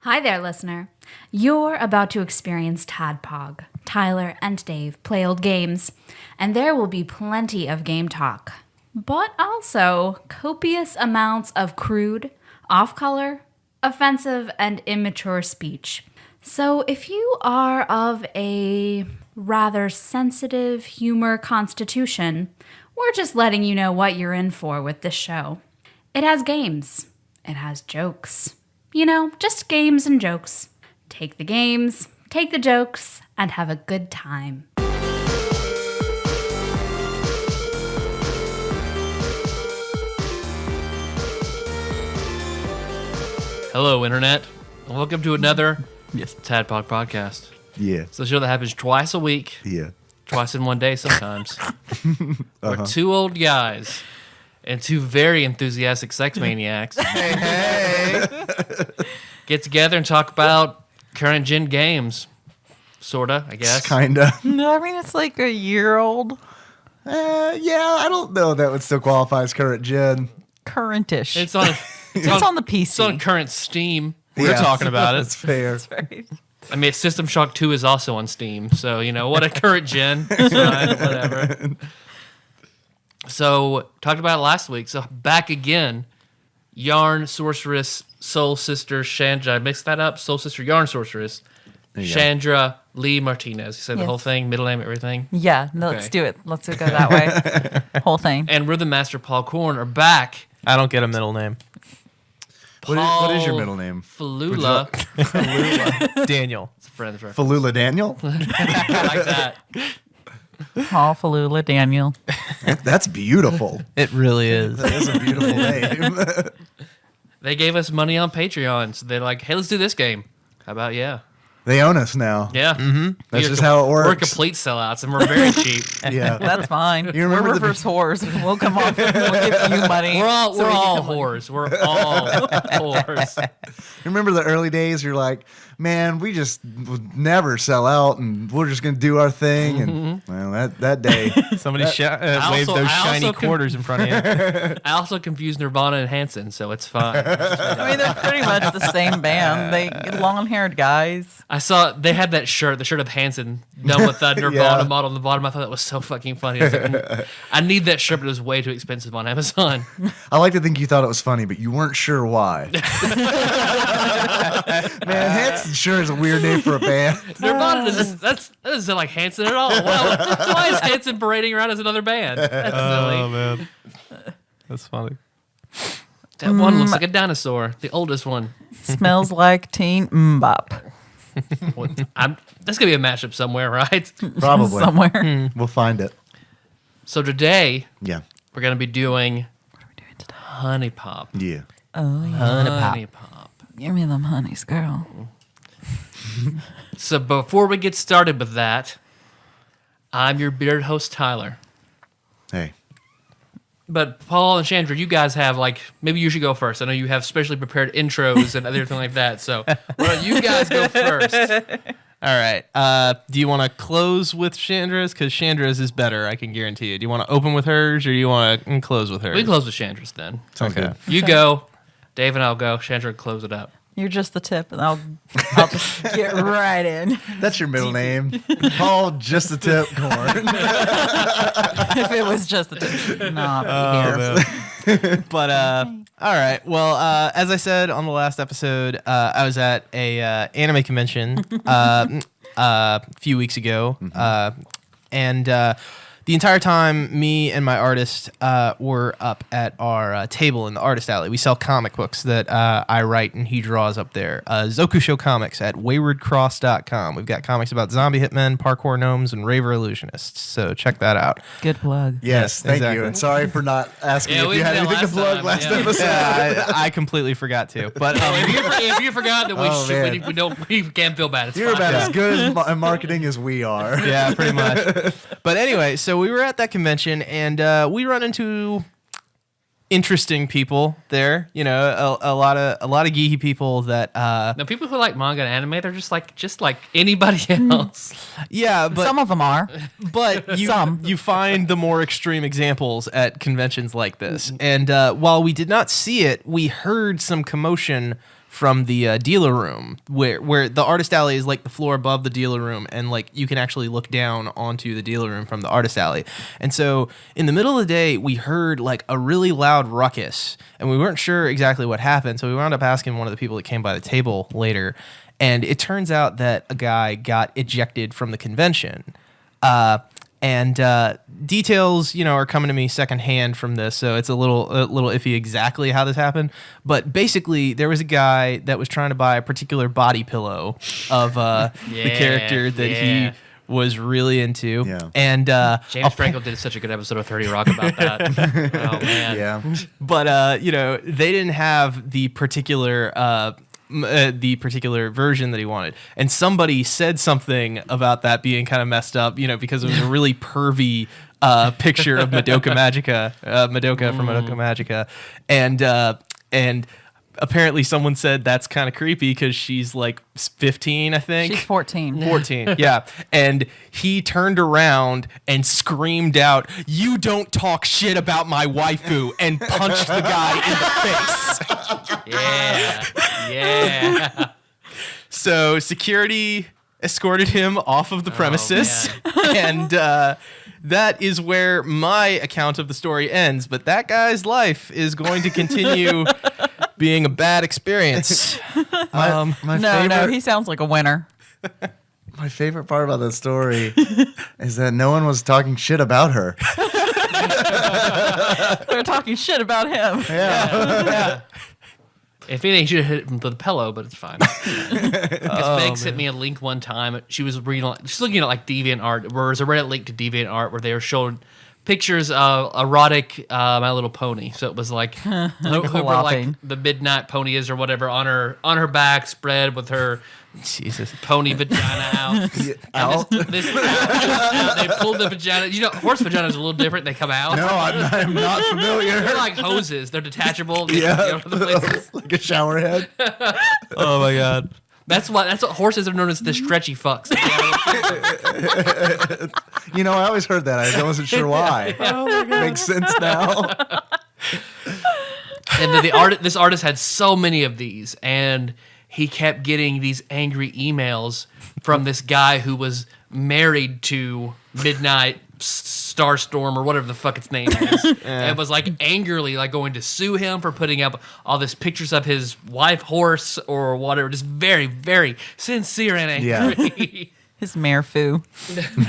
Hi there, listener. You're about to experience TADPOG. Tyler and Dave play old games, and there will be plenty of game talk, but also copious amounts of crude, off-color, offensive, and immature speech. So if you are of a rather sensitive humor constitution, we're just letting you know what you're in for with this show. It has games. It has jokes. You know, just games and jokes. Take the games, take the jokes, and have a good time. Hello, Internet. Welcome to another TADPOG podcast. Yeah. It's a show that happens twice a week. Yeah. Twice in one day sometimes. We're two old guys and two very enthusiastic sex maniacs. Hey. Get together and talk about current gen games. Sorta, I guess. Kinda. No, I mean, it's like a year old. Yeah, I don't know if that would still qualify as current gen. Current-ish. It's on on the PC. It's on current Steam. We're talking about it. That's fair. That's right. I mean, System Shock 2 is also on Steam, so, you know, what a current gen. It's fine, whatever. So, talked about it last week. So, back again. Yarn, Sorceress, Soul Sister, Chandra. I mixed that up. Soul Sister, Yarn, Sorceress. Chandra, Lee Martinez. You said the whole thing, middle name, everything. Yeah, no, Okay. let's do it. Let's go that way. Whole thing. And Rhythm Master Paul Korn are back. I don't get a middle name. What is your middle name? Falula. Daniel. It's a friend's reference. Falula Daniel? I like that. Paul Falula Daniel. That's beautiful. It really is. That is a beautiful name. They gave us money on Patreon, so they're like, hey, let's do this game. How about yeah? They own us now. Yeah. Mm-hmm. That's just how it works. We're complete sellouts, and we're very cheap. Yeah. That's fine. You We're remember the- reverse whores. We'll come off. We'll give you money. We're all so we can come on. whores. We're all whores. Remember the early days? You're like, man, we just would never sell out, and we're just going to do our thing. And well, that day. Somebody waved also- those I shiny also quarters in front of you. I also confused Nirvana and Hanson, so it's fine. I mean, they're pretty much the same band. They long-haired guys. I saw they had that shirt, the shirt of Hanson, done with the Nirvana Yeah. model on the bottom. I thought that was so fucking funny. I was like, I need that shirt, but it was way too expensive on Amazon. I like to think you thought it was funny, but you weren't sure why. Man, Hanson sure is a weird name for a band. Nirvana that doesn't sound like Hanson at all. Why is Hanson parading around as another band? That's silly. Man. That's funny. That one looks like a dinosaur, the oldest one. Smells like teen mbop. That's gonna be a mashup somewhere, right? Probably. Somewhere. We'll find it. So today Yeah. we're gonna be doing HuniePop. Yeah. HuniePop. Give me them honeys, girl. So before we get started with that, I'm your bearded host Tyler. Hey. But Paul and Chandra, you guys have maybe you should go first. I know you have specially prepared intros and everything like that. So why don't you guys go first? All right. Do you want to close with Chandra's? Because Chandra's is better, I can guarantee you. Do you want to open with hers or do you want to close with hers? We can close with Chandra's then. Sounds good. You go, Dave and I'll go. Chandra will close it up. You're just the tip, and I'll just get right in. That's your middle name. Paul, just the tip, Corn. If it was just the tip, nah, be here. But all right. Well, as I said on the last episode, I was at a anime convention a few weeks ago, and the entire time, me and my artist were up at our table in the artist alley. We sell comic books that I write and he draws up there. Zokusho Comics at waywardcross.com. We've got comics about zombie hitmen, parkour gnomes, and raver illusionists. So check that out. Good plug. Yes, thank Exactly. you. And sorry for not asking Yeah, if we you had did that anything to last plug time, last yeah. episode. Yeah, I completely forgot to. But If you forgot that Oh, man. we can't feel bad. It's You're fine. about as good at marketing as we are. yeah, pretty much. But anyway, so we were at that convention, and we run into interesting people there. You know, a lot of geeky people that. Now, people who like manga and anime, they're just like anybody else. Yeah, but Some of them are. But you find the more extreme examples at conventions like this. And while we did not see it, we heard some commotion from the dealer room, where the artist alley is like the floor above the dealer room, and like you can actually look down onto the dealer room from the artist alley. And so in the middle of the day, we heard like a really loud ruckus, and we weren't sure exactly what happened. So we wound up asking one of the people that came by the table later, and it turns out that a guy got ejected from the convention. And details, are coming to me secondhand from this, so it's a little iffy exactly how this happened. But basically, there was a guy that was trying to buy a particular body pillow of the character that he was really into. Yeah. And James Franco did such a good episode of 30 Rock about that. Oh man. Yeah. But they didn't have the particular version that he wanted, and somebody said something about that being kind of messed up, because it was a really pervy picture of Madoka from Madoka Magica, and apparently someone said that's kind of creepy because she's like 15, I think. She's 14. 14, yeah. And he turned around and screamed out, "You don't talk shit about my waifu," and punched the guy in the face. Yeah. So security escorted him off of the premises, and that is where my account of the story ends. But that guy's life is going to continue being a bad experience. My No, favorite, he sounds like a winner. My favorite part about that story is that no one was talking shit about her. They're talking shit about him. Yeah. If anything, she should have hit him with a pillow, but it's fine. Because Meg sent me a link one time. She was reading, she's looking at like DeviantArt, where there's a Reddit link to DeviantArt where they were showing pictures of erotic My Little Pony. So it was like whoever like the Midnight Pony is or whatever on her back, spread with her pony vagina out. Out? This they pulled the vagina. Horse vaginas are a little different. They come out. No, I'm not familiar. They're like hoses. They're detachable. Yeah, The places. like a shower head. Oh my god. That's what horses are known as the stretchy fucks. I always heard that. I wasn't sure why. Makes sense now. And this artist had so many of these, and he kept getting these angry emails from this guy who was married to Midnight Starstorm or whatever the fuck its name is, and was like angrily like going to sue him for putting up all these pictures of his wife horse or whatever. Just very, very sincere and angry. Yeah. His mare foo. Nice.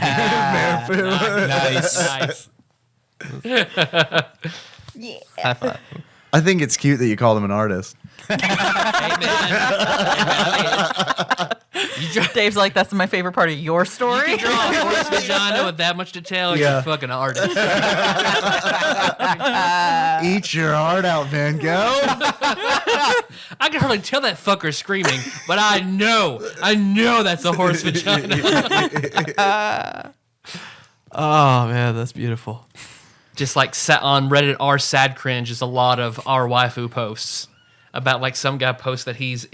High five. I think it's cute that you called him an artist. Hey, man. Dave's like, that's my favorite part of your story. You draw a horse vagina with that much detail, you're a fucking artist. Eat your heart out, Van Gogh. I can hardly tell that fucker screaming, but I know that's a horse vagina. Oh man, that's beautiful. Just like on Reddit r sad cringe is a lot of our waifu posts about like some guy posts that he's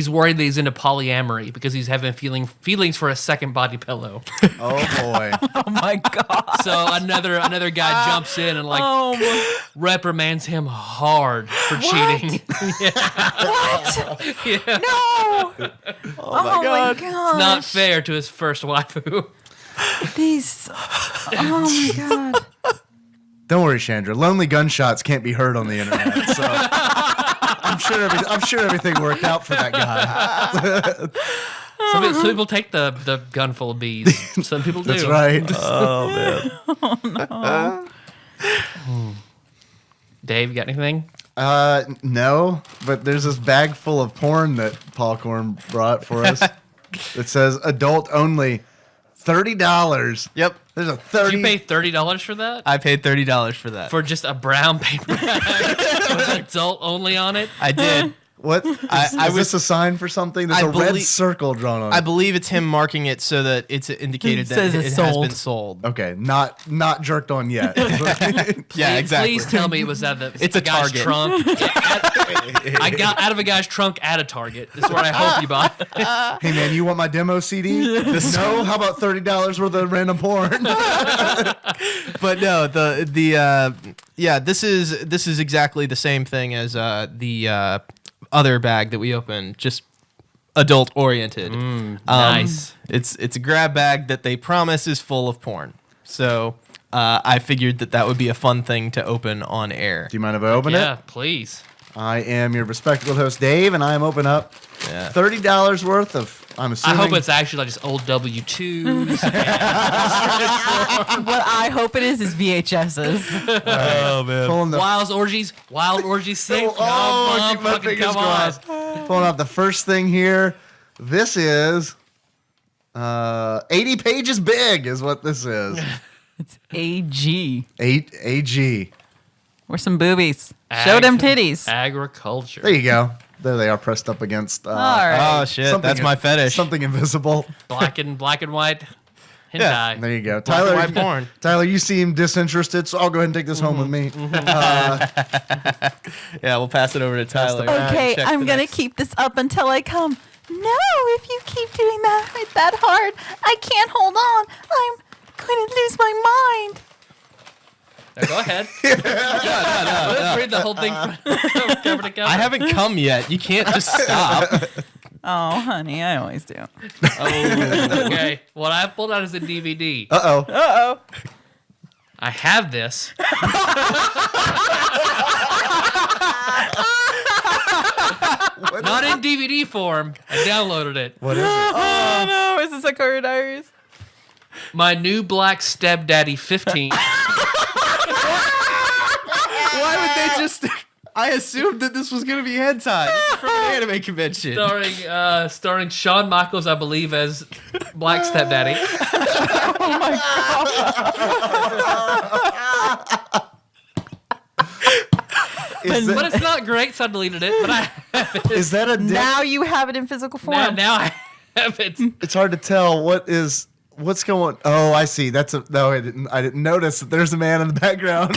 worried that he's into polyamory because he's having feelings for a second body pillow. Oh boy. Oh my god. So another guy jumps in and like reprimands him hard for cheating. What? Yeah. No. Oh my god. It's not fair to his first waifu. These. Oh my god. Don't worry, Chandra. Lonely gunshots can't be heard on the internet. So I'm sure everything worked out for that guy. Some people take the gun full of bees. Some people do. That's right. Oh man. Dave, you got anything? No, but there's this bag full of porn that Paul Korn brought for us. It says adult only, $30. Yep. There's a 30. Did you pay $30 for that? I paid $30 for that. For just a brown paper bag with adult only on it? I did. What? Is this a sign for something? There's I a red believe- circle drawn on it. I believe it's him marking it so that it's indicated that says it it's has sold. been sold. Okay, not jerked on yet. Yeah, exactly. Please tell me it was out of It's a guy's Target. trunk. I got out of a guy's trunk at a Target. That's where I hope you bought it. Hey man, you want my demo CD? No? How about $30 worth of random porn? But no, this is exactly the same thing as the other bag that we opened, just adult oriented. Nice. It's a grab bag that they promise is full of porn. So I figured that would be a fun thing to open on air. Do you mind if I open Yeah, it? please. I am your respectable host, Dave, and I am open up $30 worth of, I'm assuming. I hope it's actually like just old W-2s. What I hope it is VHSs. Oh man. pulling the, Wild orgies sync. keep my fingers crossed. Pulling out the first thing here. This is 80 pages big is what this is. It's AG. 8 AG. Where's some boobies? Show them titties. Agriculture. There you go. There they are pressed up against All right. Oh shit, something that's my fetish. Something invisible. Black and white. Hentai. Yeah, There you go. Black and Tyler, white porn. Tyler, you seem disinterested, so I'll go ahead and take this home with me. Yeah, we'll pass it over to Tyler. Okay, Check I'm the gonna next- keep this up until I come. No, if you keep doing that hard, I can't hold on. I'm going to lose my mind. Now go ahead. Let's read the whole thing from cover to cover. I haven't come yet. You can't just stop. Oh, honey, I always do. Okay. What I pulled out is a DVD. Uh-oh. I have this. Not in DVD form. I downloaded it. What is it? Oh no, is this a Courier Diaries? My new black stepdaddy 15. Why would they just? I assumed that this was gonna be hentai from an anime convention. starring Shawn Michaels, I believe, as black stepdaddy. Is But that, it's not great, so I deleted it. But I have it. is that a dick? Now you have it in physical form. Now I have it. It's hard to tell what's going. Oh, I see. No, I didn't notice that there's a man in the background.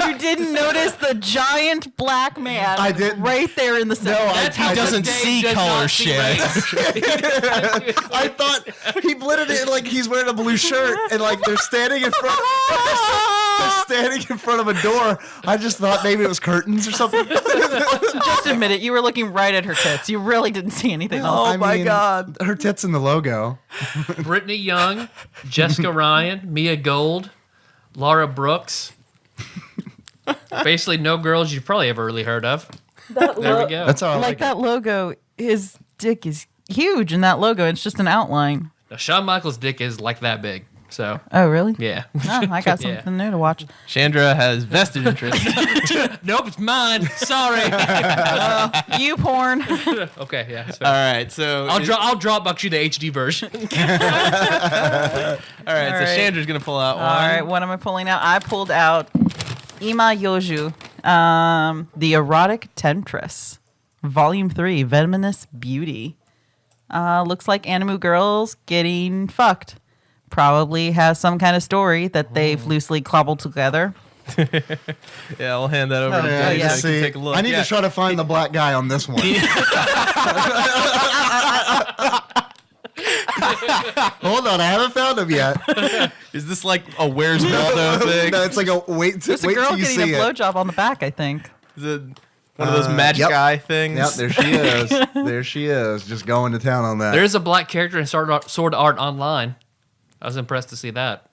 You didn't notice the giant black man I didn't. right there in the center. That's how doesn't Dave see does color not see shit. race. I thought he blended it like he's wearing a blue shirt and like they're standing in front. They're standing in front of a door. I just thought maybe it was curtains or something. Just admit it. You were looking right at her tits. You really didn't see anything else. I mean, her tits in the logo. Brittany Young, Jessica Ryan, Mia Gold, Laura Brooks. Basically, no girls you've probably ever really heard of. There we go. That's how I Like like that logo, his dick is huge in that logo. It's just an outline. Now, Shawn Michaels' dick is like that big. So, Oh, really? yeah. Oh, I got Yeah. something new to watch. Chandra has vested interest. Nope, it's mine. Sorry. You porn. Okay, yeah. That's All fair. right, so I'll Dropbox you the HD version. all right, so right. Chandra's gonna pull out one. All right, what am I pulling out? I pulled out Ima Yoju, The Erotic Tentress, Volume 3, Venomous Beauty. Looks like anime girls getting fucked. Probably has some kind of story that they've loosely cobbled together. Yeah, I'll hand that over to Yeah, Dave yeah. so he can take a look. I need Yeah. to try to find the black guy on this one. Hold on, I haven't found him yet. Is this like a Where's Waldo thing? No, it's like a wait There's a till girl you getting a see it. blowjob on the back, I think. Is it one of those magic yep. eye things? Yep, there she is. There she is, just going to town on that. There is a black character in Sword Art Online. I was impressed to see that.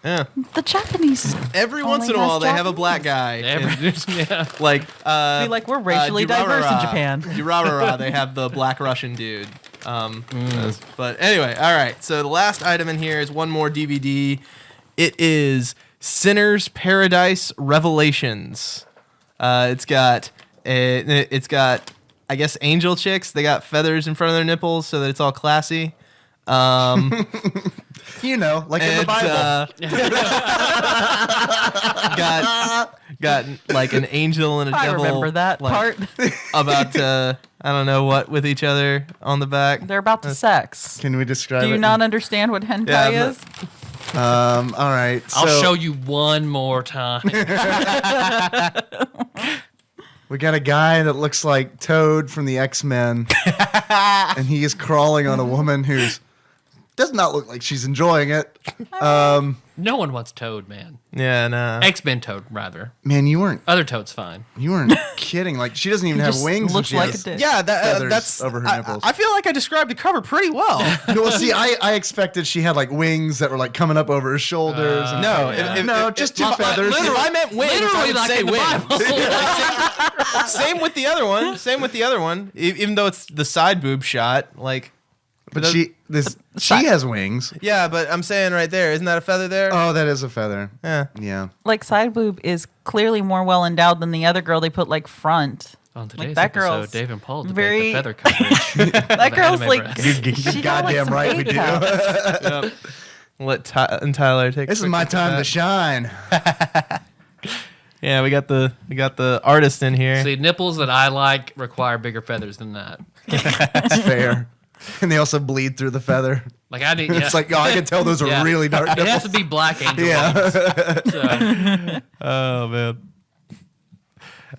Yeah. The Japanese Every once in a has while, they have a Japanese. black guy. Yeah. Like, be like, we're racially diverse in Japan. Durarara, they have the black Russian dude. But anyway, all right. So the last item in here is one more DVD. It is Sinner's Paradise Revelations. It's got, I guess, angel chicks. They got feathers in front of their nipples so that it's all classy. You know, like in the Bible. Got like an angel and a I devil. remember that like, part. about I don't know what with each other on the back. They're about to sex. Can we describe Do you it? not understand what hentai Yeah, I'm not- is? All right. I'll so show you one more time. we got a guy that looks like Toad from the X-Men, and he is crawling on a woman who's does not look like she's enjoying it. No one wants Toad, man. Yeah, no. X-Men Toad, rather. Man, you weren't fine. kidding. Like, she doesn't even have just wings. and looks she like has a dick. Yeah, feathers that's over her I- nipples. I feel like I described the cover pretty well. No, well, see, I expected she had like wings that were like coming up over her shoulders. and No, no, just two feathers. If I meant wings, I Literally would like say in the wings. Bible. Same with the other one. Even though it's the side boob shot, like. But she has wings. Yeah, but I'm saying right there, isn't that a feather there? Oh, that is a feather. Yeah. Yeah. Like side boob is clearly more well endowed than the other girl they put like front. On today's that episode, girl's Dave and Paul debate very- the feather coverage. That girl's anime like breasts. You're got, like, goddamn some right we A do. Yep. Let Tyler take. This is my time to shine. Yeah, we got the artist in here. See, nipples that I like require bigger feathers than that. That's fair. And they also bleed through the feather. Like I need. It's like, oh, I can tell those are Yeah. really dark It has nipples. to be black angel Yeah. wings. So, Oh man.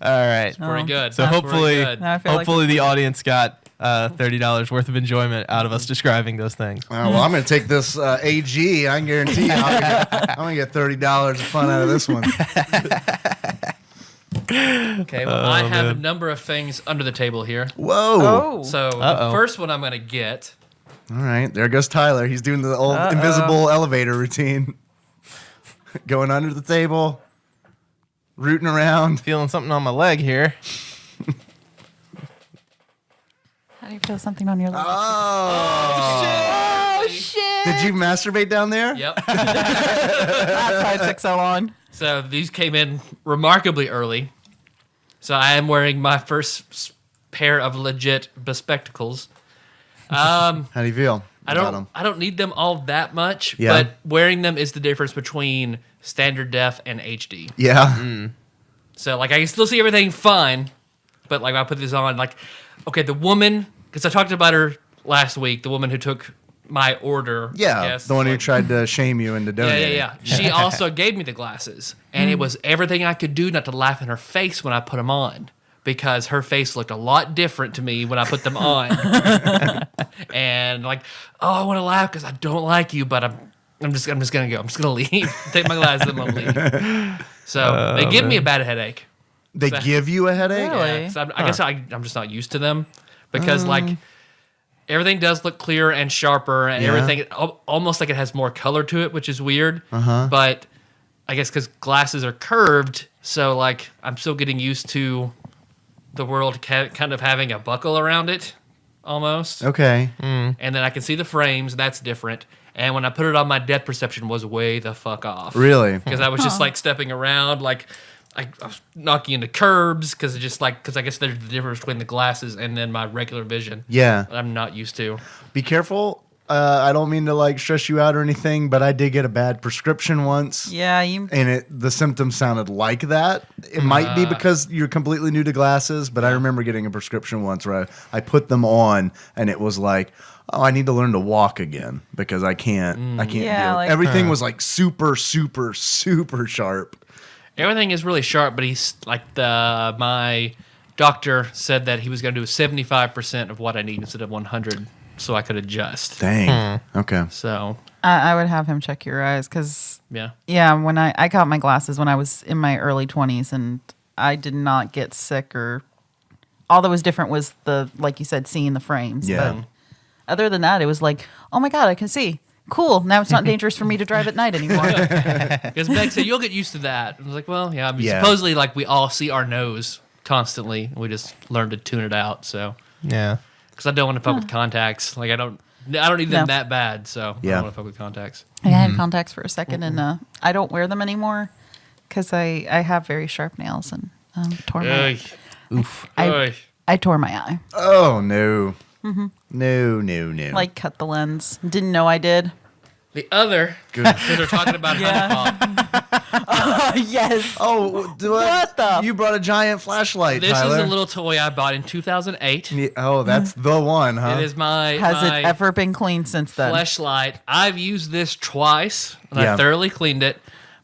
All right. pretty good. So Pretty hopefully, good. Now I feel like hopefully the audience got $30 worth of enjoyment out of us describing those things. Oh, well, I'm going to take this AG. I can guarantee you I'm going to get $30 of fun out of this one. Okay, well, I have a number of things under the table here. Whoa. Oh. So the Uh-oh. first one I'm going to get. All right. There goes Tyler. He's doing the old invisible elevator routine. Going under the table, rooting around. Feeling something on my leg here. How do you feel something on your leg? Oh. Oh shit! Did you masturbate down there? Yep. That's why it took so long. So these came in remarkably early. So I am wearing my first pair of legit bespectacles. How do you feel? about 'em? I don't need them all that much, Yeah. but wearing them is the difference between standard def and HD. Yeah. So like I can still see everything fine, but like when I put this on, like okay, the woman, because I talked about her last week, the woman who took my order. Yeah. I guess, The one who like- tried to shame you into donating. Yeah. She also gave me the glasses, and it was everything I could do not to laugh in her face when I put them on, because her face looked a lot different to me when I put them on. And like, oh, I want to laugh because I don't like you, but I'm just gonna go. I'm just gonna leave. Take my glasses and I'm leave. So they give me a bad headache. They give you a headache? Really? Yeah, 'cause I guess I'm just not used to them because like everything does look clearer and sharper and Yeah. everything almost like it has more color to it, which is weird. But I guess because glasses are curved, so like I'm still getting used to the world kind of having a buckle around it almost. Okay. And then I can see the frames. That's different. And when I put it on, my depth perception was way the fuck off. Really? Because I was just like stepping around, like I was knocking into curbs because I guess there's the difference between the glasses and then my regular vision. Yeah. That I'm not used to. Be careful. I don't mean to like stress you out or anything, but I did get a bad prescription once. Yeah, you. And the symptoms sounded like that. It might be because you're completely new to glasses, but I remember getting a prescription once where I put them on and it was like, oh, I need to learn to walk again because I can't Yeah, do it. like- Everything was like super, super, super sharp. Everything is really sharp, but he's like my doctor said that he was going to do 75% of what I need instead of 100, so I could adjust. Dang. Okay. So I would have him check your eyes because yeah. when I got my glasses when I was in my early 20s and I did not get sick or all that was different was the, like you said, seeing the frames. Yeah. But other than that, it was like, oh my God, I can see. Cool. Now it's not dangerous for me to drive at night anymore. Because Meg said, you'll get used to that. I was like, well, yeah. I mean, Yeah. supposedly, like, we all see our nose constantly. We just learn to tune it out, so. Yeah. Because I don't want to fuck with contacts. Like, I don't need them No. that bad, so I Yeah. don't want to fuck with contacts. I had contacts for a second and I don't wear them anymore because I have very sharp nails and tore my Oof. I tore my eye. Oh, no. No. Like cut the lens. Didn't know I did. The other, because they're talking about HuniePop, Yes. Oh, What the- You brought a giant flashlight, this Tyler. is a little toy I bought in 2008. Yeah, oh, that's the one, huh? It is my Has my it ever been cleaned since then? fleshlight. I've used this twice, and Yeah. I thoroughly cleaned it.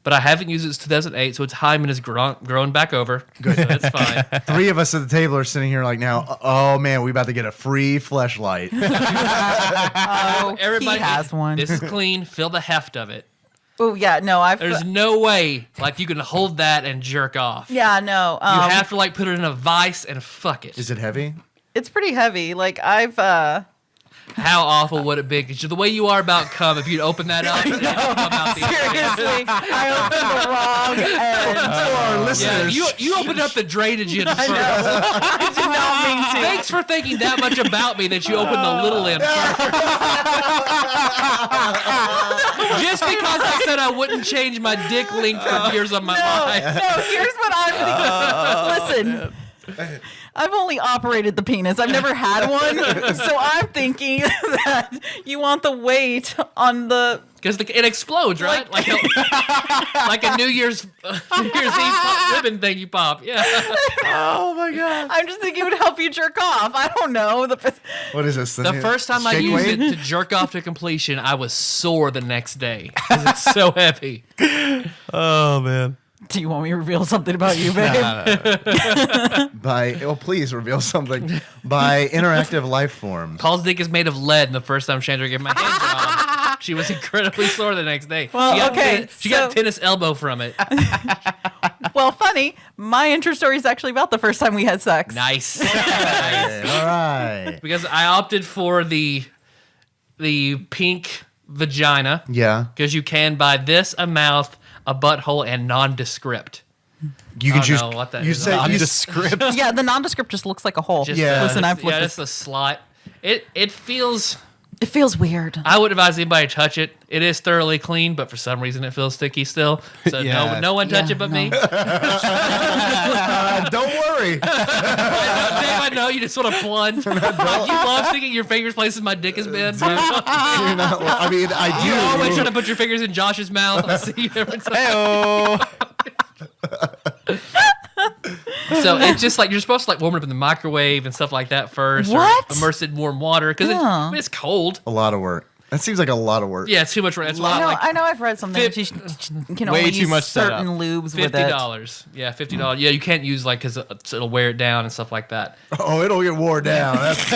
but I haven't used it since 2008, so its hymen is grown back over. Good. So that's fine. 3 of us at the table are sitting here like now, oh man, we about to get a free fleshlight. Oh, Everybody he has one. This is clean. Feel the heft of it. Oh yeah, no, There's no way like you can hold that and jerk off. Yeah, no. You have to like put it in a vice and fuck it. Is it heavy? It's pretty heavy. Like I've. How awful would it be? Because the way you are about cum, if you'd open that up, it'd come out the Seriously, I opened the wrong end. For our Yeah, listeners, you opened up the drainage end first. I did not mean to. Thanks for thinking that much about me that you opened the little end first. Just because I said I wouldn't change my dick length for years of my life. No, here's what I'm thinking. Listen, I've only operated the penis. I've never had one. So I'm thinking that you want the weight on the... Because it explodes, right? Like a New Year's Eve ribbon thing you pop. Yeah. oh my god! I'm just thinking it would help you jerk off. I don't know. What is this? The first time I shake used weight? it to jerk off to completion, I was sore the next day because it's so heavy. Oh man. Do you want me to reveal something about you, babe? Please reveal something. By Interactive Life Forms. Paul's dick is made of lead, and the first time Chandra gave my hand job, she was incredibly sore the next day. Well, She got tennis elbow from it. Well, funny. My intro story is actually about the first time we had sex. Nice. All right. Because I opted for the pink vagina. Yeah. Because you can buy this, a mouth, a butthole, and nondescript. You can I choose. don't know what that you is. say Nondescript. Yeah, the nondescript just looks like a hole. Yeah. Listen, I've looked it's a slot. It feels. It feels weird. I would advise anybody to touch it. It is thoroughly clean, but for some reason it feels sticky still. So Yeah. no one touch Yeah, it but no. me. don't worry. Dave, I know you just want to plunge. Like, you love sticking your fingers places my dick has been. You're not- I mean, I do. You always try to put your fingers in Josh's mouth. I see you every time. Hey-oh. So it's just like you're supposed to like warm it up in the microwave and stuff like that first. What? Or immerse it in warm water because Yeah. it's cold. A lot of work. That seems like a lot of work. Yeah, it's too much work. That's why I know, like I know I've read something that you can Way only too use much setup. certain lubes with it. $50. Yeah, $50. Yeah, you can't use like because it'll wear it down and stuff like that. Oh, it'll get wore down. That's,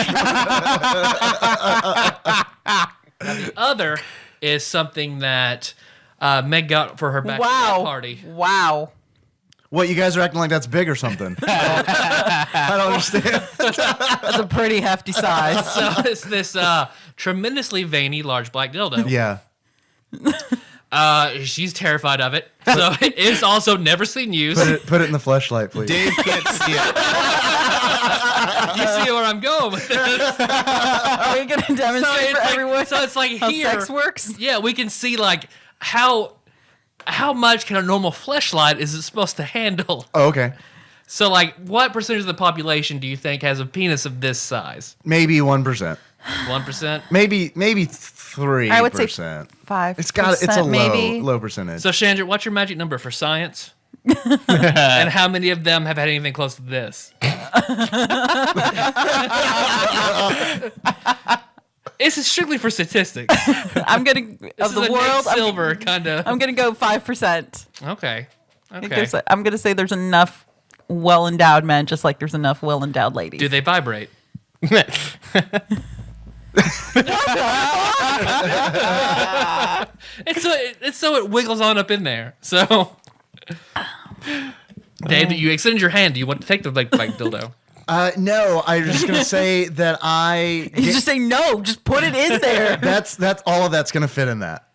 The other is something that Meg got for her bachelorette party. Wow. what, you guys are acting like that's big or something? I don't understand. That's a pretty hefty size. So it's this tremendously veiny large black dildo. Yeah. She's terrified of it. So it's also never seen use. Put it in the fleshlight, please. Dave can't see it. You see where I'm going with this. Are we going to demonstrate for everyone So it's like how here. sex works? Yeah, we can see like how much can a normal fleshlight is it supposed to handle? Oh, okay. So like what percentage of the population do you think has a penis of this size? Maybe 1%. 1%? Maybe 3%. I would say 5%. It's a maybe. low percentage. So Chandra, what's your magic number for science? And how many of them have had anything close to this? This is strictly for statistics. I'm gonna This of is the a world. Nick Silver kind of. I'm gonna go 5%. Okay. Okay. I'm gonna say there's enough well-endowed men, just like there's enough well-endowed ladies. Do they vibrate? It's so it wiggles on up in there. So, Dave, you extend your hand. Do you want to take the like dildo? No, I was just gonna say that You just say no. Just put it in there. that's all of that's gonna fit in that.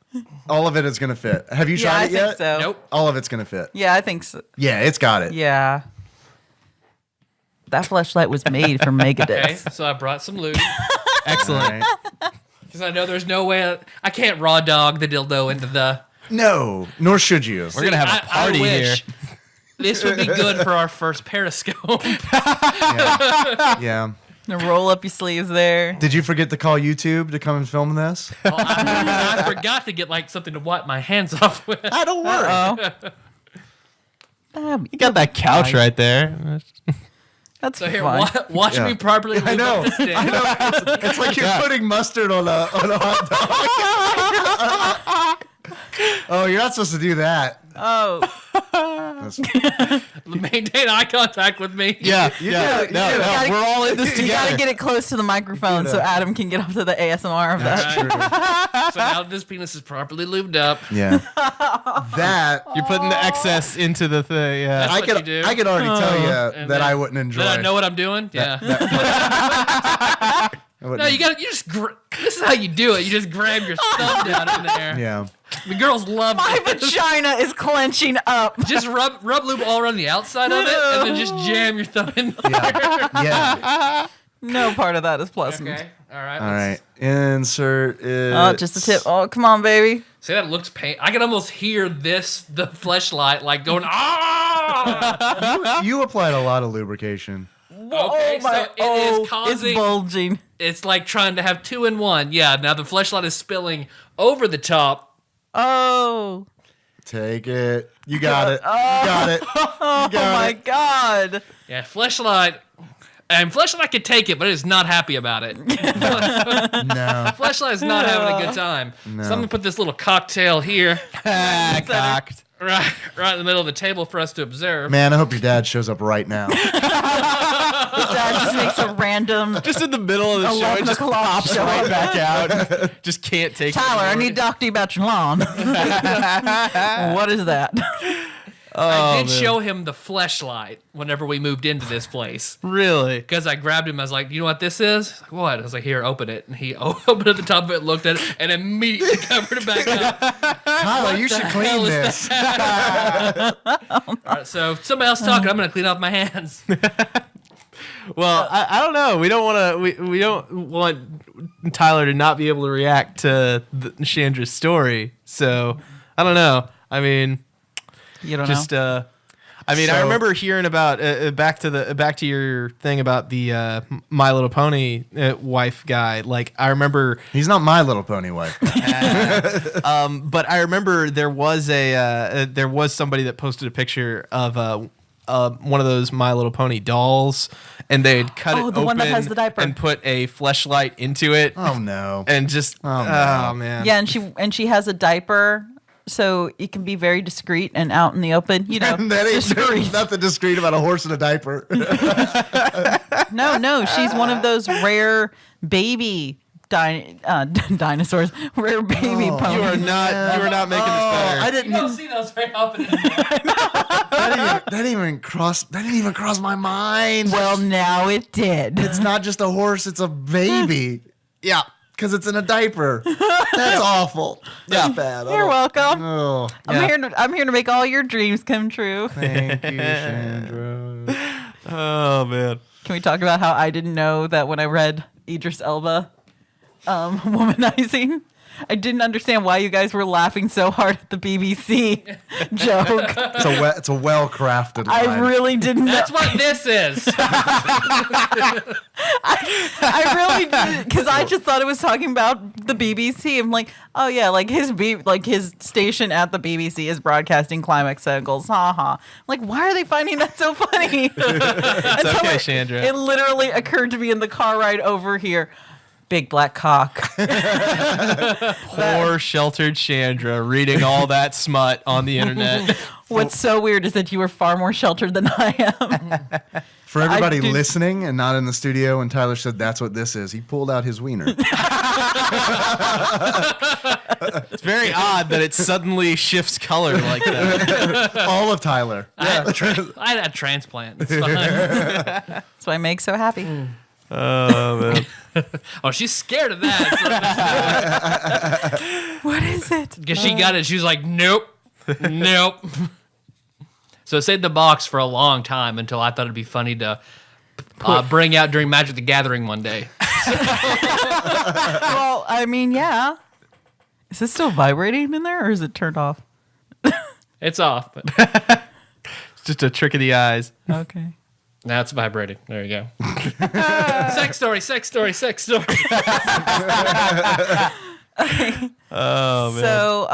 All of it is gonna fit. Have you Yeah, tried I it yet? think so. Nope. All of it's gonna fit. Yeah, I think so. Yeah, it's got it. Yeah. That fleshlight was made for Megadeth. Okay, so I brought some lube Excellent. All right. because I know there's no way I can't raw dog the dildo into the. No, nor should you. We're gonna have a party I here. wish this would be good for our first Periscope. Yeah. And roll up your sleeves there. Did you forget to call YouTube to come and film this? Well, I forgot to get like something to wipe my hands off with. I don't worry. You got that couch right there. That's So here, fun. watch Yeah. me properly. I lube know. up this dick. I know. It's like you're putting mustard on a hot dog. Oh, you're not supposed to do that. Oh, Maintain eye contact with me. Yeah. do. No, gotta- we're all in this you gotta together. get it close to the microphone so Adam can get up to the ASMR of that. Alright. So now this penis is properly lubed up. Yeah. That You're putting the excess into the thing. Yeah. That's what you do. I could already tell you And that then- I wouldn't enjoy. Then I know what I'm doing. Yeah. I No, wouldn't- this is how you do it. You just grab your thumb down in there. Yeah. The girls love My it. vagina is clenching up. Just rub lube all around the outside of it, and then just jam your thumb in there. Yeah. No part of that is pleasant. Okay. All right. All right. Insert it. Oh, just a tip. Oh, come on, baby. See, that looks pain. I can almost hear the fleshlight like going, ah! You applied a lot of lubrication. Okay, so it is causing. It's bulging. It's like trying to have 2 in 1. Yeah, now the fleshlight is spilling over the top. Oh. Take it. You got it. You got it. Oh my God. Yeah, fleshlight. And fleshlight can take it, but it is not happy about it. No. Fleshlight is not having a good time. No. So I'm gonna put this little cocktail here, Cocked. right in the middle of the table for us to observe. Man, I hope your dad shows up right now. Dad just makes a random Just in the middle of the show, 11 it just o'clock pops show. right back out. Just can't take it Tyler, I anymore. need to talk to you about your lawn. What is that? I did show him the fleshlight whenever we moved into this place. Really? Because I grabbed him, I was like, "You know what this is?" He's like, "What?" I was like, "Here, open it." And he opened at the top of it, looked at it, and immediately covered it back up. Tyler, you should clean hell is this. All right, so if somebody else talking, I'm gonna clean off my hands. Well, I don't know. We don't want to. We don't want Tyler to not be able to react to Chandra's story. So I don't know. I mean, You don't just know. I mean, I So- remember hearing about back to your thing about the My Little Pony wife guy. Like I remember, He's not My Little Pony wife. but I remember there was somebody that posted a picture of one of those My Little Pony dolls, and they'd cut it Oh, the open one that has the diaper. and put a fleshlight into it, Oh, no. and just Oh, no. oh man, Yeah, and she has a diaper, so it can be very discreet and out in the open. You know, That ain't discreet. nothing discreet about a horse in a diaper. No, she's one of those rare baby dinosaurs, rare baby ponies. you are not making this better. I You didn't. don't see those very often. That didn't even cross my mind. Well, now it did. It's not just a horse; it's a baby. Yeah. Because it's in a diaper. That's awful. That's bad. I You're don't- welcome. Oh, I'm here to make all your dreams come true. thank you, Chandra. Oh man. Can we talk about how I didn't know that when I read Idris Elba womanizing? I didn't understand why you guys were laughing so hard at the BBC joke. It's a well-crafted line. I really didn't know. That's what this is. I really did because I just thought it was talking about the BBC. I'm like, oh yeah, like his station at the BBC is broadcasting climax singles. Ha ha. I'm like, why are they finding that so funny? It's okay, Chandra. It literally occurred to me in the car ride over here. Big black cock. Poor sheltered Chandra reading all that smut on the internet. What's so weird is that you were far more sheltered than I am. For everybody do- listening and not in the studio, when Tyler said that's what this is, he pulled out his wiener. It's very odd that it suddenly shifts color like that. All of Tyler. I had a transplant. It's fine. That's why I make so happy. Oh man. Oh, she's scared of that. What is it? Because she got it. She was like, nope. Nope. So it stayed in the box for a long time until I thought it'd be funny to bring out during Magic the Gathering one day. Well, I mean, yeah. Is this still vibrating in there or is it turned off? It's off, but It's just a trick of the eyes. Okay. now it's vibrating. There you go. Sex story, sex story, sex story. Oh man. So,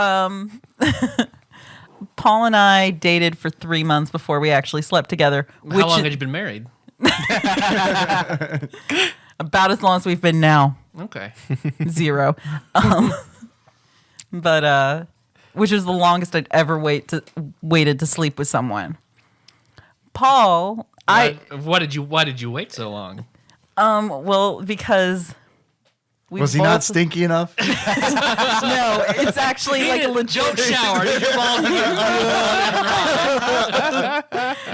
Paul and I dated for 3 months before we actually slept together. How long had you been married? About as long as we've been now. Okay. 0. But which was the longest I'd ever waited to sleep with someone. Paul, Why did you wait so long? well, because Was he not stinky enough? No, it's actually like a legit. Don't shower.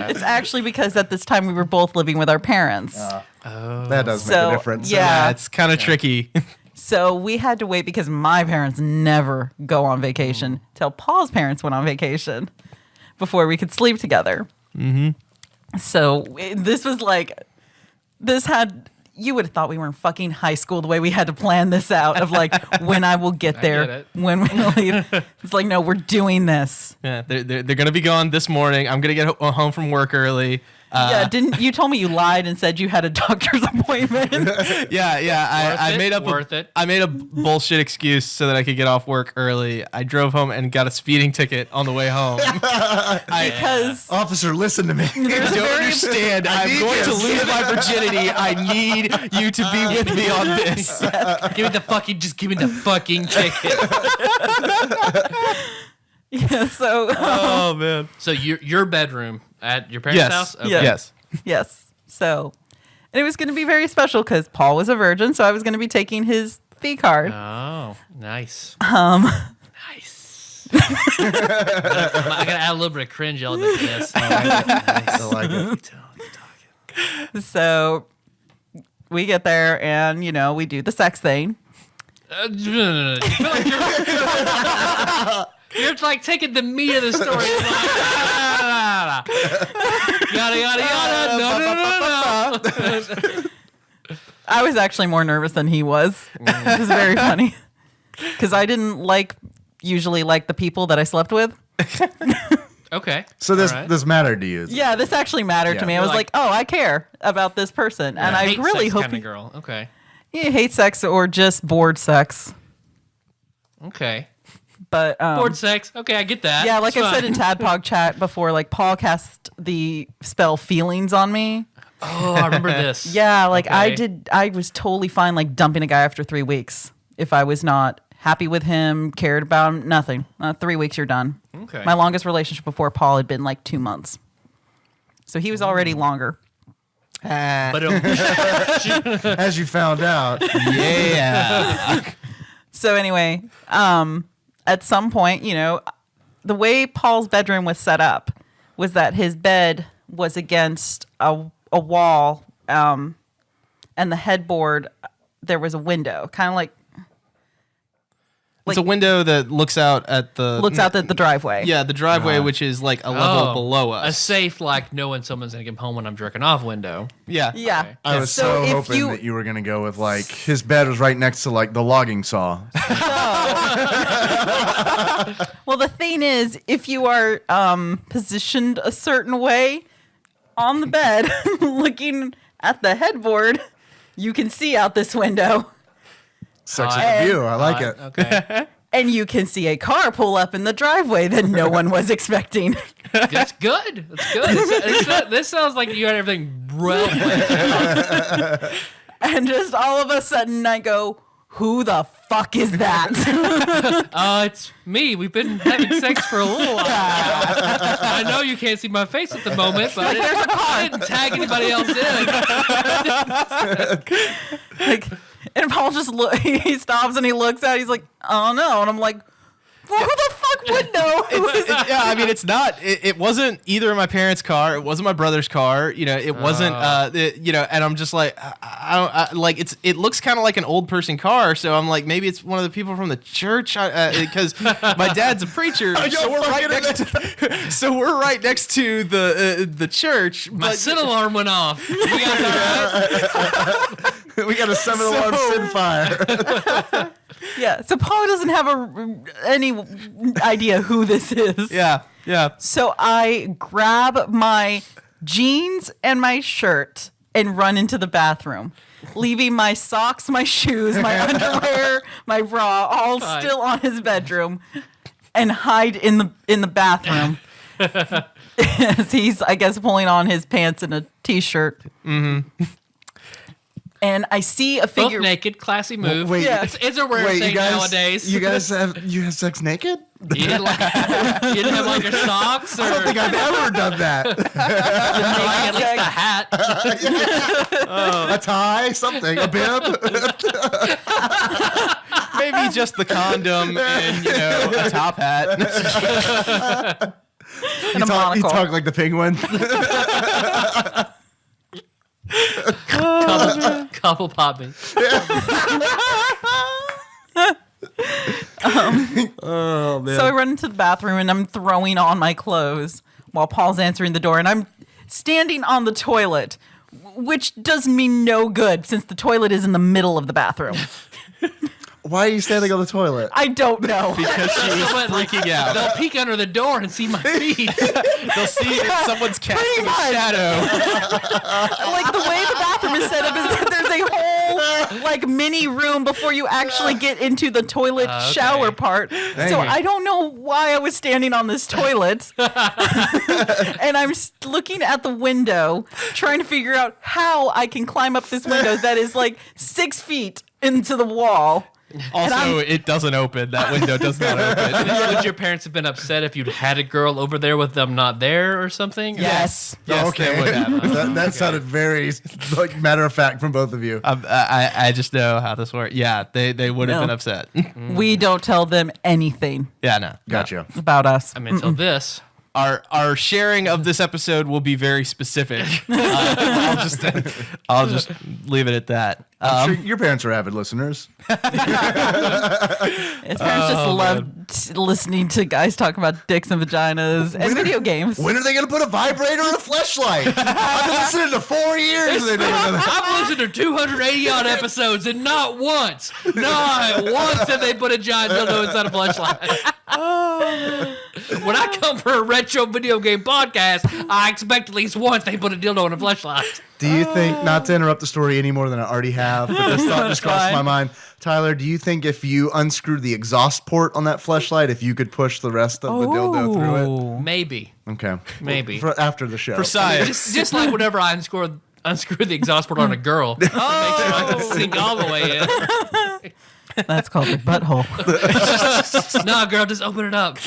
It's actually because at this time we were both living with our parents. That does make So, a difference. yeah. It's kind of tricky. So we had to wait because my parents never go on vacation till Paul's parents went on vacation before we could sleep together. Mm-hmm. So this was like, you would have thought we were in fucking high school the way we had to plan this out of like when I will get there, when we leave. It's like, no, we're doing this. Yeah, they're gonna be gone this morning. I'm gonna get home from work early. Yeah, didn't you told me you lied and said you had a doctor's appointment? Yeah. I made up I made a bullshit excuse so that I could get off work early. I drove home and got a speeding ticket on the way home. Because Officer, listen to me. You don't understand. I'm going to lose my virginity. I need you to be with me on this. Give me the fucking ticket. yeah, so Oh man. So your bedroom at your parents' house? Okay. Yeah. Yes. yes, so and it was going to be very special because Paul was a virgin, so I was going to be taking his fee card. Oh, nice. Nice. I gotta add a little bit of cringe element to this. I like it. So we get there and we do the sex thing. You feel like you're like taking the meat of the story. Yada yada yada. No. I was actually more nervous than he was. It was very funny because I didn't usually like the people that I slept with. Okay. So this mattered to you? Yeah, this actually mattered to me. I You're was like, oh, I care about this person, and I really hope kind of girl. Okay. you hate sex or just bored sex. Okay. But Bored sex. Okay, I get that. yeah, like It's I said fine. in TADPOG chat before, like Paul cast the spell feelings on me. Oh, I remember this. Yeah, like Okay. I was totally fine like dumping a guy after 3 weeks if I was not happy with him, cared about him, nothing. 3 weeks, you're done. Okay. My longest relationship before Paul had been like 2 months. So he was already longer. But As you found out. Yeah. So anyway, at some point, the way Paul's bedroom was set up was that his bed was against a wall, and the headboard, there was a window, kind of like It's a window that looks out at the driveway. Yeah, the driveway, which is like a level below a us. safe, like knowing someone's gonna come home when I'm jerking off window. Yeah. Yeah. Okay. I was so if hoping that you were going to go with like his bed was right next to like the logging saw. Well, the thing is, if you are positioned a certain way on the bed, looking at the headboard, you can see out this window. Sexy view. I like it. Okay. And you can see a car pull up in the driveway that no one was expecting. That's good. That's good. This sounds like you got everything well planned. And just all of a sudden I go, who the fuck is that? It's me. We've been having sex for a little while. I know you can't see my face at the moment, but I didn't tag anybody else in. And Paul just he stops and he looks out. He's like, oh no. And I'm like, who the fuck would know? Yeah, I mean, it's not. It wasn't either of my parents' car. It wasn't my brother's car. It wasn't. And I'm just like, I don't like. It looks kind of like an old person car. So I'm like, maybe it's one of the people from the church because my dad's a preacher. So we're right next to the church. My sin alarm went off. You guys all right? We got a 7-alarm sin fire. Yeah. So Paul doesn't have any idea who this is. Yeah. So I grab my jeans and my shirt and run into the bathroom, leaving my socks, my shoes, my underwear, my bra all still on his bedroom, and hide in the bathroom. As he's, I guess, pulling on his pants and a t-shirt. Mm-hmm. and I see a figure. Both naked, classy move. Wait, Yeah. It's a rare thing nowadays. You guys have sex naked? You didn't, you didn't have like your socks or I don't think I've ever done that. like at least a hat. A tie, something, a bib. Maybe just the condom and a top hat. And a monocle. You talk like the penguin. Couple popping. Oh man. So I run into the bathroom and I'm throwing on my clothes while Paul's answering the door, and I'm standing on the toilet, which does me no good since the toilet is in the middle of the bathroom. Why are you standing on the toilet? I don't know. Because she was freaking out. They'll peek under the door and see my feet. They'll see if someone's casting a shadow. Like the way the bathroom is set up is that there's a whole like mini room before you actually get into the toilet shower part. So I don't know why I was standing on this toilet. And I'm looking at the window trying to figure out how I can climb up this window that is like 6 feet into the wall. Also, it doesn't open. That window does not open. Would your parents have been upset if you'd had a girl over there with them not there or something? Yes. Yes, okay. they would have. That sounded very like matter of fact from both of you. I just know how this works. Yeah, they would have No. been upset. We don't tell them anything Yeah, no. Gotcha. about us. I mean, until this. Our sharing of this episode will be very specific. I'll just leave it at that. I'm sure your parents are avid listeners. His parents just love listening to guys talk about dicks and vaginas and video games. When are they going to put a vibrator and a fleshlight? I've been listening to 4 years. They never done that. I've listened to 280 odd episodes and not once have they put a giant dildo inside a fleshlight. When I come for a retro video game podcast, I expect at least once they put a dildo in a fleshlight. Do you think, not to interrupt the story any more than I already have, but this thought just crossed my mind. Tyler, do you think if you unscrewed the exhaust port on that fleshlight, if you could push the rest of the dildo through Maybe. it? Okay. Maybe. For after the show. For science. Just like whenever I unscrew the exhaust port on a girl. Make sure I can sink all the way in. That's called the butthole. No, girl, just open it up.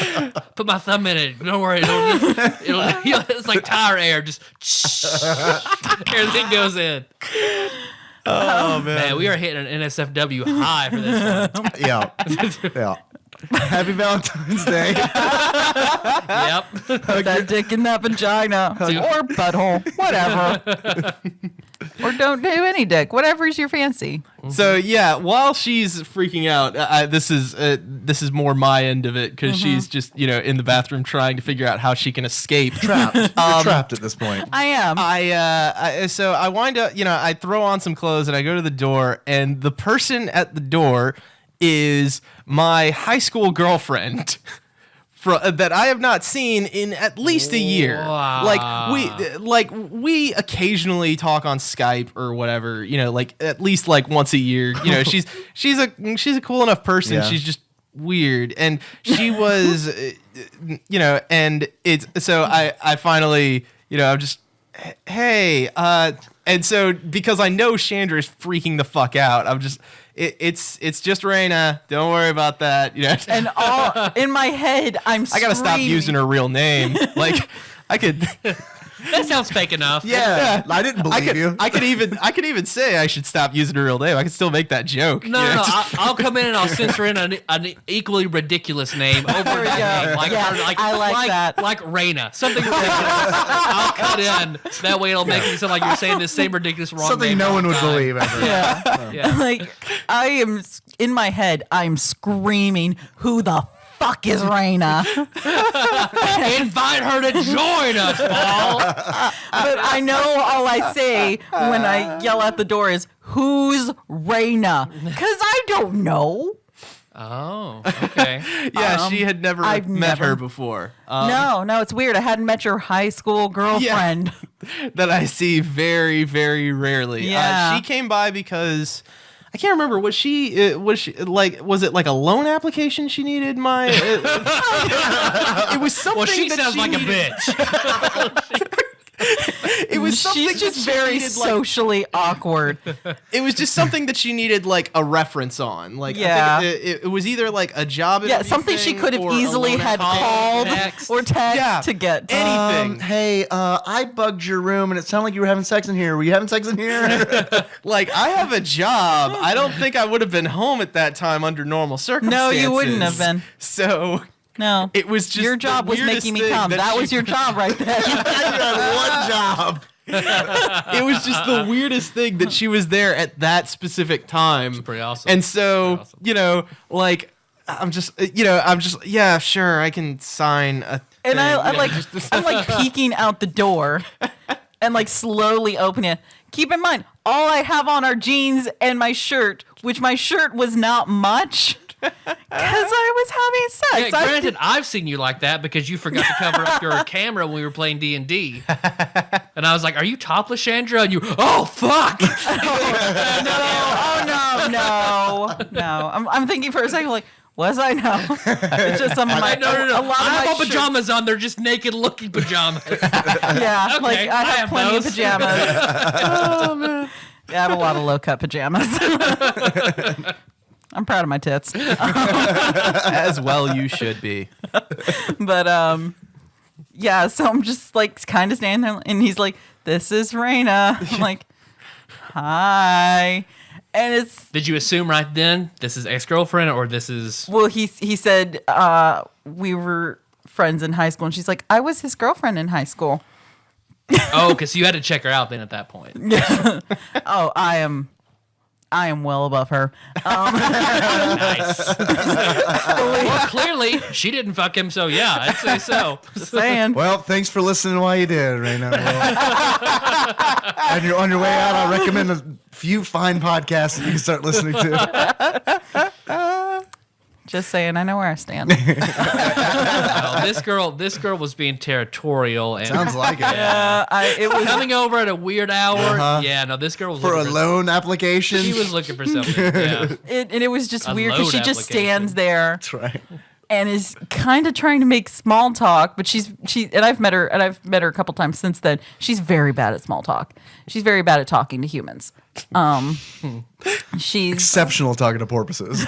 Put my thumb in it. Don't worry. It's like tire air. Just everything goes in. Oh, Man, we are hitting an NSFW high for this one. Yeah. Yeah. Happy Valentine's Day. Yep. Put that dick in that vagina or butthole, whatever. Or don't do any dick, whatever's your fancy. So yeah, while she's freaking out, this is more my end of it because she's just in the bathroom trying to figure out how she can escape. Trapped. You're trapped at this point. I am. So I wind up, I throw on some clothes and I go to the door, and the person at the door is my high school girlfriend. That I have not seen in at least a year. Wow. We occasionally talk on Skype or whatever, like at least like once a year. She's a cool enough person. Yeah. She's just weird, and she was and it's so I finally I'm just hey and so because I know Chandra is freaking the fuck out, I'm just it's just Raina. Don't worry about that. And all in my head, I gotta stop using her real name. Like I could. That sounds fake enough. Yeah. I didn't believe you. I could even say I should stop using her real name. I could still make that joke. No, I'll come in and I'll censor in an equally ridiculous name over There we that go. name. Yes, I like that. Like Raina. Something ridiculous. I'll cut in. That way it'll make it sound like you're saying the same ridiculous wrong Something name no all one the would time. believe ever. Yeah. like I am in my head. I'm screaming, "Who the fuck is Raina?" Invite her to join us, Paul. But I know all I say when I yell at the door is, "Who's Raina?" Because I don't know. Oh, okay. Yeah, she had never I've met never- her before. No, it's weird. I hadn't met your high school girlfriend. That I see very, very rarely. Yeah. She came by because I can't remember. Was it like a loan application she needed? It was something. Well, she that sounds like needed. a bitch. It was something She's just that she very needed, like, socially awkward. it was just something that she needed like a reference on. Like, Yeah. I think it was either like a job interview Yeah, something she thing could have or a easily loan had call. called text. or text Yeah. to get. Anything. Hey, I bugged your room and it sounded like you were having sex in here. Were you having sex in here? Like, I have a job. I don't think I would have been home at that time under normal No, circumstances. you wouldn't have been. So No. it was just your the job was weirdest making me thing come. That she- was your job right there. You had one job. It was just the weirdest thing that she was there at that specific time. Pretty awesome. And so, Pretty awesome. like, I'm just, yeah, sure, I can sign a thing. And I'm Yeah, like peeking out the door and like slowly opening it. Keep in mind, all I have on are jeans and my shirt, which my shirt was not much because I was having Yeah, sex. granted, I've seen you like that because you forgot to cover up your camera when we were playing D&D. And I was like, are you topless, Chandra? And you, oh, fuck! No. I'm thinking for a second, like, was I? No. It's just some of my, No. a lot of I have my all pajamas on. They're just naked-looking pajamas. Yeah, Okay, like I have plenty of those. pajamas. Oh man, yeah, I have a lot of low-cut pajamas. I'm proud of my tits, as well you should be. but yeah. So I'm just like kind of standing there, and he's like, "This is Raina." I'm like, "Hi," and it's Did you assume right then this is ex-girlfriend or this is... well, he said we were friends in high school, and she's like, "I was his girlfriend in high school." Oh, because you had to check her out then at that point. Oh, I am well above her. Nice. Well, clearly, she didn't fuck him, so yeah, I'd say so. Just saying. Well, thanks for listening while you did, Raina. And you're on your way out, I recommend a few fine podcasts that you can start listening to. Just saying, I know where I stand. No, this girl was being territorial and Sounds like it. It was coming over at a weird hour. Yeah, no, this girl was For a looking loan application. She was looking for something. Yeah. and it was just A weird because she load just application. stands there That's right. and is kind of trying to make small talk, but she and I've met her a couple times since then. She's very bad at small talk. She's very bad at talking to humans. She's Exceptional talking to porpoises.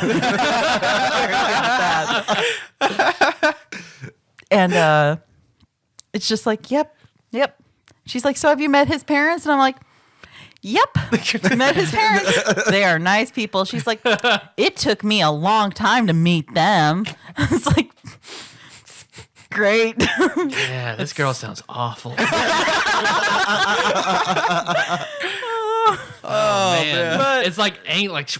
and it's just like, yep. She's like, so have you met his parents? And I'm like, yep, met his parents. They are nice people. She's like, it took me a long time to meet them. It's like, great. Yeah, this girl sounds awful. Oh man. But- It's like,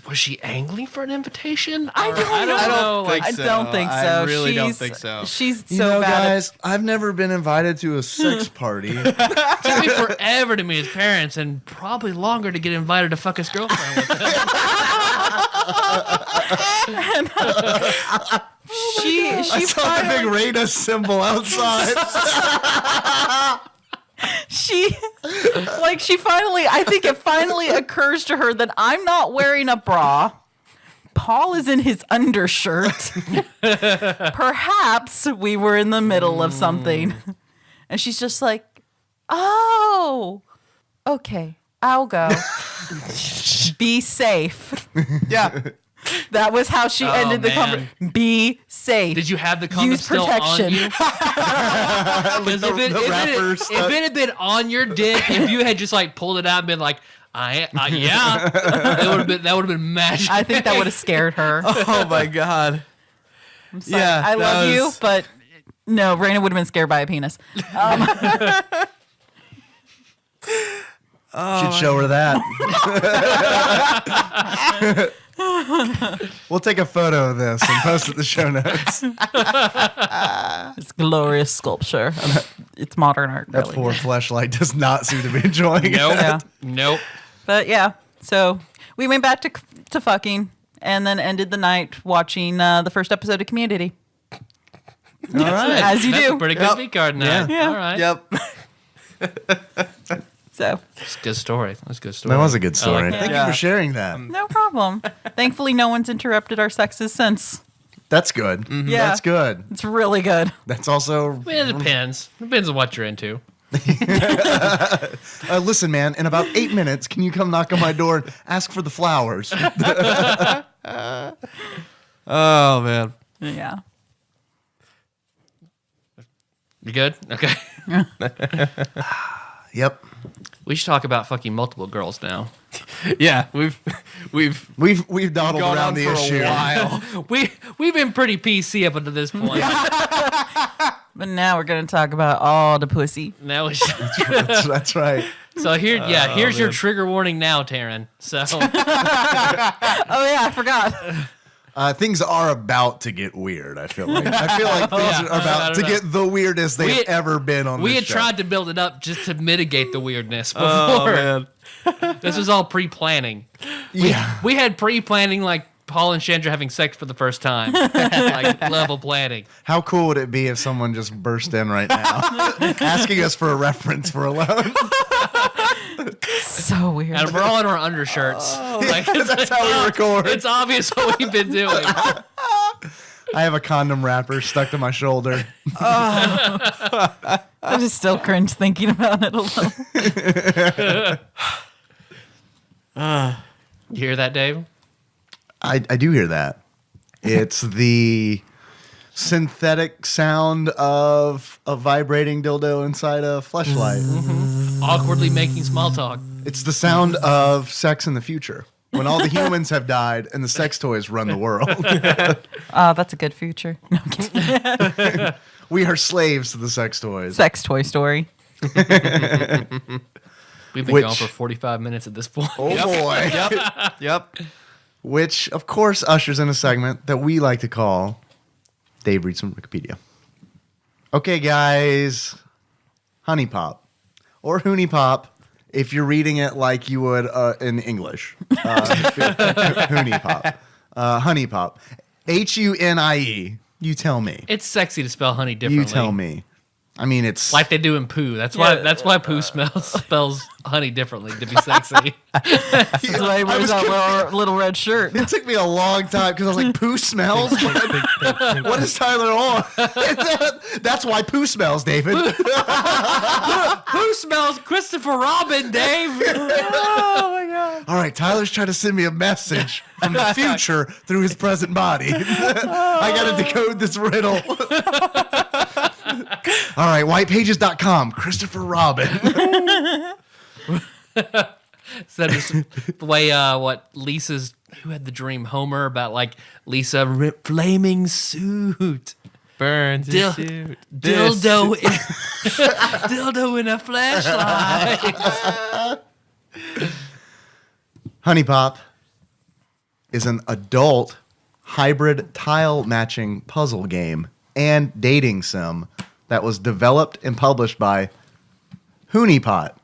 was she angling for an invitation? I don't know. Like, I don't think so. I really don't She's- think so. She's You so know, bad at guys, I've never been invited to a sex party. it took me forever to meet his parents, and probably longer to get invited to fuck his girlfriend with him. she I saw the big finally, Raina symbol outside. she finally, I think it finally occurs to her that I'm not wearing a bra. Paul is in his undershirt. Perhaps we were in the middle of something. And she's just like, oh, okay, I'll go. Be safe. Yeah. That was how she ended the man. conversation. Be safe. Did you have the condom Use still protection. on you? 'Cause if it had been on your dick, if you had just like pulled it out and been like, yeah, that would have been magic. I think that would have scared her. Oh my god. I'm sorry. Yeah, I that love you, was- but no, Raina would have been scared by a penis. Should show her that. We'll take a photo of this and post it in the show notes. It's glorious sculpture. It's modern art, That really. poor fleshlight does not seem to be enjoying it. Nope. Yeah. Nope. But yeah, so we went back to fucking and then ended the night watching the first episode of Community. All right. As you That's do. a pretty good V card night. Yeah. All right. Yep. So It's a good story. That's a good story. That was a good story. I like Thank that. you for sharing that. no problem. Thankfully, no one's interrupted our sexes since. That's good. Yeah. That's good. It's really good. That's also It depends. Depends on what you're into. Listen, man, in about 8 minutes, can you come knock on my door and ask for the flowers? Oh man. Yeah. You good? Okay. Yep. We should talk about fucking multiple girls now. Yeah, we've We've dawdled gone around on the for issue. a while. We've been pretty PC up until this point. But now we're gonna talk about all the pussy. Now we should, That's right. so here's your trigger warning now, Taryn. So Oh yeah, I forgot. Things are about to get weird, I feel like. I feel like things are about to get the weirdest they've ever been on we this had show. tried to build it up just to mitigate the weirdness before. Oh man. This was all pre-planning. Yeah. We had pre-planning like Paul and Chandra having sex for the first time. Like level planning. How cool would it be if someone just burst in right now asking us for a reference for a loan? So weird. And we're all in our undershirts. Like, That's how we record. It's obvious what we've been doing. I have a condom wrapper stuck to my shoulder. I just still cringe thinking about it a little. You hear that, Dave? I do hear that. It's the synthetic sound of a vibrating dildo inside a fleshlight. Awkwardly making small talk. It's the sound of sex in the future. When all the humans have died and the sex toys run the world. Oh, that's a good future. No, I'm kidding. We are slaves to the sex toys. Sex toy story. We've been Which- going for 45 minutes at this point. Oh boy. Yep. Which, of course, ushers in a segment that we like to call Dave Reads from Wikipedia. Okay, guys. HuniePop. Or HuniePop, if you're reading it like you would in English. HuniePop. HuniePop. HUNIE. You tell me. It's sexy to spell honey differently. You tell me. I mean, it's Like they do in poo. That's why poo spells honey differently to be sexy. That's why he wears that little red shirt. It took me a long time because I was like, poo smells? What is Tyler on? That's why poo smells, David. Who smells Christopher Robin, Dave? Oh my god. All right, Tyler's trying to send me a message from the future through his present body. I got to decode this riddle. All right, whitepages.com, Christopher Robin. So just the way what Lisa's who had the dream Homer about like Lisa flaming suit. Burns Dil- his suit. Dildo in, dildo in a flashlight. HuniePop is an adult hybrid tile matching puzzle game and dating sim that was developed and published by HuniePop.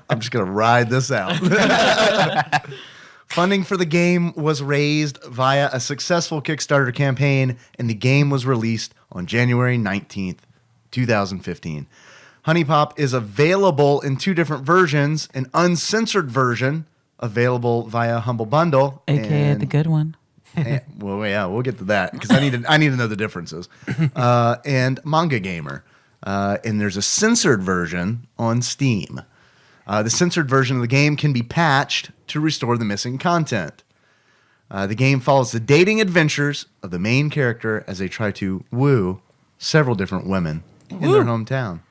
I'm just going to ride this out. Funding for the game was raised via a successful Kickstarter campaign, and the game was released on January 19th, 2015. HuniePop is available in 2 different versions, an uncensored version available via Humble Bundle. AKA and- the good one. well, yeah, we'll get to that because I need to know the differences. And Manga Gamer, and there's a censored version on Steam. The censored version of the game can be patched to restore the missing content. The game follows the dating adventures of the main character as they try to woo several different women in their hometown.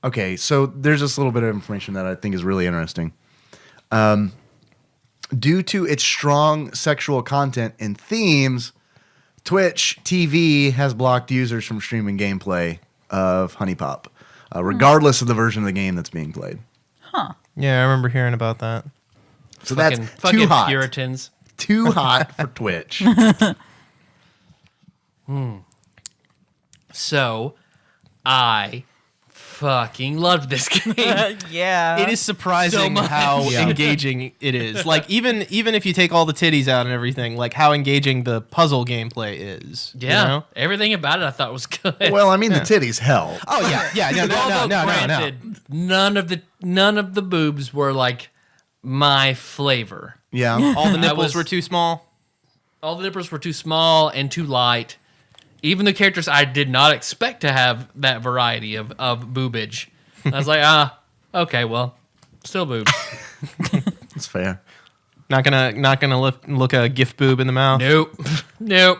Okay, so there's this little bit of information that I think is really interesting. Due to its strong sexual content and themes, Twitch TV has blocked users from streaming gameplay of HuniePop, regardless of the version of the game that's being played. Yeah, I remember hearing about that. So that's fucking too hot. Puritans. Too hot for Twitch. So, I fucking loved this game. Yeah. It is surprising So much. how Yeah. engaging it is. Like even if you take all the titties out and everything, like how engaging the puzzle gameplay is. Yeah, You know? everything about it I thought was good. Well, I mean, the titties help. Oh yeah. No. Although granted, none of the boobs were like my flavor. Yeah. All the I nipples was- were too small. All the nipples were too small and too light, even the characters I did not expect to have that variety of boobage. I was like, okay, well, still boobs. It's fair. Not gonna look a gift boob in the mouth. Nope.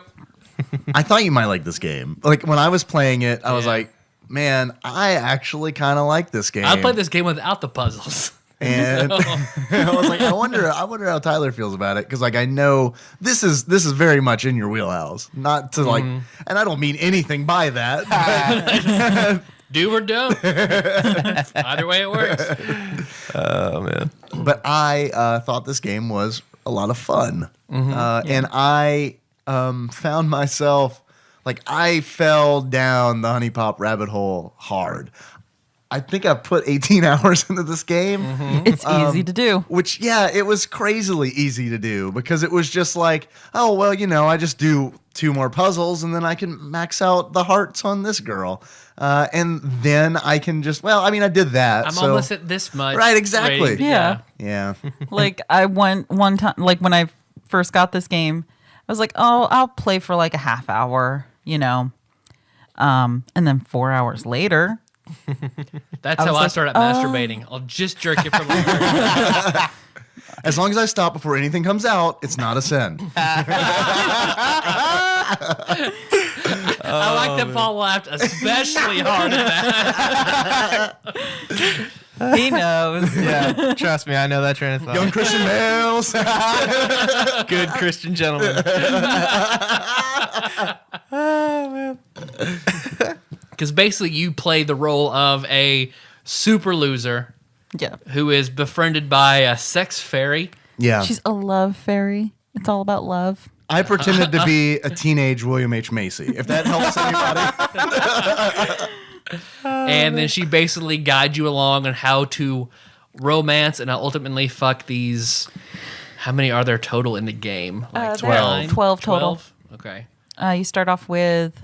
I thought you might like this game. Like when I was playing it, I was Yeah. like, man, I actually kind of like this game. I played this game without the puzzles. And I was like, I wonder how Tyler feels about it, because like I know this is very much in your wheelhouse. Not to like, and I don't mean anything by that. Do or don't. Either way it works. Oh man. But I thought this game was a lot of fun, and I found myself like I fell down the HuniePop rabbit hole hard. I think I put 18 hours into this game. It's easy to do. Which, yeah, it was crazily easy to do, because it was just like, oh, well, I just do 2 more puzzles and then I can max out the hearts on this girl. And then I can just, I did that. I'm so, almost at this much. Right, exactly. Ready. Yeah. Yeah. Like I went one time, like when I first got this game, I was like, oh, I'll play for like a half hour, and then 4 hours later, That's I how was I like, started masturbating. I'll just jerk it for longer. As long as I stop before anything comes out, it's not a sin. I like that Paul laughed especially hard at that. he knows. Yeah, trust me, I know that train of thought. Young Christian males. Good Christian gentleman. Because basically you play the role of a super loser Yeah. who is befriended by a sex fairy. Yeah. She's a love fairy. It's all about love. I pretended to be a teenage William H. Macy, if that helps anybody. And then she basically guides you along on how to romance and ultimately fuck these. How many are there total in the game? Like there are 12 total. 12? Okay. You start off with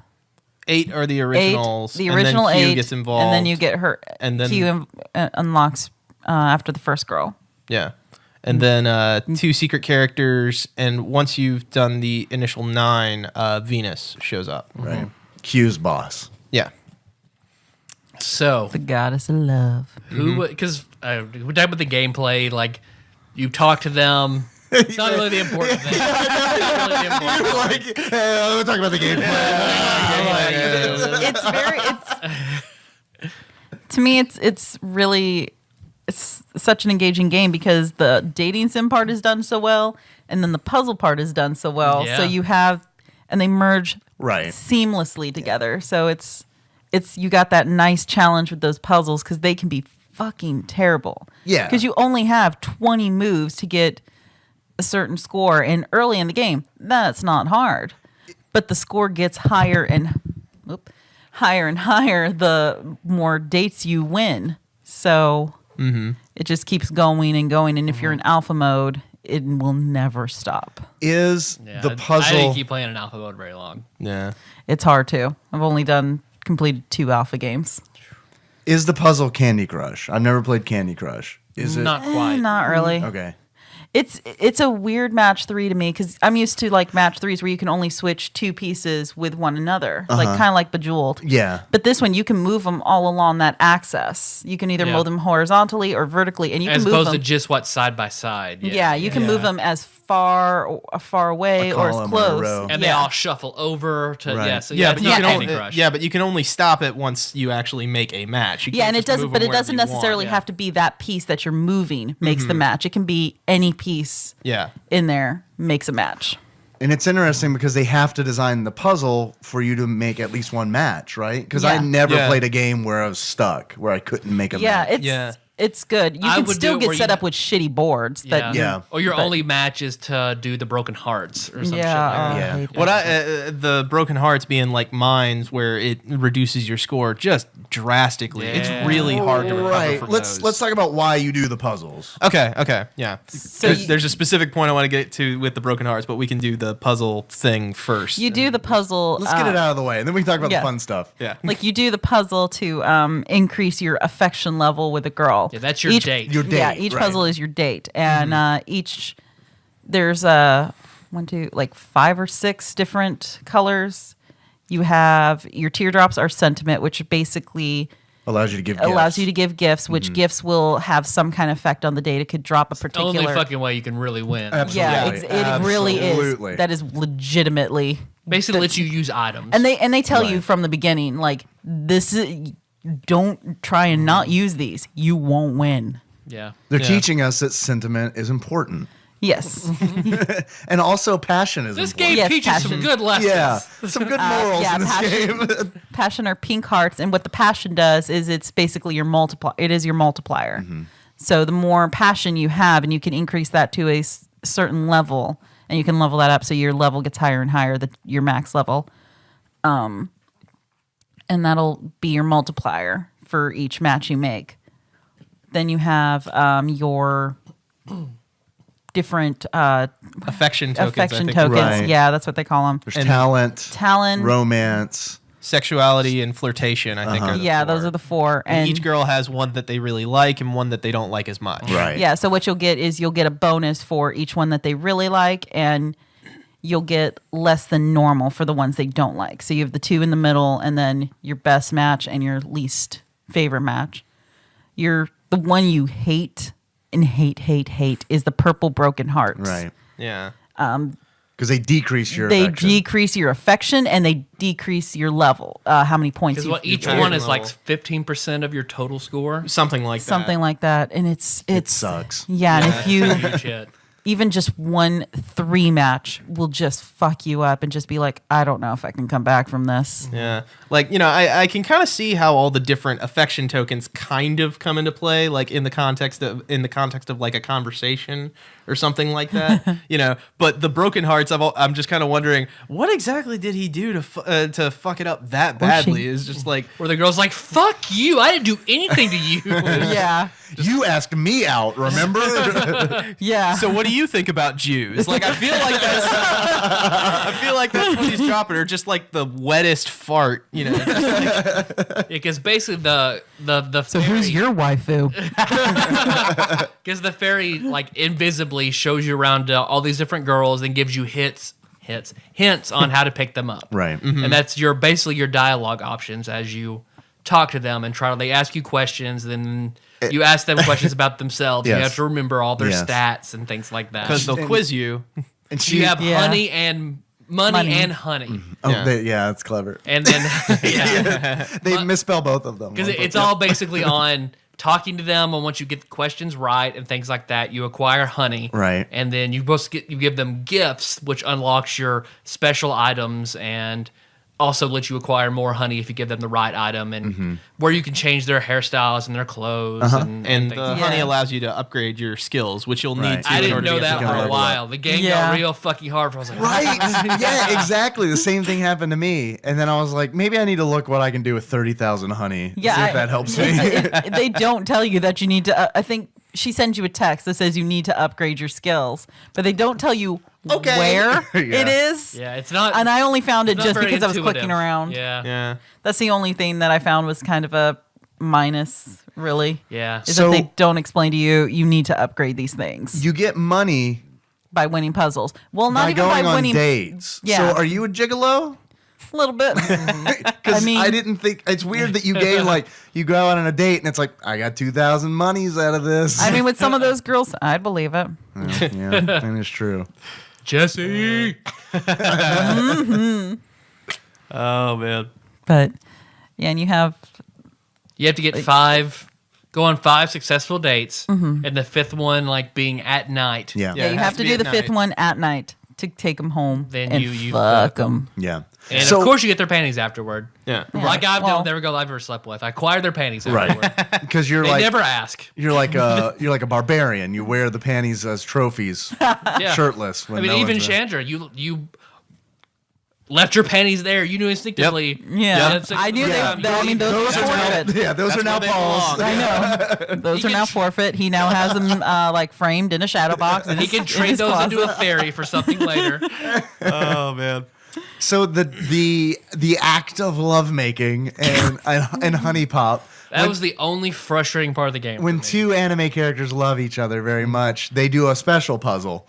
8 are the 8, originals. the original and then Q 8, gets involved. and then you get her. And then- Q unlocks after the first girl. Yeah. And then 2 secret characters, and once you've done the initial 9, Venus shows up. Right. Q's boss. Yeah. So, The goddess of love. who, because we're talking about the gameplay, like, you talk to them. It's not really the important thing. It's not really the important thing. Like, hey, we'll talk about the gameplay. It's very. To me, it's really. It's such an engaging game because the dating sim part is done so well, and then the puzzle part is done so well. Yeah. So you have, and they merge Right. seamlessly together. So it's you got that nice challenge with those puzzles because they can be fucking terrible. Yeah. Because you only have 20 moves to get a certain score, and early in the game, that's not hard. But the score gets higher and higher the more dates you win. So it just keeps going and going. And if you're in alpha mode, it will never stop. Is Yeah, the I puzzle... didn't keep playing in alpha mode very long. Yeah. It's hard too. I've only completed 2 alpha games. Is the puzzle Candy Crush? I've never played Candy Crush. Is it? Not quite. Not really. Okay. It's a weird match 3 to me because I'm used to like match 3s where you can only switch 2 pieces with one another, like kind of like Bejeweled. Yeah. But this one, you can move them all along that axis. You can either Yeah. move them horizontally or vertically, and you As can move opposed them. to just what side by side. Yeah, you can move them as far away A or as column or a close. row. And they all shuffle over to Right. So Yeah, it's but you not can Candy only, Crush. but you can only stop it once you actually make a match. You Yeah, can't and it just doesn't. move But them it doesn't wherever you want. necessarily have to be that piece that you're moving makes the match. It can be any piece Yeah. in there makes a match. And it's interesting because they have to design the puzzle for you to make at least one match, right? Because I Yeah. never Yeah. played a game where I was stuck, where I couldn't make a Yeah, match. it's good. You I can would still do it get where set you- up with shitty boards. That Yeah. Or your but- only match is to do the broken hearts or some shit. Yeah, Like that. Yeah. I hate What that. the broken hearts being like mines where it reduces your score just drastically. Yeah. It's really hard to recover Right. from Let's those. talk about why you do the puzzles. Okay, yeah. So There's a specific point I want to get to with the broken hearts, but we can do the puzzle thing first. You do the puzzle. Let's get it out of the way, and then we can talk about yeah. the fun stuff. Yeah. Like you do the puzzle to increase your affection level with a girl. Yeah, that's your Each- date. Your date, Yeah, each right. puzzle is your date, and each there's 5 or 6 different colors. You have your teardrops are sentiment, which basically Allows you to give gifts, which gifts will have some kind of effect on the date. It could drop a particular. Only fucking way you can really win. Absolutely. Yeah, it really is. Absolutely. That is legitimately. Basically, lets you use items. And they tell you Right. from the beginning, like, this is, don't try and not use these. You won't win. yeah. They're Yeah. teaching us that sentiment is important. Yes. And also passion is This important. game Yes, teaches some passion. good lessons. Yeah. Some good morals yeah, in this passion. game. Passion are pink hearts, and what the passion does is it's basically your multiplier. It is your multiplier. So the more passion you have, and you can increase that to a certain level, and you can level that up so your level gets higher and higher, your max level. And that'll be your multiplier for each match you make. Then you have your different Affection tokens. affection I think. tokens. Right. Yeah, that's what they call them. There's And- talent, romance. Sexuality and flirtation, I think. Are the Yeah, four. those are the four. And each girl has one that they really like and one that they don't like as much. Right. Yeah, so what you'll get is you'll get a bonus for each one that they really like, and you'll get less than normal for the ones they don't like. So you have the two in the middle, and then your best match and your least favorite match. The one you hate and hate is the purple broken hearts. Right. Yeah. Because they decrease your They affection. decrease your affection and they decrease your level. How many points Because you each Your one is level. like 15% of your total score. Something like that. something like that, and it sucks. Yeah, and if you Huge hit. even just 1-3 match will just fuck you up and just be like, I don't know if I can come back from this. Yeah. Like, I can kind of see how all the different affection tokens kind of come into play, like in the context of like a conversation or something like that. But the broken hearts, I'm just kind of wondering, what exactly did he do to fuck it up that badly? Is just like, Where the girl's like, fuck you. I didn't do anything to you. Yeah, You asked me out, remember? yeah. so what do you think about Jews? Like, I feel like that's what he's dropping, or just like the wettest fart, Because basically the So fairy, who's your waifu? because the fairy like invisibly shows you around all these different girls and gives you hints on how to pick them up. Right. And that's basically your dialogue options as you talk to them and they ask you questions, then you ask them questions about themselves. Yes. You have to remember all their Yes. stats and things like that. because they'll quiz you. And So you have Yeah. honey and money and honey. Oh, Yeah. yeah, that's clever. And then yeah. They misspell both of them. Because it's all basically on talking to them, and once you get the questions right and things like that, you acquire honey. Right. And then you give them gifts, which unlocks your special items and also lets you acquire more honey if you give them the right item, and where you can change their hairstyles and their clothes and And things. the honey allows you to upgrade your skills, which you'll Right. need to. I in didn't order to know get that the for honey. a while. The game Yeah. got real fucking hard. I was like, Right. Yeah, exactly. The same thing happened to me. And then I was like, maybe I need to look what I can do with 30,000 honey. Yeah, See if that helps me. They don't tell you that you need to. I think she sends you a text that says you need to upgrade your skills, but they don't tell you Okay. where Yeah. it is. Yeah, it's not. And I only found it it's not just very because I was intuitive. clicking around. Yeah. Yeah. That's the only thing that I found was kind of a minus, really. Yeah. Is So- that they don't explain to you you need to upgrade these things You get money by winning puzzles. Well, not by even going by on winning dates. Yeah. So are you a gigolo? a little bit. Because I mean- I didn't think it's weird that you gain like you go out on a date and it's like I got 2,000 monies out of this. I mean, with some of those girls, I'd believe it. yeah, that is true. Jesse. Oh man. But yeah, and you have You have to get go on 5 successful dates, and the 5th one like being at night. Yeah, yeah, it you has have to to be do at the fifth night. one at night to take them home Then and you fuck them. yeah. And So- of course, you get their panties afterward. Yeah. Like I've well- done with every girl I've ever slept with. I acquire their panties Right. afterward. Because you're They like never ask. you're like a barbarian. You wear the panties as trophies, Yeah. shirtless. When I mean, no even one's there. Chandra, you left your panties there. You knew instinctively. Yeah, that's a- I knew yeah, they. I mean, those are forfeit. Yeah, those That's are now where they Paul's. belong. I know. Those He are can now forfeit. He now has them like framed in a shadow box. In He his, can in trade his those into a closet. fairy for something later. Oh man. So the act of lovemaking and HuniePop That was the only frustrating part of the game. when for me. two anime characters love each other very much, they do a special puzzle,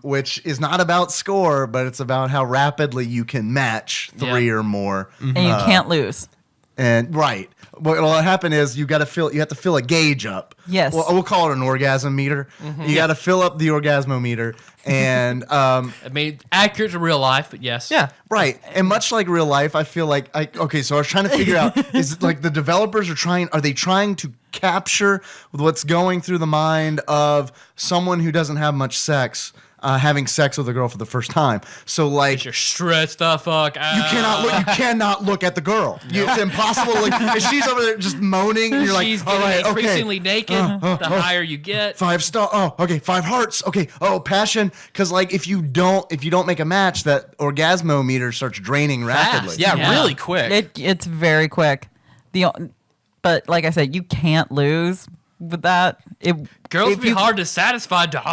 which is not about score, but it's about how rapidly you can match three or more. And you can't lose. And right, what happened is you have to fill a gauge up. Yes. Well, we'll call it an orgasm meter. You got to fill up the orgasmometer, and I mean, accurate to real life, but yes. Yeah. right. And much like real life, I feel like so I was trying to figure out is it like the developers are they trying to capture what's going through the mind of someone who doesn't have much sex having sex with a girl for the first time. So like You're stretched the fuck out. you cannot look at the girl. It's impossible. Like if she's over there just moaning, and you're She's like, all getting right, okay. increasingly naked. The higher you get. 5 star. Oh, okay. 5 hearts. Okay. Oh, passion. Because like if you don't make a match, that orgasmometer starts draining rapidly. Yeah, Yeah. really quick. It's very quick. But like I said, you can't lose with that. Girls if be you- hard to satisfy, dog.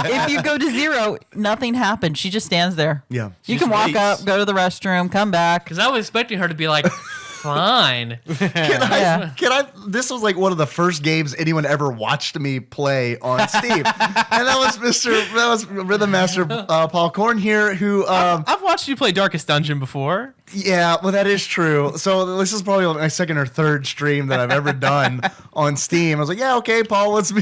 If you go to 0, nothing happens. She just stands there. Yeah. You can walk waits. up, go to the restroom, come back. Because I was expecting her to be like, fine. Yeah. Can I? This was like one of the first games anyone ever watched me play on Steam, and that was Rhythm Master Paul Korn here, who I've watched you play Darkest Dungeon before. yeah, well that is true. So this is probably my second or third stream that I've ever done on Steam. I was like, yeah, okay, Paul, let's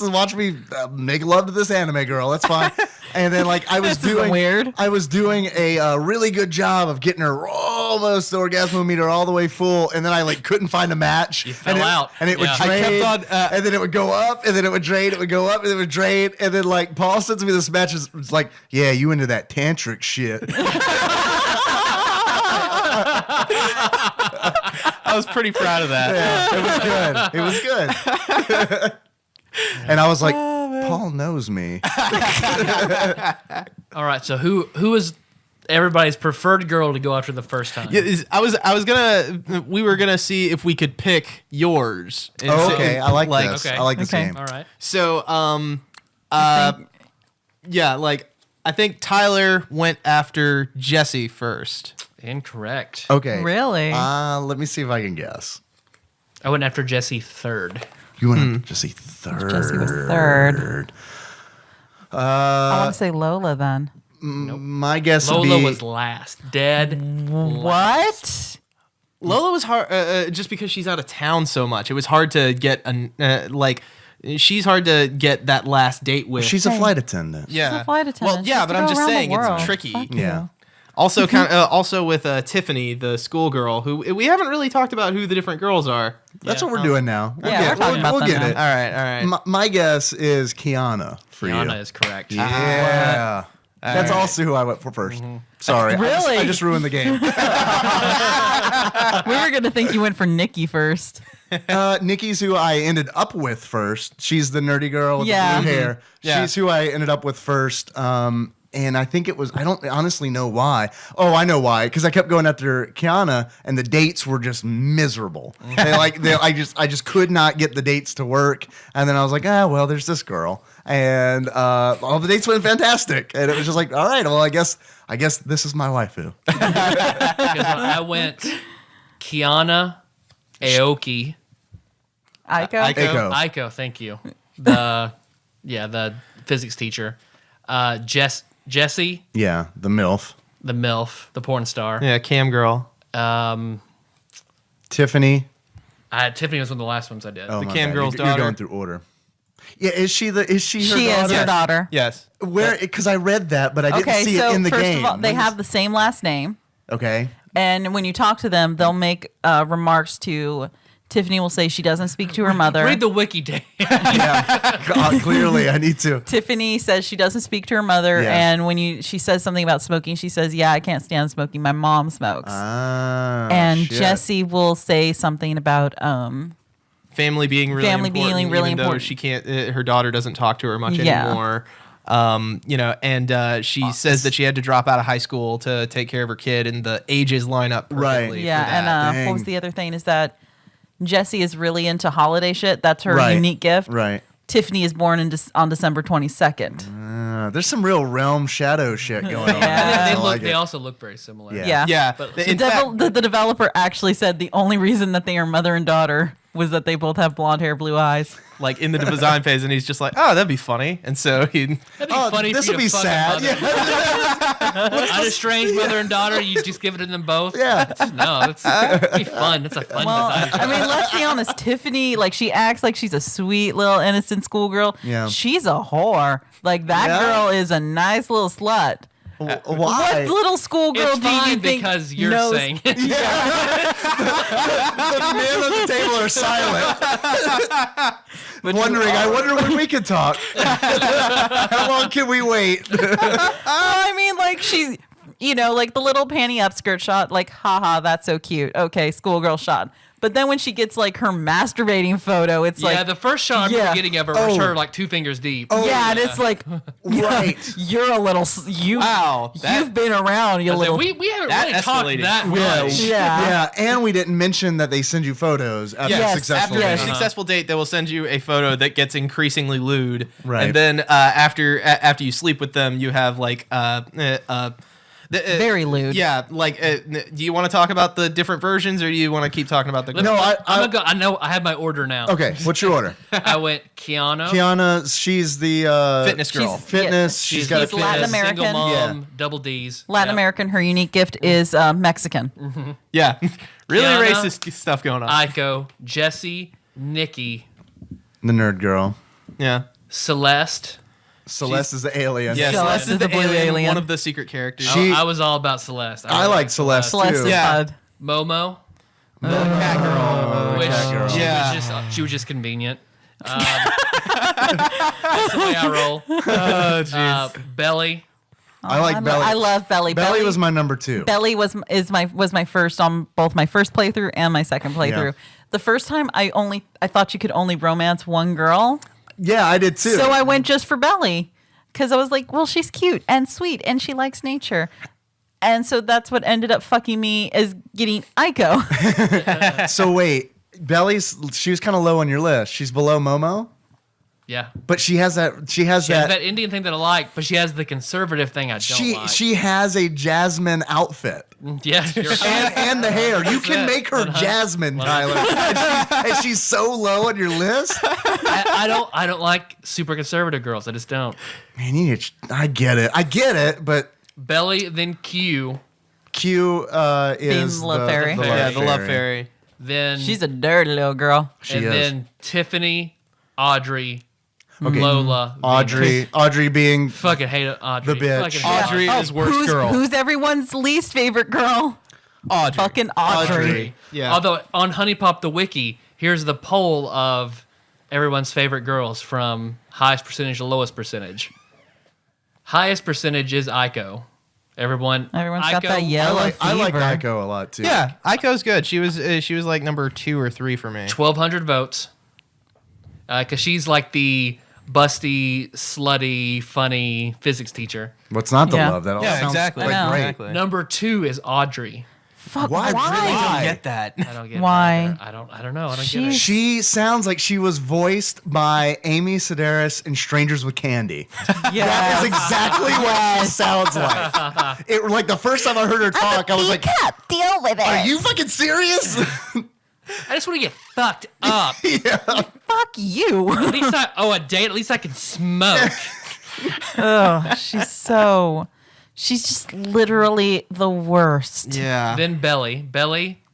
watch me make love to this anime girl. That's fine. And then like I was This isn't weird. I was doing a really good job of getting her almost the orgasmometer all the way full, and then I like couldn't find a match. You fell and out. and it would Yeah. I drain, kept on, and then it would go up, and then it would drain, it would go up, and it would drain, and then like Paul sends me this match. It's like, yeah, you into that tantric shit. I was pretty proud of that. Yeah, it was good. It was good. And I was like, Paul knows me. All right, so who is everybody's preferred girl to go after the first time? Yeah, we were gonna see if we could pick yours. And Oh, so- okay, I like this. okay. I like this Okay. game. All right. So, yeah, like I think Tyler went after Jesse first. Incorrect. Okay. Really? Let me see if I can guess. I went after Jesse third. You want to Jesse third? Jesse was third. I want to say Lola then. My guess would Lola be was last. Dead. What? Lola was hard just because she's out of town so much. It was hard to get she's hard to get that last date with. she's a flight attendant. yeah. a flight attendant. Well, She yeah, has but to I'm go just around the saying world. it's tricky. Fuck Yeah. you. Also, also with Tiffany, the schoolgirl, who we haven't really talked about who the different girls are. That's Yeah. what we're doing now. Yeah, we're talking about we'll them get now. it. All right. My guess is Kiana for Kiana you. is correct. Yeah. That's right. also who I went for first. Sorry. Really? I just ruined the game. We were gonna think you went for Nikki first. Nikki's who I ended up with first. She's the nerdy girl with Yeah. the blue hair. Yeah. She's who I ended up with first. And I think it was, I don't honestly know why. Oh, I know why. Because I kept going after Kiana and the dates were just miserable. I just could not get the dates to work. And then I was like, well, there's this girl. And all the dates went fantastic. And it was just like, all right, well, I guess this is my waifu. Because I went Kiana, Aoki, Aiko. Eiko. Aiko, thank you. The physics teacher. Jesse, Yeah, the MILF. the MILF, the porn star. Yeah, cam girl. Tiffany. Tiffany was one of the last ones I did. Oh, The my cam bad. girl's You're daughter. going through order. Yeah, is she her She daughter? is her daughter. Yes. Where? Because I read that, but I didn't Okay, see so it in the first game. of all, they have the same last name, Okay. and when you talk to them, they'll make remarks to Tiffany. Will say she doesn't speak to her mother. Read the wiki, Dave. Yeah. God, clearly, I need to. Tiffany says she doesn't speak to her mother, Yeah. and when she says something about smoking, she says, "Yeah, I can't stand smoking. My mom smokes." And Shit. Jesse will say something about Family being really Family important, being really even though important. she can't. Her daughter doesn't talk to her much Yeah. anymore. And she says that she had to drop out of high school to take care of her kid, and the ages line up perfectly. yeah, for that. and what was Dang. the other thing is that Jesse is really into holiday shit. That's her Right. unique gift. Right. Tiffany is born on December 22nd. There's some real realm shadow shit going on. Yeah. They I like they it. also look very similar. Yeah. Yeah. But The, In fact, the developer actually said the only reason that they are mother and daughter was that they both have blonde hair, blue eyes. like in the design phase, and he's just like, "Oh, that'd be funny," and so he. That'd be funny this for you will be to fuck sad. a mother. Unestranged mother and daughter, you just give it to them both. Yeah. That'd be fun. That's a fun Well, design. I mean, let's be honest. Tiffany, like, she acts like she's a sweet little innocent schoolgirl. Yeah. She's a whore. Like, that Yeah. girl is a nice little slut. Why? What little schoolgirl It's do you fine think because you're knows? saying it. The men on the table are silent, wondering. I wonder when we can talk. How long can we wait? I mean, like, she, like the little panty upskirt shot, like, haha, that's so cute. Okay, schoolgirl shot. But then when she gets, like, her masturbating photo, it's Yeah, like, the first shot I'm Yeah. getting of her was Oh. her like 2 fingers deep. yeah, and it's like, Right. you're a little, Wow, you've been around, you I said, little. we haven't That really talked escalated that quickly. much. Yeah. And we didn't mention that they send you photos after Yes, a successful after date. a successful date, they will send you a photo that gets increasingly lewd, Right. and then after you sleep with them, you have like Very lewd. Yeah, like do you want to talk about the different versions, or do you want to keep talking about the? No, I'm gonna go. I know. I have my order now. Okay, what's your order? I went Keanu. Kiana, she's the Fitness girl. Fitness. She's got a She's Latin fitness. American. Single mom, Yeah. double D's. Latin Yep. American, her unique gift is Mexican. Yeah, really Kiana, racist stuff going on. Aiko, Jesse, Nikki, The nerd girl. Yeah. Celeste. Celeste is the alien. Yes, Celeste is the blue alien. one of the secret characters. She- I was all about Celeste. I like Celeste Celeste too. is Yeah. bud. Momo, the cat girl. which cat girl. Yeah. she was just convenient. That's the way I roll. Oh, jeez. Belly. I like Belly. I love Belly. Belly was my number 2. Belly was my first on both my first playthrough and my second playthrough. Yeah. The first time I thought you could only romance one girl, Yeah, I did too. so I went just for Belly because I was like, well, she's cute and sweet and she likes nature. And so that's what ended up fucking me is getting Aiko. So wait, she was kind of low on your list. She's below Momo, Yeah. but she has that. She has She has that. that Indian thing that I like, but she has the conservative thing I don't like. She has a Jasmine outfit. Yeah, you're right. And the hair. You can it. make her Jasmine, Tyler. And she's so low on your list. I don't like super conservative girls. I just don't. Man, I get it, but Belly, then Q, Q is Love Fairy. Yeah, the love fairy. then She's a dirty little girl. She and is. then Tiffany, Audrey, Okay. Lola, Venus. Audrey being Fucking hate Audrey. The bitch. Fucking hate Audrey is worst girl. Who's everyone's least favorite girl? Audrey. Fucking Audrey. Yeah. Although on HuniePop the wiki, here's the poll of everyone's favorite girls from highest percentage to lowest percentage. Highest percentage is Aiko. Everyone's got that I yellow like fever. Aiko a lot too. Yeah, Aiko's good. She was like number 2 or 3 for me. 1,200 votes. Because she's like the busty, slutty, funny physics teacher. What's not to Yeah. love? That all Yeah, sounds exactly. like I know. great. Exactly. Number 2 is Audrey. Fuck, Why? why? Really? I Why? don't get that. I don't get Why? it either. I don't know. I don't get it. She sounds like she was voiced by Amy Sedaris in Strangers with Candy. That is exactly what she sounds like. It like the first time I heard her talk, I was like, deal with it. "Are you fucking serious?" I just want to get fucked up. Fuck you. At least a date. At least I can smoke. Ugh, she's just literally the worst. Yeah. Then Belly,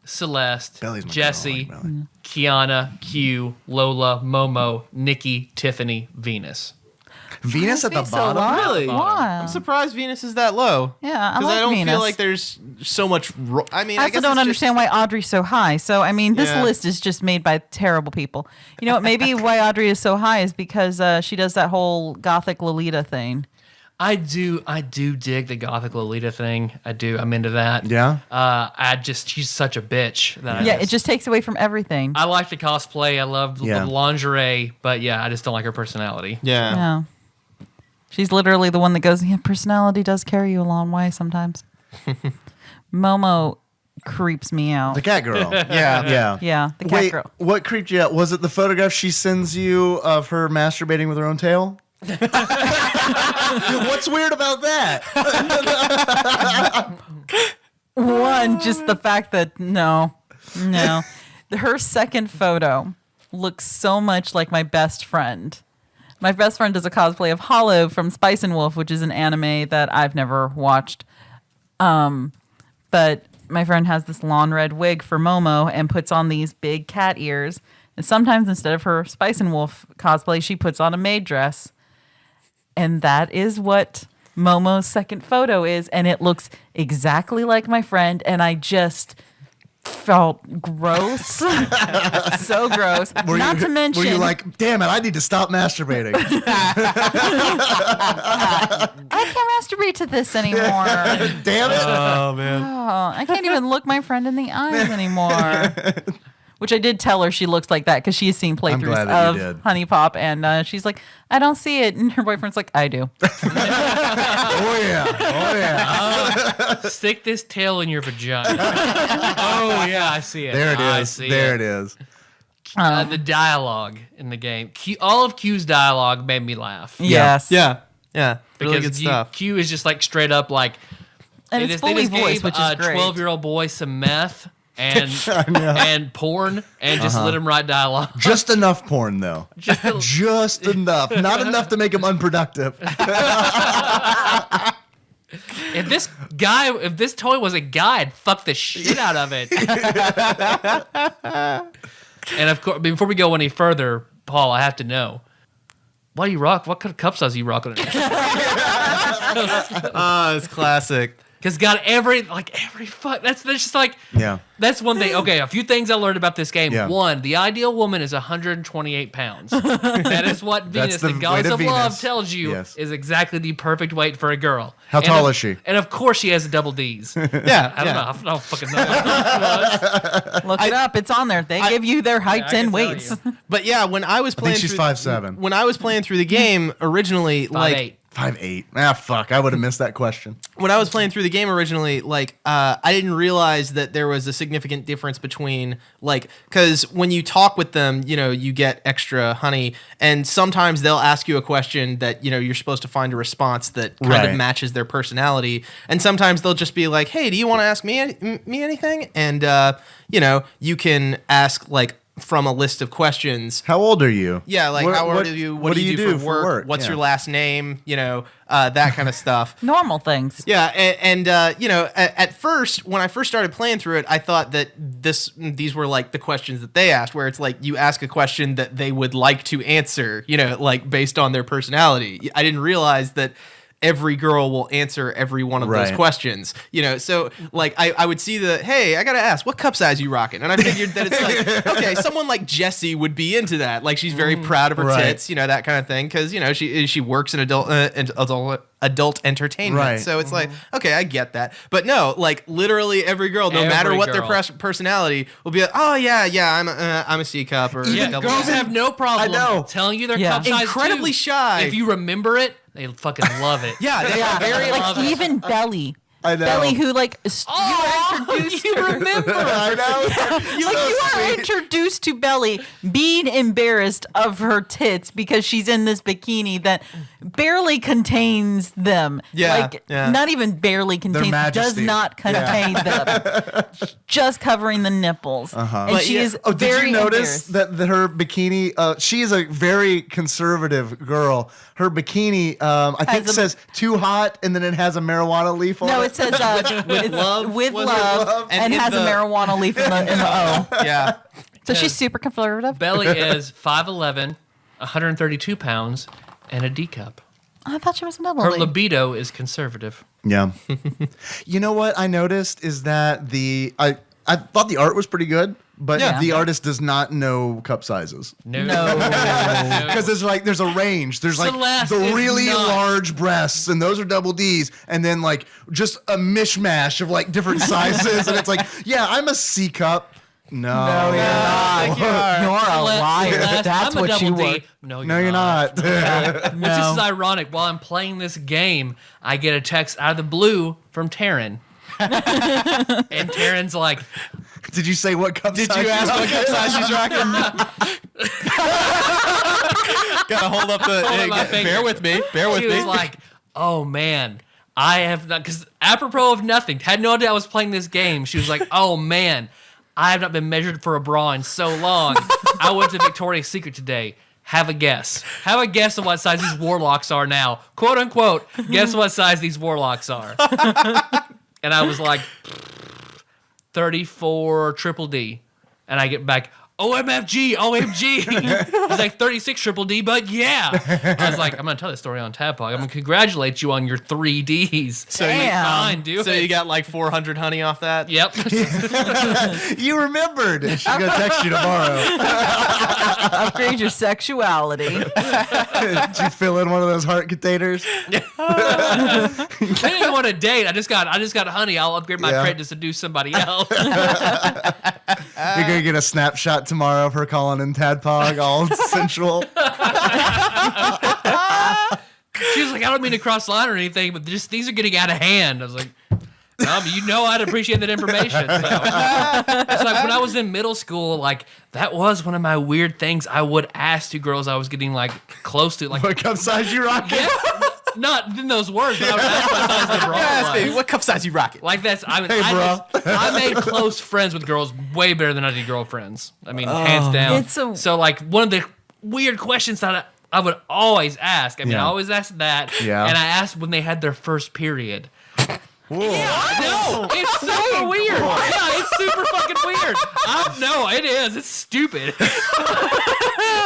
Celeste, Belly's my Jessie, girl, I like Belly. Kiana, Q, Lola, Momo, Nikki, Tiffany, Venus. Venus at the Think so, bottom. why? Really? Why? I'm surprised Venus is that low. Yeah, I Because like I don't Venus. feel like there's so much. I mean, I I also guess don't it's understand why Audrey's so high. So, I mean, this Yeah. list is just made by terrible people. You know what? Maybe why Audrey is so high is because she does that whole gothic Lolita thing. I do dig the gothic Lolita thing. I do. I'm into that. Yeah. She's such a bitch that Yeah, it just takes away from everything. I like the cosplay. I love Yeah. the lingerie, but yeah, I just don't like her personality. Yeah. Yeah. She's literally the one that goes, yeah, personality does carry you a long way sometimes. Momo creeps me out. The cat girl. Yeah. Yeah. Yeah, the cat Wait, girl. what creeped you out? Was it the photograph she sends you of her masturbating with her own tail? What's weird about that? One, just the fact that no. Her second photo looks so much like my best friend. My best friend does a cosplay of Hollow from Spice and Wolf, which is an anime that I've never watched. But my friend has this lawn red wig for Momo and puts on these big cat ears. And sometimes instead of her Spice and Wolf cosplay, she puts on a maid dress. And that is what Momo's second photo is. And it looks exactly like my friend. And I just felt gross. So gross. Not to mention. Were you like, damn it, I need to stop masturbating? I can't masturbate to this anymore. Damn it. Oh man. Oh, I can't even look my friend in the eyes anymore. Which I did tell her she looks like that because she has seen glad playthroughs that you of did. HuniePop, and she's like, I don't see it. And her boyfriend's like, I do. Oh yeah. Stick this tail in your vagina. Oh yeah, I see it. There it I is. see There it is. The dialogue in the game. All of Q's dialogue made me laugh. Yes. Yeah. Really Because good stuff. Q is just like straight up like And they it's just, they fully just voiced, gave which is a great. 12-year-old boy some meth and porn and just let him write dialogue. Just enough porn, though. Just Just enough. Not enough to make him unproductive. if this toy was a guy, I'd fuck the shit out of it. And of course, before we go any further, Paul, I have to know, what do you rock? What kind of cup size are you rocking? It's classic. Because got every fuck. That's just like Yeah. That's one thing. Okay, a few things I learned about this game. Yeah. One, the ideal woman is 128 pounds. That is what Venus, the the goddess weight of of love, Venus. tells you Yes. is exactly the perfect weight for a girl. How And tall of- is she? And of course, she has double D's. I Yeah. don't know. I don't fucking know. Look it up. It's on there. They give you their heights I and can tell weights. you. But yeah, when I was I playing think she's through 5'7". when I was playing through the game originally, 5'8". 5'8". Ah, fuck. I would have missed that question. when I was playing through the game originally, I didn't realize that there was a significant difference between because when you talk with them, you get extra honey, and sometimes they'll ask you a question that you're supposed to find a response that kind Right. of matches their personality, and sometimes they'll just be like, "Hey, do you want to ask me anything?" And you can ask from a list of questions. How old are you? Yeah, how old are you? What do you do for work? What's Yeah. your last name? That kind of stuff. Normal things. Yeah, and at first, when I first started playing through it, I thought that these were the questions that they asked, where it's you ask a question that they would like to answer, based on their personality. I didn't realize that every girl will answer every one of those Right. questions, so I would see hey, I gotta ask, what cup size you rocking? And I figured that it's okay, someone like Jessie would be into that. She's very proud of her Right. tits, that kind of thing, because she works in adult entertainment. Right. So it's okay, I get that. But no, literally every girl, no matter Every what girl. their personality, will be like, oh yeah, I'm a C cup or Yeah, double girls C. have no problem I know. telling you their Yeah. cup size. Incredibly too. shy. If you remember it, they fucking love it. Yeah, they are very love it. Even Belly. I know. Belly, who Oh, you remember? I know. you are introduced to Belly being embarrassed of her tits because she's in this bikini that barely contains them. Yeah, yeah. Not even barely contains, does majesty. not contain them. Just covering the nipples. And But she yeah. is Oh, did very you notice embarrassed. that her bikini? She is a very conservative girl. Her bikini, I think, Has a- says "too hot," and then it has a marijuana leaf on No, it. it says with love? with Was it love, love? and And in has a the- marijuana leaf in the O. Yeah. So she's super conservative. Belly is 5'11", 132 pounds, and a D cup. I thought she was a double. Her D. libido is conservative. Yeah. You know what I noticed is that I thought the art was pretty good, but Yeah. the artist does not know cup sizes. No. Because there's a range. There's Celeste the is really not- large breasts, and those are double D's, and then just a mishmash of different sizes, and it's yeah, I'm a C cup. No, I think you are. You're a liar. Celeste, That's I'm a what double you D. were. No, No, you're not. Which is ironic. While I'm playing this game, I get a text out of the blue from Taryn. And Taryn's like, Did you say what cup Did size you ask what cup size she's rocking? Gotta hold up the. Hold up my finger. Bear with me. Bear with She me. was like, oh man, I have not, because apropos of nothing, had no idea I was playing this game. She was like, oh man, I have not been measured for a bra in so long. I went to Victoria's Secret today. Have a guess. Have a guess of what size these warlocks are now. Quote unquote, guess what size these warlocks are. And I was like, 34 triple D. And I get back, OMFG, OMG. It's like 36 triple D, but yeah. I was like, I'm going to tell this story on TADPOG. I'm going to congratulate you on your 3 Ds. So Damn. Fine, dude. So you got like 400 honey off that? Yep. You remembered. She's going to text you tomorrow. Upgrade your sexuality. Did you fill in one of those heart containers? I didn't even want to date. I just got honey. I'll upgrade my Yeah. credit to seduce somebody else. You're going to get a snapshot tomorrow of her calling in Tadpog, all sensual. She was like, I don't mean to cross the line or anything, but just these are getting out of hand. I was like, you know I'd appreciate that information. So. It's like when I was in middle school, like that was one of my weird things I would ask to girls I was getting like close to. Like, What cup size you rocking? not in those words, but I would ask what size the bra Ask me, was. what cup size you rocking? Like that's, I mean, Hey, I made close friends with girls way better than I did girlfriends. I mean, hands down. So like one of the weird questions that I would always ask. I mean, Yeah. I always asked that, Yeah. and I asked when they had their first period. Whoa. No, it's super weird. Yeah, it's super fucking weird. No, it is. It's stupid.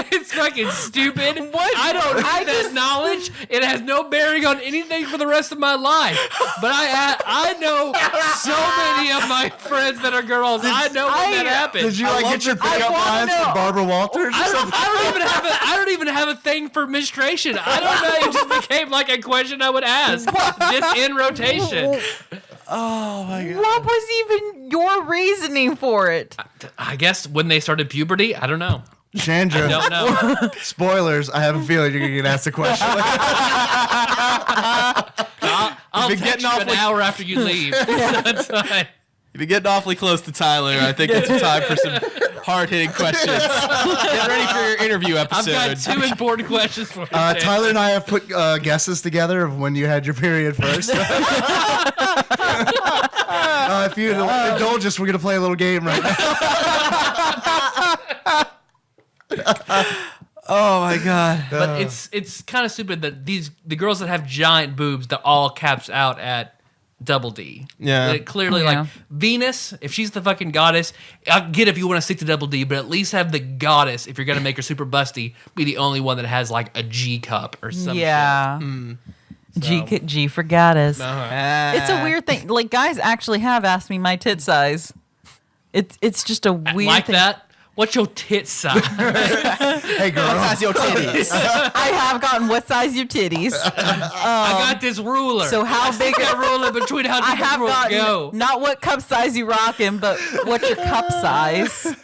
It's fucking stupid. I don't need that knowledge. It has no bearing on anything for the rest of my life. But I know so many of my friends that are girls. I know when that happened. Did you like get your pickup lines from Barbara Walters? I don't even have a thing for menstruation. I don't know. It just became like a question I would ask, just in rotation. Oh my god. What was even your reasoning for it? I guess when they started puberty, I don't know. Chandra, Don't know. spoilers. I have a feeling you're going to get asked a question. I'll been text getting you an awfully- hour after you leave. That's fine. You've been getting awfully close to Tyler. I think it's time for some hard-hitting questions. Get ready for your interview I've episode. got 2 important questions for you. Jay. Tyler and I have put guesses together of when you had your period first. If you indulge us, we're going to play a little game right now. Oh my god. But it's kind of stupid that the girls that have giant boobs, that all caps out at double D. Yeah. That clearly, Yeah. like Venus, if she's the fucking goddess, I get if you want to stick to double D, but at least have the goddess, if you're gonna make her super busty, be the only one that has like a G cup or something. Yeah. G for goddess. It's a weird thing. Like guys actually have asked me my tit size. It's just a weird Like thing. that. What's your tit size? Hey, girl. Size your titties. I have gotten what size your titties. I got this ruler. So how big a ruler between how I deep have the ruler gotten go. not what cup size you rocking, but what's your cup size?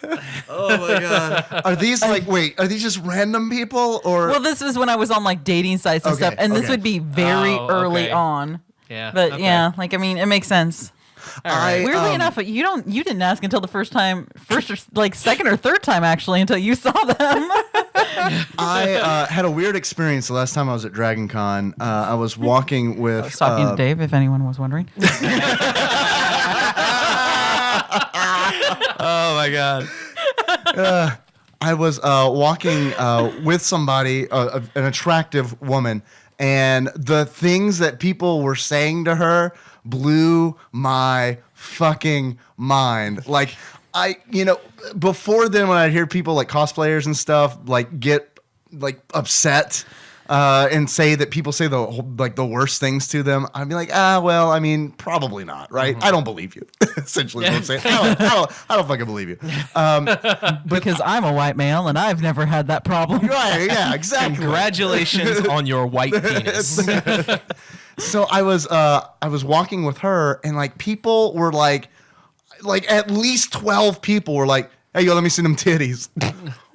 Oh my god. Are these like, wait, are these just random people or? Well, this is when I was on like dating sites and Okay, stuff, and this okay. would be very Oh, early okay. on. Yeah. But okay. yeah, like I mean, it makes sense. I, Weirdly enough, you didn't ask until the first or like second or third time actually until you saw them. I had a weird experience the last time I was at Dragon Con. I was walking with. I was talking to Dave, if anyone was wondering. Oh my god. I was walking with somebody, an attractive woman, and the things that people were saying to her blew my fucking mind. Like, before then, when I'd hear people like cosplayers and stuff like get like upset and say that people say the worst things to them, I'd be like, well, I mean, probably not, right? I don't believe you. Essentially, is what I'm saying. I don't fucking believe you. Because I'm a white male and I've never had that problem. Right? Yeah, exactly. Congratulations on your white penis. So I was walking with her, and like people were like at least 12 people were like, "Hey, yo, let me see them titties."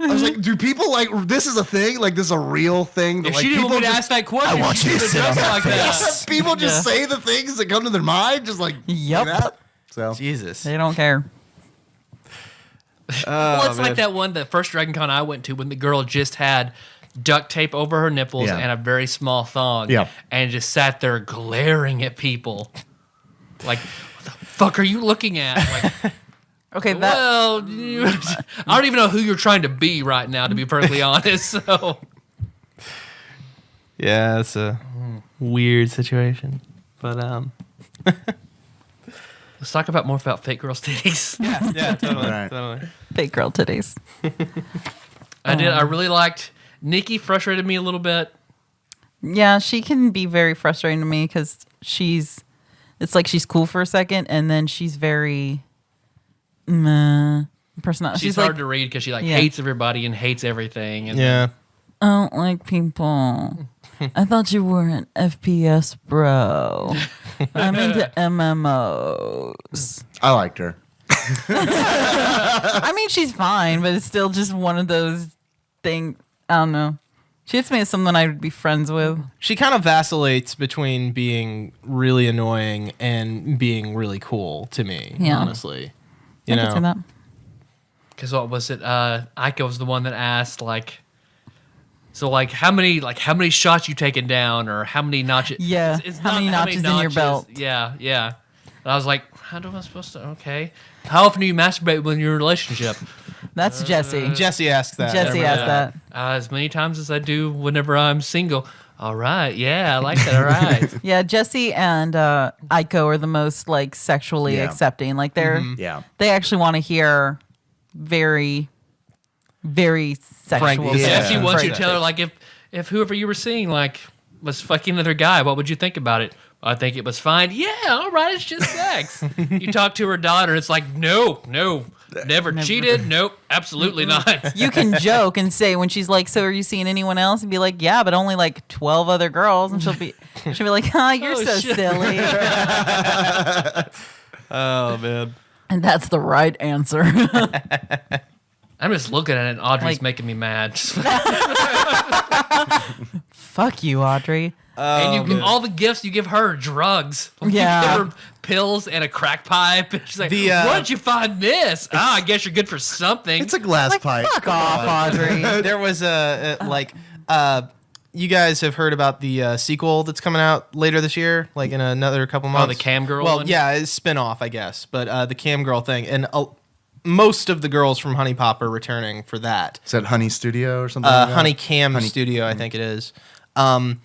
I was like, "Do people like this is a thing? Like this is a real thing?" That, If like, she didn't people want me to just- ask that question, I want she you to would sit on address it my like that. people just say the things that come to their mind, just like Yep. that. So Jesus. They don't care. Well, it's like that one, the first Dragon Con I went to when the girl just had duct tape over her nipples and a very small thong. Yeah. And just sat there glaring at people. Like, what the fuck are you looking at? Like, Okay, well, I don't even know who you're trying to be right now, to be perfectly honest. So, Yeah, it's a weird situation. But let's talk more about fake girls' titties. yeah, totally, Right. totally. fake girl titties. I really liked Nikki. Frustrated me a little bit. Yeah, she can be very frustrating to me because it's like she's cool for a second and then she's very personality. She's hard to read because she hates everybody and hates everything. And Yeah. I don't like people. I thought you were an FPS bro. I'm into MMOs. I liked her. I mean, she's fine, but it's still just one of those things. I don't know. She hits me as someone I would be friends with. She kind of vacillates between being really annoying and being really cool to me, Yeah. honestly. I can see that. Because what was it? Ika was the one that asked how many shots you taken down or how many notches? Yeah, how many notches in your belt? Yeah. And I was like, how am I supposed to? Okay. How often do you masturbate when you're in a relationship? That's Jesse. Jesse asked that. Jesse asked that. As many times as I do whenever I'm single. All right. Yeah, I like that. All right. Yeah, Jesse and Aiko are the most like sexually Yeah. accepting. Like Yeah. they actually want to hear very, very sexual. Frank, stuff. yeah. If she wants you to Frank. tell her, if whoever you were seeing, was fucking another guy, what would you think about it? I think it was fine. Yeah, all right, it's just sex. You talk to her daughter, it's like, no, never cheated. Nope, absolutely not. You can joke and say when she's like, "So are you seeing anyone else?" And be like, "Yeah, but only like 12 other girls." And she'll be like, "Oh, you're Oh, so shit. silly." Oh, man. And that's the right answer. I'm just looking at it, and Audrey's Like- making me mad. Fuck you, Audrey. And all the gifts you give her are drugs. Yeah. You give her pills and a crack pipe. She's like, where'd you find this? I guess you're good for something. It's a glass pipe. Fuck off, Audrey. There was you guys have heard about the sequel that's coming out later this year, like in another couple months. the Cam Girl Well, one? yeah, it's spin-off, I guess, but the Cam Girl thing. And most of the girls from HuniePop are returning for that. Is that Honey Studio or something? Like that? Honey Cam Studio, I think it is. And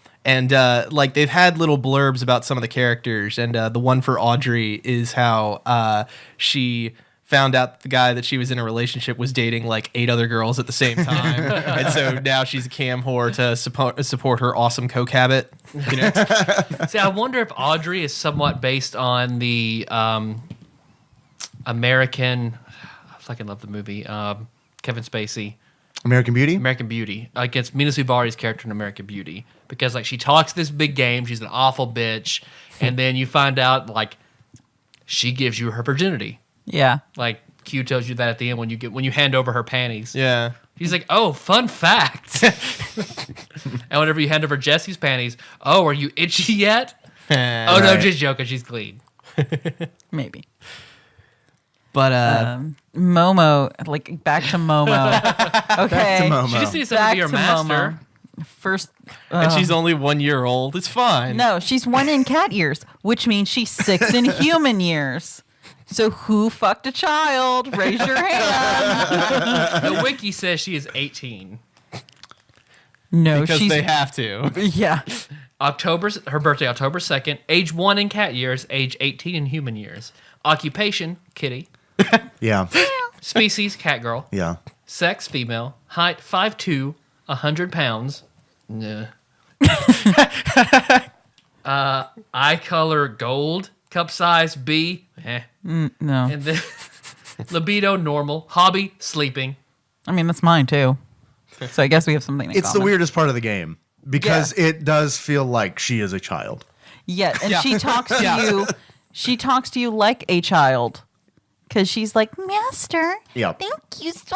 they've had little blurbs about some of the characters, and the one for Audrey is how she found out the guy that she was in a relationship was dating like 8 other girls at the same time, and so now she's a cam whore to support her awesome coke habit. You know? See, I wonder if Audrey is somewhat based on the American. I fucking love the movie. Kevin Spacey. American Beauty? American Beauty, against Mina Subari's character in American Beauty, because she talks this big game, she's an awful bitch, and then you find out she gives you her virginity. Yeah. Q tells you that at the end when you hand over her panties. Yeah. He's like, oh, fun fact. And whenever you hand over Jesse's panties, oh, are you itchy yet? Oh no, Right. just joking, she's clean. Maybe. But Momo, back to Momo. Okay. to Momo. She just needs someone to Back be her to master. Momo. First, and she's only 1 year old. It's fine. no, she's 1 in cat years, which means she's 6 in human years. So who fucked a child? Raise your hand. The wiki says she is 18. No, Because she's they have to. yeah. Her birthday, October 2nd. Age 1 in cat years. Age 18 in human years. Occupation, kitty. Yeah. Species, cat girl. Yeah. Sex, female. Height, 5'2", 100 pounds. Nah. Eye color, gold. Cup size, B. No. And then libido, normal. Hobby, sleeping. I mean, that's mine too. So I guess we have something in It's the common. weirdest part of the game because it does feel like she is a child. Yeah, and she talks to you. She talks to you like a child. Because she's like, Master, Yeah. thank you so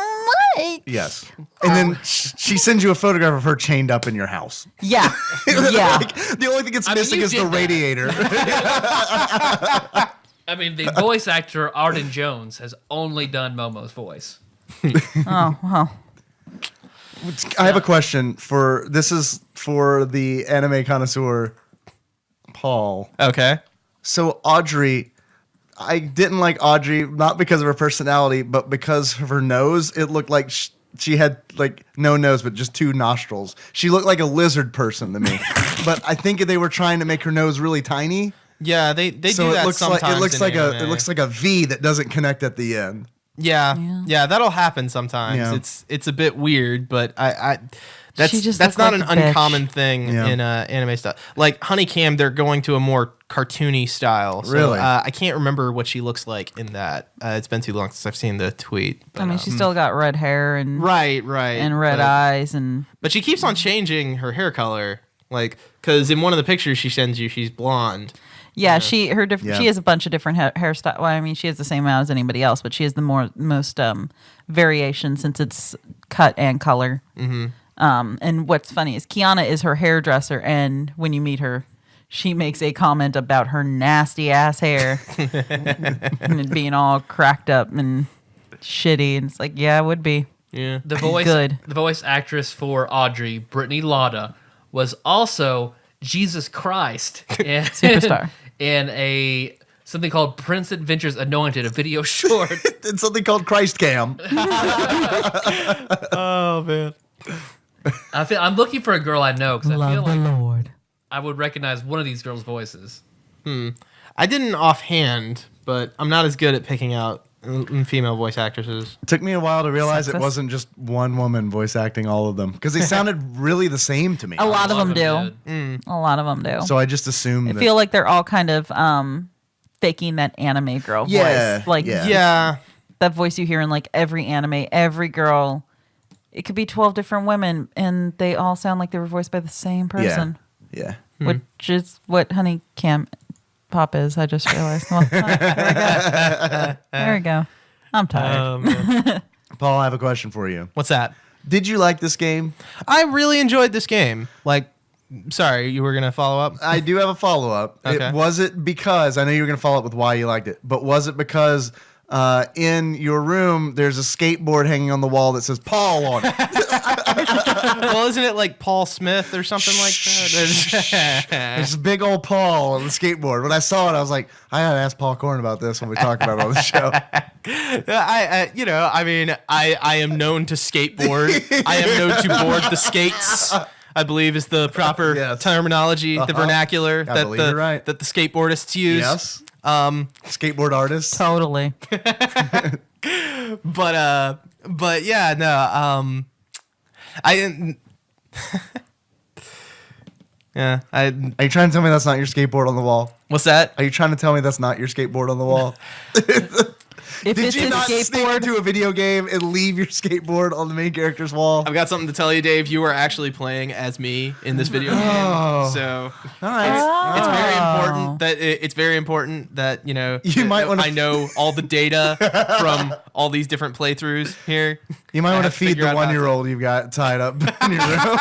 much. Yes. And then she sends you a photograph of her chained up in your house. Yeah. Yeah. The only thing that's I mean, missing you is the did that. radiator. I mean, the voice actor Arden Jones has only done Momo's voice. Oh, well. I have a question this is for the anime connoisseur, Paul. Okay. So Audrey, I didn't like Audrey, not because of her personality, but because of her nose. It looked like she had like no nose, but just two nostrils. She looked like a lizard person to me. But I think they were trying to make her nose really tiny. Yeah, they So do that it sometimes. looks like in anime. it looks like a V that doesn't connect at the end. Yeah, that'll happen sometimes. Yeah. It's a bit weird, but She just that's looked not like an a bitch. uncommon thing Yeah. in anime stuff. Like Honeycam, they're going to a more cartoony style. So, Really? I can't remember what she looks like in that. It's been too long since I've seen the tweet. But, I mean, she's still got red hair and right, and red but, eyes and But she keeps on changing her hair color, like because in one of the pictures she sends you, she's blonde. yeah, Yeah. she has a bunch of different hairstyle. Well, I mean, she has the same amount as anybody else, but she has the most variation since it's cut and color. Mm-hmm. And what's funny is Kiana is her hairdresser, and when you meet her, she makes a comment about her nasty ass hair and it being all cracked up and shitty. And it's like, yeah, it would be. Yeah. The voice actress for Audrey, Brittany Latta, was also Jesus Christ in, Superstar. in something called Prince Adventures Anointed, a video short. It's something called Christ Cam. Oh man. I'm looking for a girl I know because I feel like Lord. I would recognize one of these girls' voices. I didn't offhand, but I'm not as good at picking out female voice actresses. It took me a while to realize it Sexist. wasn't just one woman voice acting all of them because they sounded really the same to me. A lot of them do. did. A lot of them do. So I just assumed I that. feel like they're all kind of faking that anime girl Yeah, voice. Like yeah. Yeah. that voice you hear in like every anime, every girl. It could be 12 different women and they all sound like they were voiced by the same person, Yeah. which is what HuniePop is. I just realized. Well, there we go. I'm tired. Man. Paul, I have a question for you. What's that? Did you like this game? I really enjoyed this game. Like, sorry, you were gonna follow up? I do have a follow up. Okay. Was it because I know you were going to follow up with why you liked it, but was it because in your room there's a skateboard hanging on the wall that says Paul on it? Well, isn't it like Paul Smith or something like that? There's a big old Paul on the skateboard. When I saw it, I was like, I gotta ask Paul Corn about this when we talk about it on the show. I am known to skateboard. I am known to board the skates. I believe is the proper Yes. terminology, the vernacular that believe you're right. the skateboardists use. Yes. Skateboard artist. Totally. But yeah, no. I yeah. Are you trying to tell me that's not your skateboard on the wall? What's that? Are you trying to tell me that's not your skateboard on the wall? If Did it's you a not sneak skateboard, into a video game and leave your skateboard on the main character's wall? I've got something to tell you, Dave. You are actually playing as me in this video game, so All right. it's very important that it's very important that You might wanna- I know all the data from all these different playthroughs here. You might I want to have to feed figure the out how to- 1-year-old you've got tied up in your room.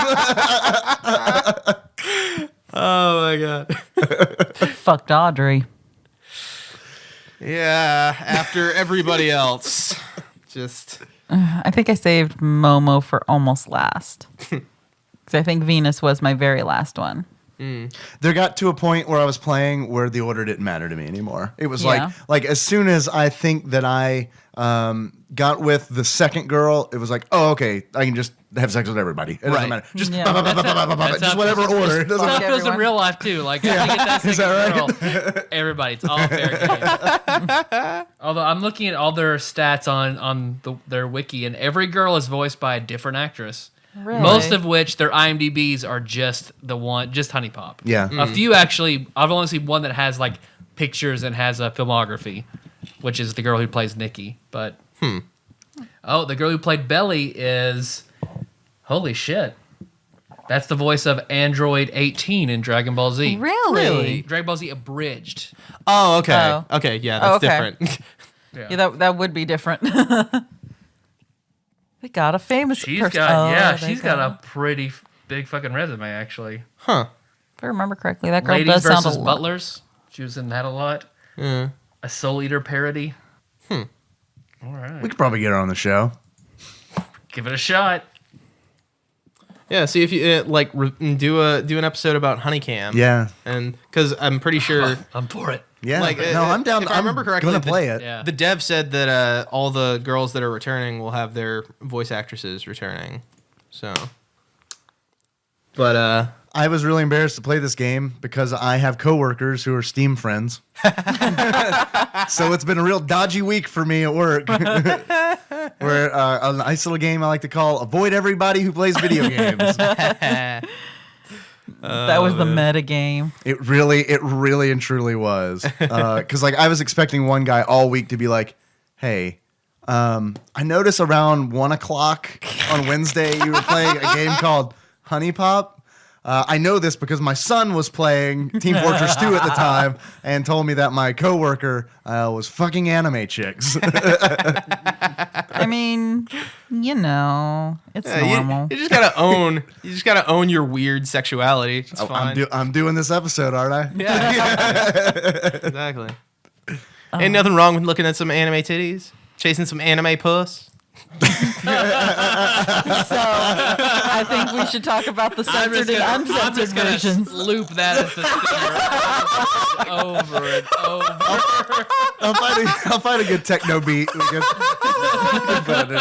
Oh my god. fucked Audrey. Yeah, after everybody else, just I think I saved Momo for almost last. Because I think Venus was my very last one. There got to a point where I was playing where the order didn't matter to me anymore. It was Yeah. like as soon as I think that I got with the second girl, it was like, oh, okay, I can just have sex with everybody. It doesn't Right. matter. Just Yeah. That's just how- whatever order. It doesn't That's how matter. it feels in everyone. real life too. Like I get that Is second that girl. Everybody, it's all fair game. Although I'm looking at all their stats on their wiki, and every girl is voiced by a different actress. Really? Most of which their IMDb's are just HuniePop. Yeah. A few actually. I've only seen one that has like pictures and has a filmography, which is the girl who plays Nikki. But oh, the girl who played Belly is holy shit. That's the voice of Android 18 in Dragon Ball Z. Really? Dragon Ball Z abridged. Oh, okay. Oh. Okay, yeah, that's okay. different. Yeah, that would be different. They got a famous She's person. got they she's got a pretty big fucking resume actually. Huh. If I remember correctly, that girl Ladies does sound a versus lot. Butlers. She was in that a lot. Yeah. A Soul Eater parody. All right. We could probably get her on the show. Give it a shot. Yeah, see if you do an episode about Honeycam. Yeah. And because I'm pretty sure. I'm for it. Yeah. Like, no, I'm down. If I remember correctly, gonna play it. Yeah. The dev said that all the girls that are returning will have their voice actresses returning. So, but I was really embarrassed to play this game because I have coworkers who are Steam friends. So it's been a real dodgy week for me at work. Where a nice little game I like to call "Avoid Everybody Who Plays Video Games." That was the meta game. It really and truly was. Because like I was expecting one guy all week to be like, "Hey, I noticed around 1:00 on Wednesday you were playing a game called HuniePop. I know this because my son was playing Team Fortress 2 at the time and told me that my coworker was fucking anime chicks." I mean, it's normal. you just gotta own your weird sexuality. It's fine. I'm doing this episode, aren't I? Yeah, exactly. Ain't nothing wrong with looking at some anime titties, chasing some anime puss. So I think we should talk about the censored and uncensored versions. Loop that as the theme over and over. I'll find a good techno beat. We can put it in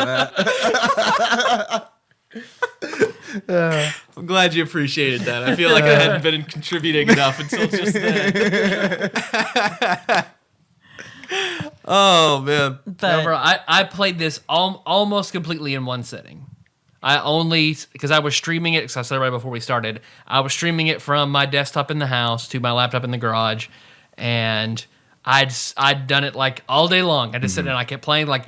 that. I'm glad you appreciated that. I feel like I hadn't been contributing enough until just then. Oh man! Remember, I played this almost completely in one sitting. Because I was streaming it, because I said right before we started, I was streaming it from my desktop in the house to my laptop in the garage, and I'd done it like all day long. I just sat and I kept playing. Like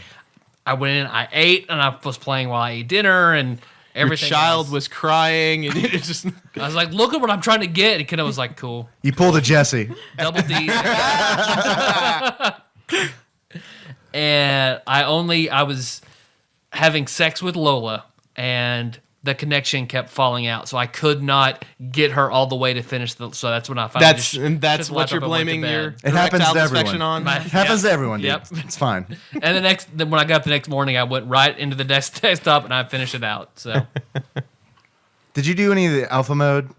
I went in, I ate, and I was playing while I ate dinner, and everything. Your child was crying, and it just. I was like, "Look at what I'm trying to get," and Kiddo was like, "Cool." You pulled a Jesse. Double D. And I was having sex with Lola, and the connection kept falling out, so I could not get her all the way to finish so that's when I finally that's what you're blaming your it happens to dysfunction everyone. on. It happens to everyone, dude. Yep. It's fine. And when I got up the next morning, I went right into the desktop and I finished it out. So Did you do any of the alpha mode?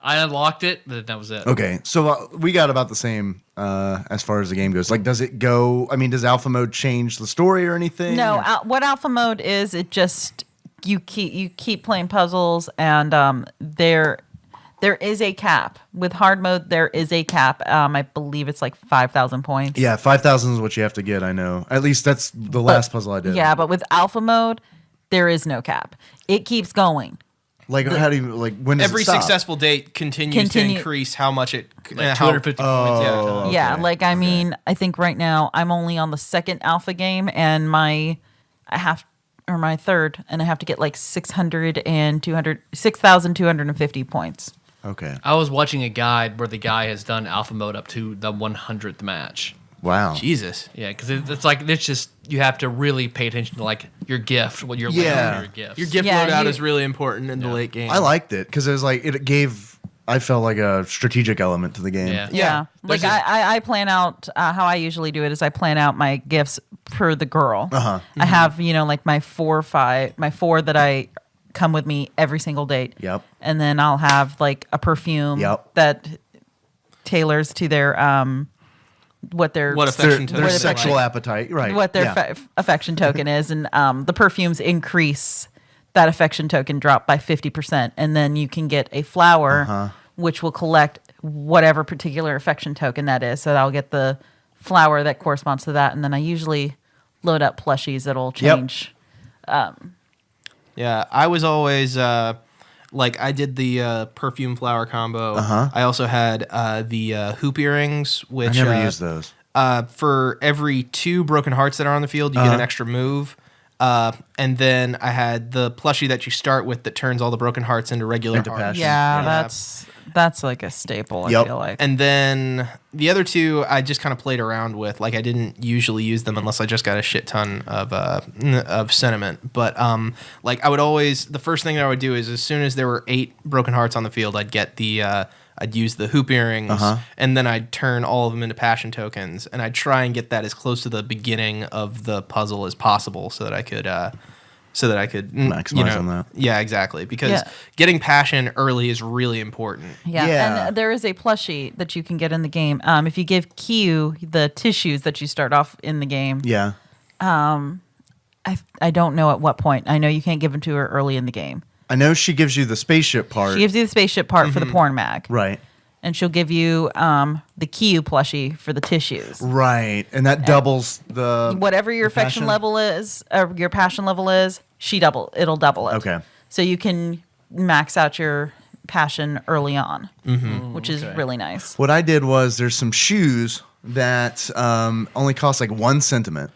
I unlocked it, but that was it. Okay, so we got about the same as far as the game goes. Like, does it go? I mean, does alpha mode change the story or anything? No, or? what alpha mode is, it just you keep playing puzzles, and there is a cap. With hard mode, there is a cap. I believe it's like 5,000 points. Yeah, 5,000 is what you have to get. I know. At least that's the last puzzle I did. Yeah, but with alpha mode, there is no cap. It keeps going. Like, how do you when does Every it stop? successful date continues to increase how much it. Like how, 250 points. Oh, Yeah, okay. like I mean, I think right now I'm only on the second alpha game, and my third, and I have to get like 6,250 points. Okay. I was watching a guide where the guy has done alpha mode up to the 100th match. Wow. Jesus. Yeah, because it's just you have to really pay attention to like your gift, what you're Yeah. your gifts. Your gift Yeah, loadout you- is really important in the late game. I liked it because it was like it gave. I felt like a strategic element to the game. Yeah. Yeah. Like There's I plan out how I usually do it is I plan out my gifts per the girl. Uh-huh. I have, like my four that I come with me every single date. Yep. And then I'll have like a perfume Yep. that tailors to their what their What affection Their token sexual like. appetite, right? what their yeah. affection token is, and the perfumes increase that affection token drop by 50%, and then you can get a flower which will collect whatever particular affection token that is. So I'll get the flower that corresponds to that, and then I usually load up plushies that'll change. Yeah, I was always like I did the perfume flower combo. I also had the hoop earrings, I which never used those. for every 2 broken hearts that are on the field, you get an extra move. And then I had the plushie that you start with that turns all the broken hearts into regular Into hearts. passion. Yeah, that's like a staple. Yep. I feel like. And then the other 2 I just kind of played around with. Like I didn't usually use them unless I just got a shit ton of sentiment. But like I would always, the first thing that I would do is as soon as there were 8 broken hearts on the field, I'd get the I'd use the hoop earrings, and then I'd turn all of them into passion tokens, and I'd try and get that as close to the beginning of the puzzle as possible, so that I could so that I could Maximize on that. Yeah, exactly. Because getting passion early is really important. Yeah, and there is a plushie that you can get in the game. If you give Q the tissues that you start off in the game. Yeah. I don't know at what point. I know you can't give them to her early in the game. I know she gives you the spaceship part. She gives you the spaceship part for the porn mag. Right. And she'll give you the Q plushie for the tissues. Right. And that doubles the Whatever your affection passion? level is, or your passion level is, it'll double it. Okay. So you can max out your passion early on, which is really nice. What I did was there's some shoes that only cost like 1 sentiment.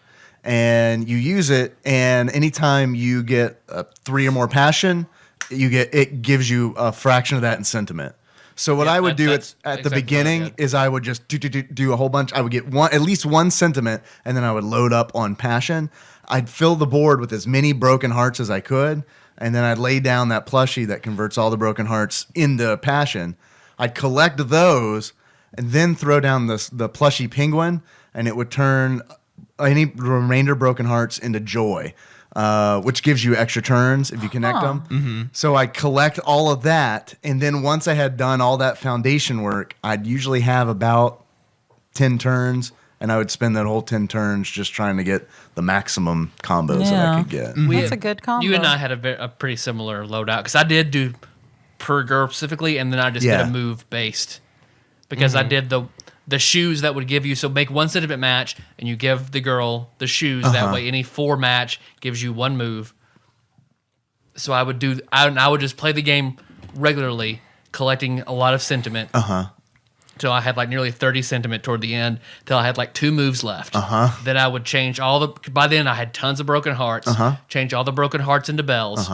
And you use it, and anytime you get 3 or more passion, it gives you a fraction of that in sentiment. So what I would do at the exactly beginning is I would just do a whole bunch. I would get at least 1 sentiment, and then I would load up on passion. I'd fill the board with as many broken hearts as I could, and then I'd lay down that plushie that converts all the broken hearts into passion. I'd collect those, and then throw down the plushie penguin, and it would turn any remainder broken hearts into joy, which gives you extra turns if you connect them. So I collect all of that, and then once I had done all that foundation work, I'd usually have about 10 turns, and I would spend that whole 10 turns just trying to get the maximum combos that I could get. That's a good combo. You and I had a pretty similar loadout because I did do per girl specifically, and then I just did a move based because I did the shoes that would give you, so make 1 sentiment match, and you give the girl the shoes. That way, any 4 match gives you 1 move. So I would just play the game regularly, collecting a lot of sentiment. Till I had like nearly 30 sentiment toward the end, till I had like 2 moves left. Then I would change by then I had tons of broken hearts, change all the broken hearts into bells.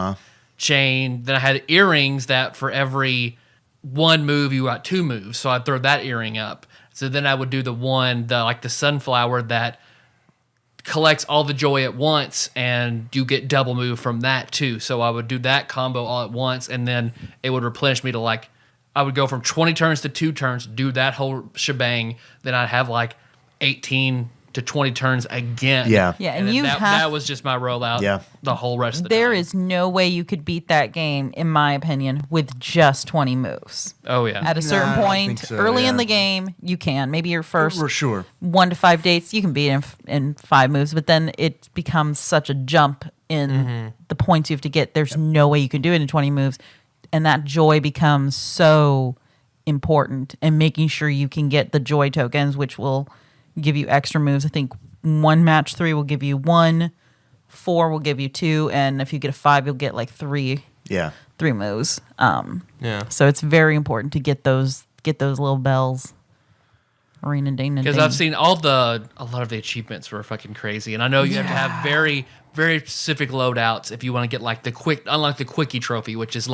Then I had earrings that for every 1 move, you got 2 moves. So I'd throw that earring up. So then I would do the sunflower that collects all the joy at once, and you get double move from that too. So I would do that combo all at once, and then it would replenish me to I would go from 20 turns to 2 turns, do that whole shebang. Then I'd have 18 to 20 turns again. Yeah. Yeah, And and then that was just my rollout the whole rest of the time. There is no way you could beat that game, in my opinion, with just 20 moves. Oh, yeah. At a certain I don't point, think so, early in yeah. the game, you can. Maybe your first For sure. 1 to 5 dates, you can beat it in 5 moves, but then it becomes such a jump in the points you have to get. There's no way you can do it in 20 moves, and that joy becomes so important, and making sure you can get the joy tokens, which will give you extra moves. I think 1 match 3 will give you 1, 4 will give you 2, and if you get a 5, you'll get 3 moves. So it's very important to get those little bells. Ring ding Because I've seen a lot of the achievements were fucking crazy, and I know you have to have very, very specific loadouts if you want to get unlike the quickie trophy, which is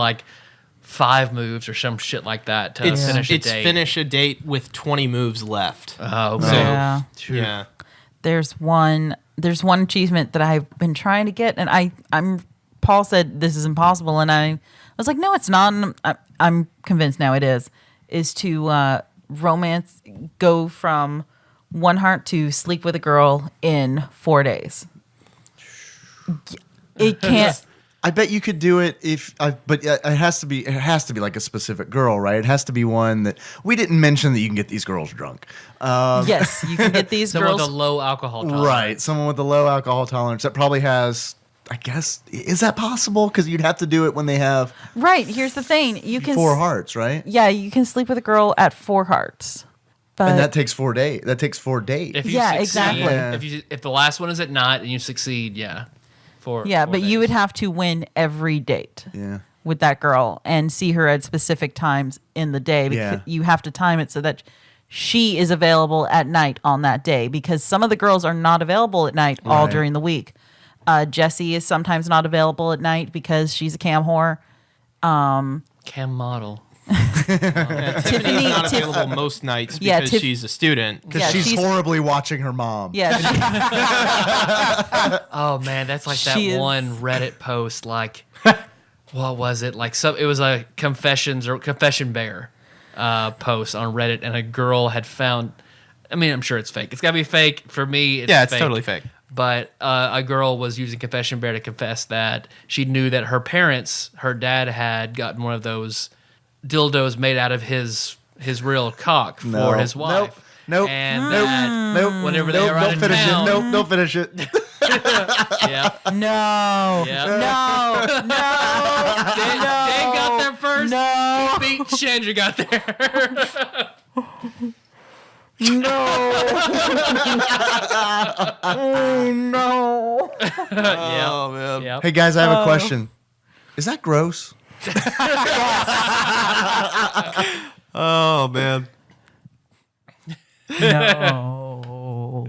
5 moves or some shit like that to finish a date. Finish a date with 20 moves left. Oh, okay. Yeah. Yeah. There's one achievement that I've been trying to get, and Paul said this is impossible, and I was like, no, it's not. And I'm convinced now it is to go from 1 heart to sleep with a girl in 4 days. It can't. I bet you could do it but it has to be like a specific girl, right? It has to be one that we didn't mention that you can get these girls drunk. Yes, you can get these Someone girls. with a low alcohol tolerance. Right, someone with a low alcohol tolerance that probably has. I guess is that possible? Because you'd have to do it when they have Right. Here's the thing: you can 4 hearts, right? Yeah, you can sleep with a girl at 4 hearts. But And that takes 4 days. That takes 4 days. If you Yeah, succeed, exactly. If the last one is at night and you succeed, four but you days. would have to win every date. Yeah. With that girl and see her at specific times in the day, because you have to time it so that she is available at night on that day, because some of the girls are not available at night all Right. during the week. Jessie is sometimes not available at night because she's a cam whore. Cam model. Tiffany's not available most nights Yeah, because she's a student. Because Yeah, she's she's- horribly watching her mom. Yeah, Oh man, that's like that She is- one Reddit post. What was it? It was a confession bear post on Reddit, and a girl had found. I mean, I'm sure it's fake. It's got to be fake for me. It's Yeah, it's fake. totally fake. but a girl was using Confession Bear to confess that she knew that her dad had gotten one of those dildos made out of his real cock for his wife. Nope. And that whenever they were out don't of finish town, it. Nope, don't finish it. yeah, No. yeah. No. Dave got there first. No. Beat Chandra got there. No. Oh no. Oh man. Yep. Hey guys, I have a question. Is that gross? Oh man. No.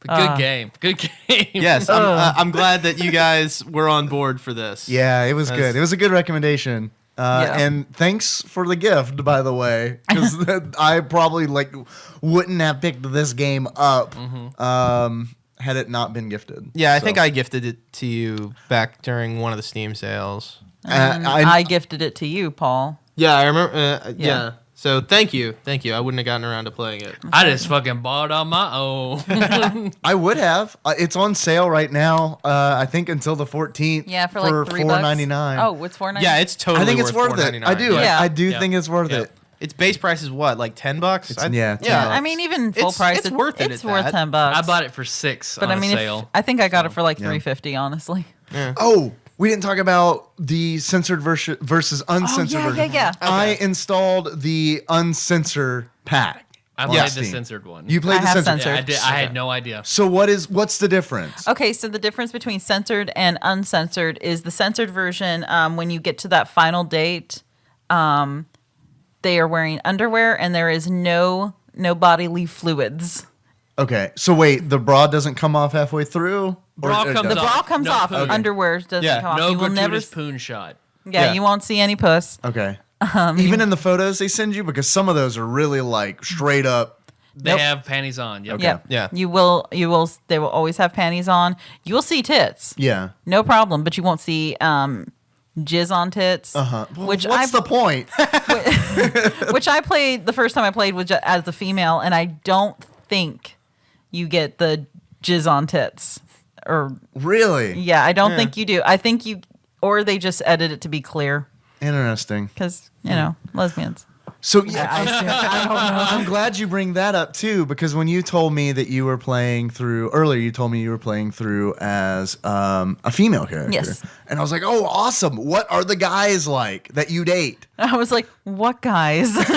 Good game. Good game. Yes, I'm glad that you guys were on board for this. Yeah, it was good. It was a good recommendation. Yeah. And thanks for the gift, by the way, because I probably wouldn't have picked this game up had it not been gifted. Yeah, I So, think I gifted it to you back during one of the Steam sales. I gifted it to you, Paul. Yeah, I remember. Yeah. So thank you. I wouldn't have gotten around to playing it. I just fucking bought it on my own. I would have. It's on sale right now. I think until the 14th. Yeah, for like $3. $4.99. Oh, it's $4.99. Yeah, it's totally. I think it's worth it. $4.99. I do. Yeah. I do Yeah. think it's worth Yeah. it. Its base price is what, like $10? Yeah, $10. I mean, even full It's- price, it's worth it It's at worth that. $10. I bought it for $6 but on I mean, a sale. I think I got it for like Yeah. $3.50, honestly. Oh, we didn't talk about the censored versus uncensored version. yeah. I installed the uncensored pack. I on played the Steam. censored one. You played I the have censored. yeah, I censored. did. I had no idea. So what's the difference? Okay, so the difference between censored and uncensored is the censored version. When you get to that final date, they are wearing underwear and there is no bodily fluids. Okay, so wait, the bra doesn't come off halfway through? Bra it comes does? The off. bra comes No off. poon. Underwear doesn't Yeah, come off. No You will never. gratuitous poon shot. Yeah, you won't see any puss. Okay. Even in the photos they send you, because some of those are really straight up. They Nope. have panties on. Yep. Yeah, Yeah. You will. They will always have panties on. You will see tits. Yeah. No problem, but you won't see jizz on tits. Which What's the point? which I played the first time I played was as a female, and I don't think you get the jizz on tits. Or Really? yeah, I don't think you do. I think you, or they just edit it to be clear Interesting. because lesbians. So yeah, I don't know. I'm glad you bring that up too, because when you told me that you were playing through earlier, you told me you were playing through as a female character. Yes. And I was like, oh, awesome. What are the guys like that you date? I was like, what guys? And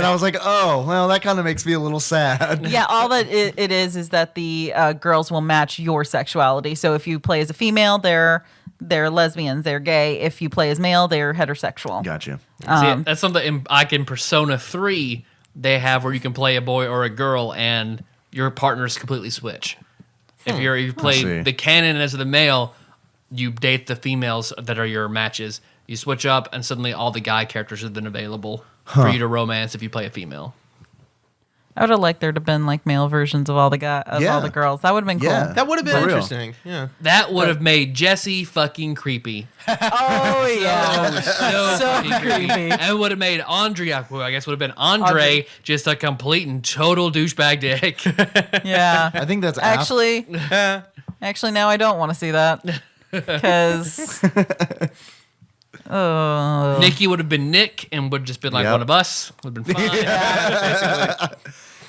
I was like, oh, well, that kind of makes me a little sad. Yeah, all that it is that the girls will match your sexuality. So if you play as a female, they're lesbians, they're gay. If you play as male, they're heterosexual. Gotcha. See, that's something in Persona 3 they have where you can play a boy or a girl and your partners completely switch. If you play see. the canon as the male, you date the females that are your matches. You switch up and suddenly all the guy characters are then available for you to romance if you play a female. I would have liked there to been like male versions of all the Yeah. all the girls. That would have been cool. Yeah. That would have been For real. interesting. Yeah. That would have made Jesse fucking creepy. Oh yeah. So So fucking creepy. creepy. And it would have made Andrea, who I guess would have been Andre, just a complete and total douchebag dick. Yeah. I think that's Actually, now I don't want to see that because. Oh. Nikki would have been Nick and would have just been like Yep. one of us. Would have been fine.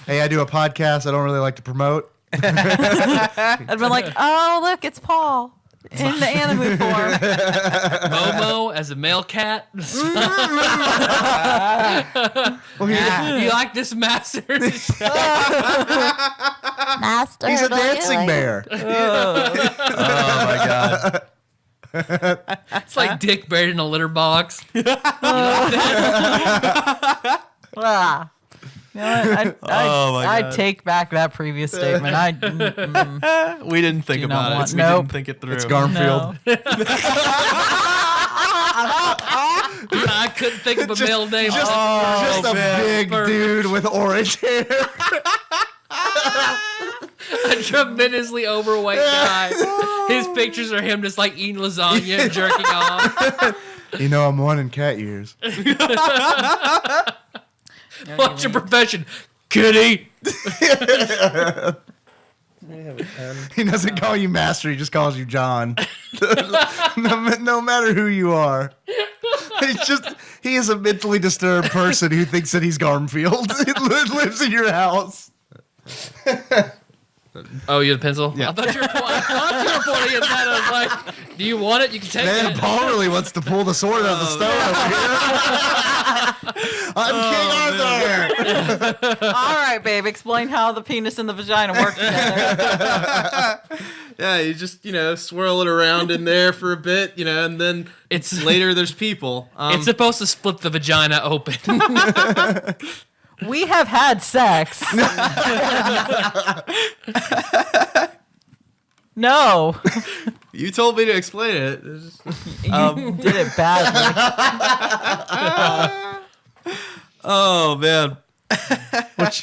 Hey, I do a podcast I don't really like to promote. I'd been like, oh look, it's Paul in the anime form. Momo as a male cat. Well, You like this master? Master, he's a do you dancing like- bear. Oh my god. It's like Dick buried in a litter box. Ah. You know what? Oh, my I'd God. take back that previous statement. We didn't think Do not about want- it. nope. We didn't think it through. It's Garfield. No. I couldn't think of a male name. Just a big dude with orange hair. A tremendously overweight guy. His pictures are him just like eating lasagna and jerking off. You know, I'm one in cat years. What's your profession? Kitty. He doesn't call you master. He just calls you John. No matter who you are. He is a mentally disturbed person who thinks that he's Garfield. He lives in your house. Oh, you had a pencil? Yeah. I thought you were pointing at that. I was like, do you want it? You can take Man, it. Paul really wants to pull the sword out of the stone over here. I'm King Arthur. All right, babe. Explain how the penis and the vagina work together. Yeah, you just, swirl it around in there for a bit, and then later there's people. It's supposed to split the vagina open. We have had sex. No. You told me to explain it. You did it badly. Oh, man.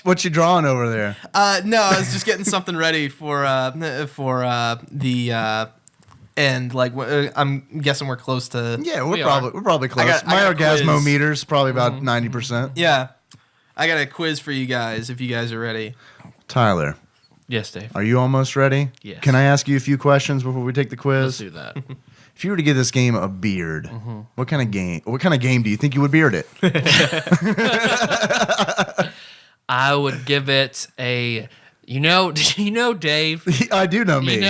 What you drawing over there? No, I was just getting something ready for the end. Like, I'm guessing we're close to. Yeah, We we're probably close. I My got a quiz. orgasmometer's probably about 90%. Yeah. I got a quiz for you guys if you guys are ready. Tyler, Yes, Dave. are you almost ready? Yes. Can I ask you a few questions before we take the Let's quiz? do that. If you were to give this game a beard, what kind of game do you think you would beard it? I would give it a, Dave, I do know me.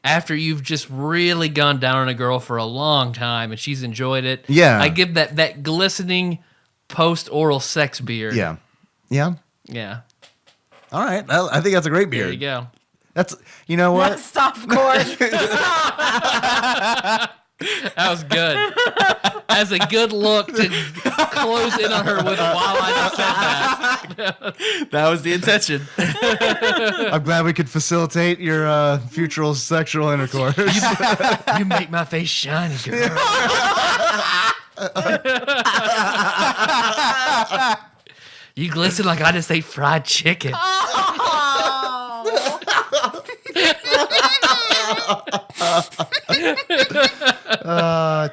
after you've just really gone down on a girl for a long time and she's enjoyed it. Yeah. I give that glistening post-oral sex beard. Yeah. Yeah. Yeah. All right. I think that's a great beard. There you go. That's, you know what? Stop, Corey. That was good. That's a good look to close in on her with while I just said that. That was the intention. I'm glad we could facilitate your future sexual intercourse. You make my face shiny, girl. You glisten like I just ate fried chicken.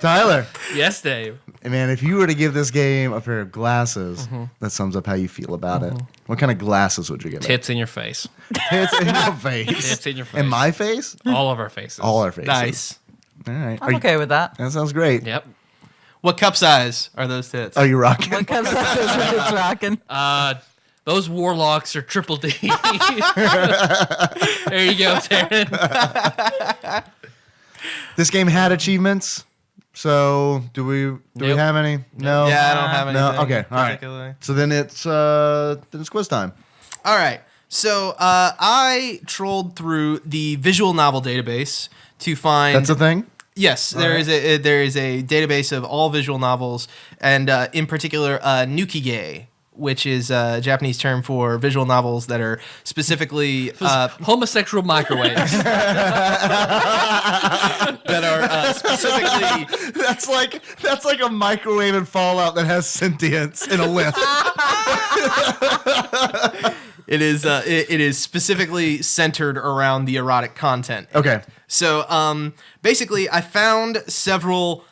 Tyler, Yes, Dave. man, if you were to give this game a pair of glasses, that sums up how you feel about it. What kind of glasses would you give it? Tits in your face. Tits in your face. Tits in your face. In my face? All of our faces. All our faces. Nice. All right. I'm okay with that. That sounds great. Yep. What cup size are those tits? Are you rocking? What comes up is it's rocking. Those warlocks are triple D. There you go, Taryn. This game had achievements. So do we Nope. have any? No. Yeah, I don't have anything. No. Okay. All right. particularly. So then it's quiz time. All right. So I trolled through the visual novel database to find. That's a thing. Yes, there is a database of all visual novels, and in particular, Nukige, which is a Japanese term for visual novels that are specifically Homosexual microwaves. that are specifically. That's like a microwave in Fallout that has sentience in a lift. It is specifically centered around the erotic content. Okay. So basically, I found several.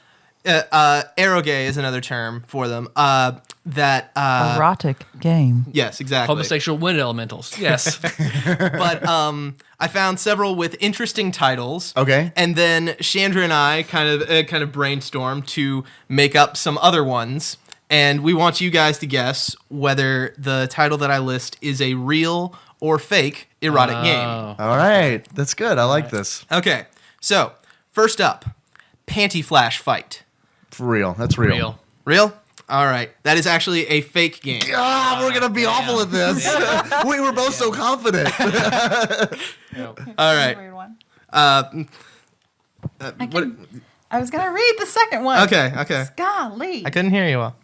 Eroge is another term for them. That Erotic game. yes, exactly. Homosexual wind elementals. Yes. But I found several with interesting titles. Okay. And then Chandra and I kind of brainstormed to make up some other ones, and we want you guys to guess whether the title that I list is a real or fake erotic game. All right. That's good. I like this. Okay. So first up, Panty Flash Fight. For real. That's real. Real. Real? All right. That is actually a fake game. Ah, we're gonna be awful at this. We were both so confident. All right. Weird one. What? I was gonna read the second one. Okay. Golly. I couldn't hear you well.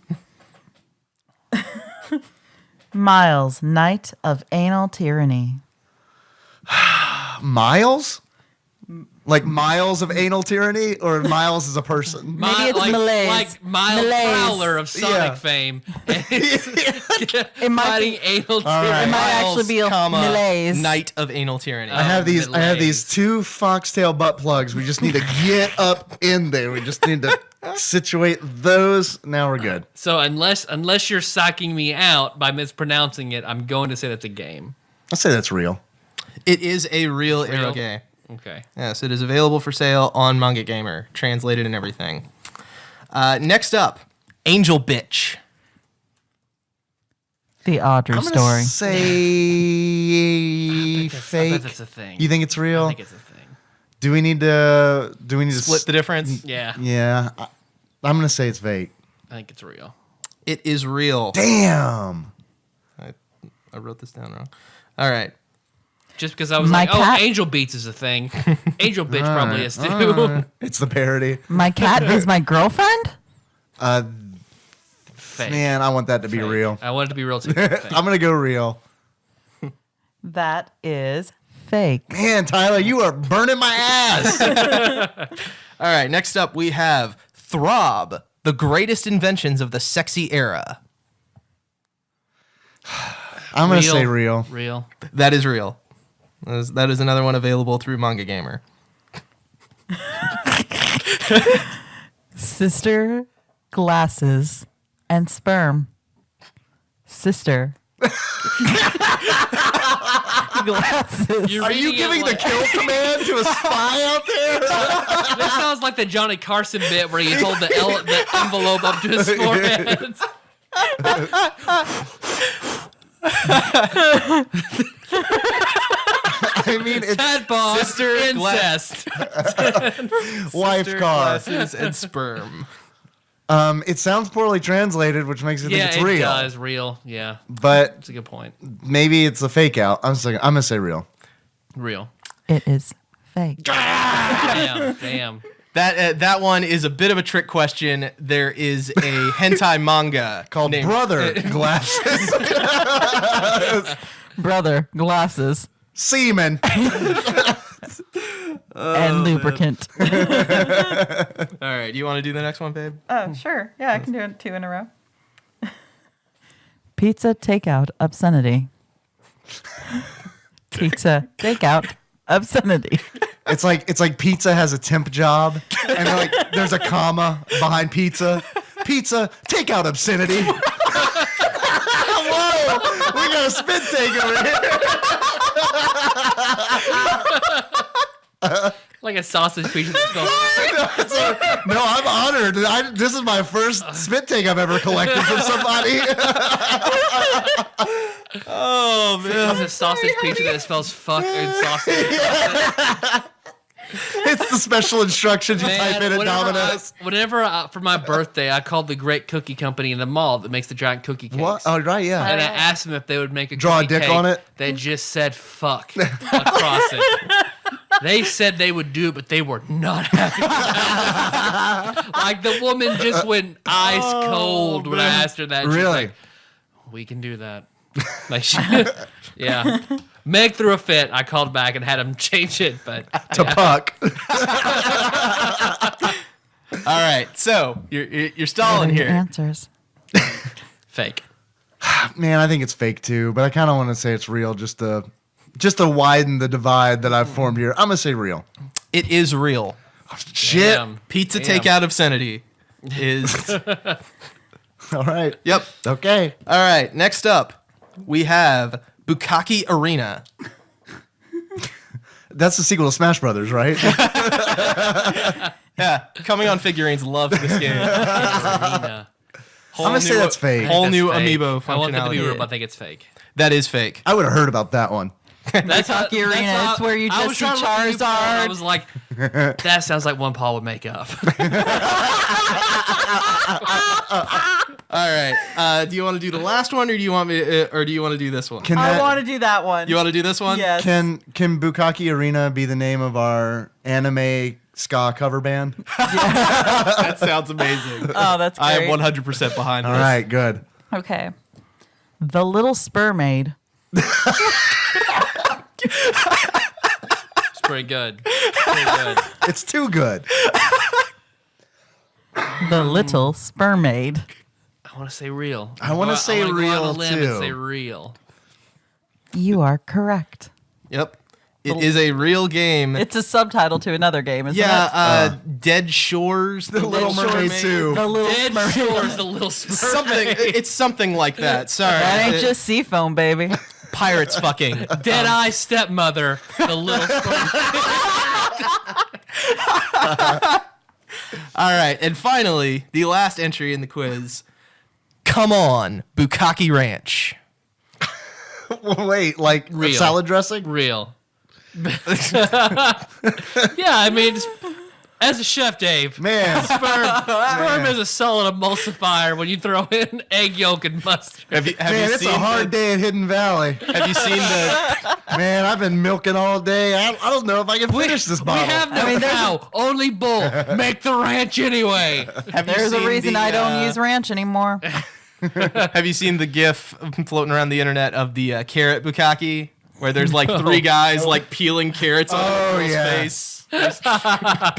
Miles, Knight of Anal Tyranny. Miles? Like miles of anal tyranny, or Miles as a person? Maybe it's Malaise. Like Miles Malaise. Prowler of Sonic Yeah. fame. It might Fighting be- anal All right. It might actually be a Malaise. Knight of Anal Tyranny. I have these Malaise. two foxtail butt plugs. We just need to get up in there. We just need to situate those. Now we're good. So unless you're psyching me out by mispronouncing it, I'm going to say that's a game. I'll say that's real. It is a real Real? eroge. Okay. Yes, it is available for sale on Manga Gamer, translated and everything. Next up, Angel Bitch. The Audrey I'm gonna story. say I fake. bet that's a thing. You think it's real? I think it's a thing. Do we need to Split the difference. Yeah. Yeah, I'm gonna say it's fake. I think it's real. It is real. Damn. I wrote this down wrong. All right. Just because I was My like, cat- Angel Beats is a thing. Angel Bitch probably is too. It's the parody. My cat is my girlfriend? Fake. Man, I want that to be Fake. real. I want it to be real too. Fake. I'm gonna go real. That is fake. Man, Tyler, you are burning my ass. All right. Next up, we have Throb, the greatest inventions of the sexy era. I'm gonna say real. Real. That is real. That is another one available through Manga Gamer. Sister, glasses, and sperm. Sister. Glasses. You're Are you reading it giving the like- kill command to a spy out there? That sounds like the Johnny Carson bit where you hold the envelope up to his forehead. I mean, it's Tadpog, Sister incest. wife car. Glasses and sperm. It sounds poorly translated, which makes you think Yeah, it's it real. does. Real. Yeah, But that's a good point. maybe it's a fake out. I'm gonna say real. Real. It is fake. Damn. That one is a bit of a trick question. There is a hentai manga Called named Brother Glasses. Brother, glasses, Semen. and lubricant. All right, do you want to do the next one, babe? Oh, sure. Yeah, I can do it 2 in a row. Pizza takeout obscenity. Pizza takeout obscenity. It's like pizza has a temp job, and they're like there's a comma behind pizza. Pizza takeout obscenity. Whoa, we got a spit take over here. Like a sausage piece that smells. No, I'm honored. This is my first spit take I've ever collected from somebody. Oh man. It's a sausage pizza that smells fuck and sausage. It's the special instructions you type in at Domino's. Whenever for my birthday, I called the Great Cookie Company in the mall that makes the giant cookie cakes. What? Oh, right, yeah. And I asked them if they would make a Draw a cookie dick cake. on it? They just said fuck across it. They said they would do it, but they were not happy about it. Like the woman just went ice cold when I asked her that. She's Really? like, we can do that. Like, yeah. Meg threw a fit. I called back and had him change it, but To puck. All right, so you're stalling What are your here. answers? fake. Man, I think it's fake too, but I kind of want to say it's real just to widen the divide that I've formed here. I'm gonna say real. It is real. Shit. Damn. Pizza Damn. takeout obscenity is. All right. Yep. Okay. All right. Next up, we have Bukkake Arena. That's the sequel to Smash Brothers, right? Yeah, coming on figurines. Love this game. Arena. Whole I'm gonna say new- that's fake. Whole That's new fake. amiibo I want that to be functionality. real, but I think it's fake. That is fake. I would have heard about that one. That's Bukkake Arena, it's where you I just was see trying to look at you, Paul, and I Charizard. was like, that sounds like one Paul would make up. All right. Do you want to do the last one, or do you want me, or do you want to do this one? I want to do that one. You want to do this one? Yes. Can Bukkake Arena be the name of our anime ska cover band? That sounds amazing. Oh, that's great. I am 100% behind All this. right, good. Okay. The Little Spermaid. It's pretty good. Pretty good. It's too good. The Little Spermaid. I want to say real. I wanna say wanna go out on a real, limb too. And say real. You are correct. Yep. It is a real game. It's a subtitle to another game, isn't it? Yeah, Dead Shores. The Little Mermaid 2. The Little Dead Spermaid. Shores, the little sperm. Something. It's something like that. Sorry. That ain't just Seafoam, baby. pirates fucking. Deadeye stepmother, the little All right, and finally, the last entry in the quiz. Come on, Bukkake Ranch. Wait, like Real. salad dressing? real. Yeah, I mean, as a chef, Dave, Man, sperm is a solid emulsifier when you throw in egg yolk and mustard. Have you man, it's a hard day at Hidden Valley. Have you seen the? Man, I've been milking all day. I don't know if I can finish this We bottle. have no cow, only bull. Make the ranch anyway. Have you There's a seen reason the, I don't use ranch anymore. Have you seen the GIF floating around the internet of the carrot bukkake, where there's like three guys like peeling carrots on Oh, a girl's yeah. face? I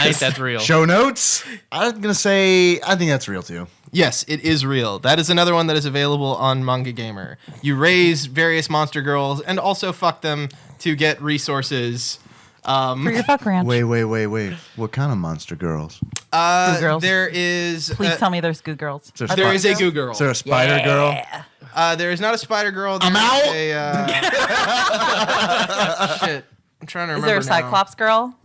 think that's real. Show notes? I'm going to say, I think that's real too. Yes, it is real. That is another one that is available on Manga Gamer. You raise various monster girls and also fuck them to get resources. For your fuck ranch. Wait. What kind of monster girls? Goo girls. There is. Please tell me there's goo girls. There is a goo girl. Is there a spider girl? There is not a spider girl. I'm There's out. Shit. I'm trying to remember. Is there a now. Cyclops girl?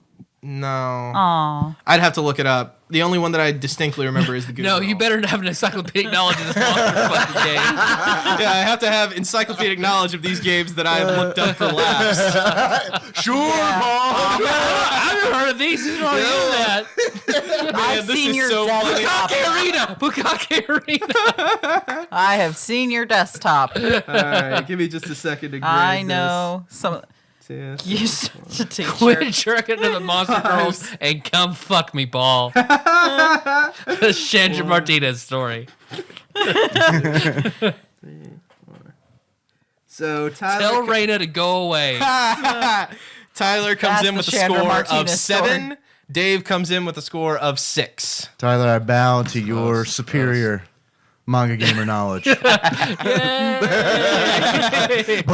No. Aw. I'd have to look it up. The only one that I distinctly remember is the goo No, girl. you better have an encyclopedic knowledge of this monster fucking game. Yeah, I have to have encyclopedic knowledge of these games that I have looked up for laughs. Sure, Paul. I haven't heard of these. Who's already in that? I've this seen is your so funny. desktop. Bukkake Arena. I have seen your desktop. All right, give me just a second to grade I know some. this. You such a teacher. Quit jerking to the monster girls and come fuck me, Paul. The Chandra Martinez story. So Tell Tyler, Raina to go away. Tyler comes That's in with a the Chandra score of Martinez 7. story. Dave comes in with a score of 6. Tyler, I bow to your superior manga gamer knowledge. But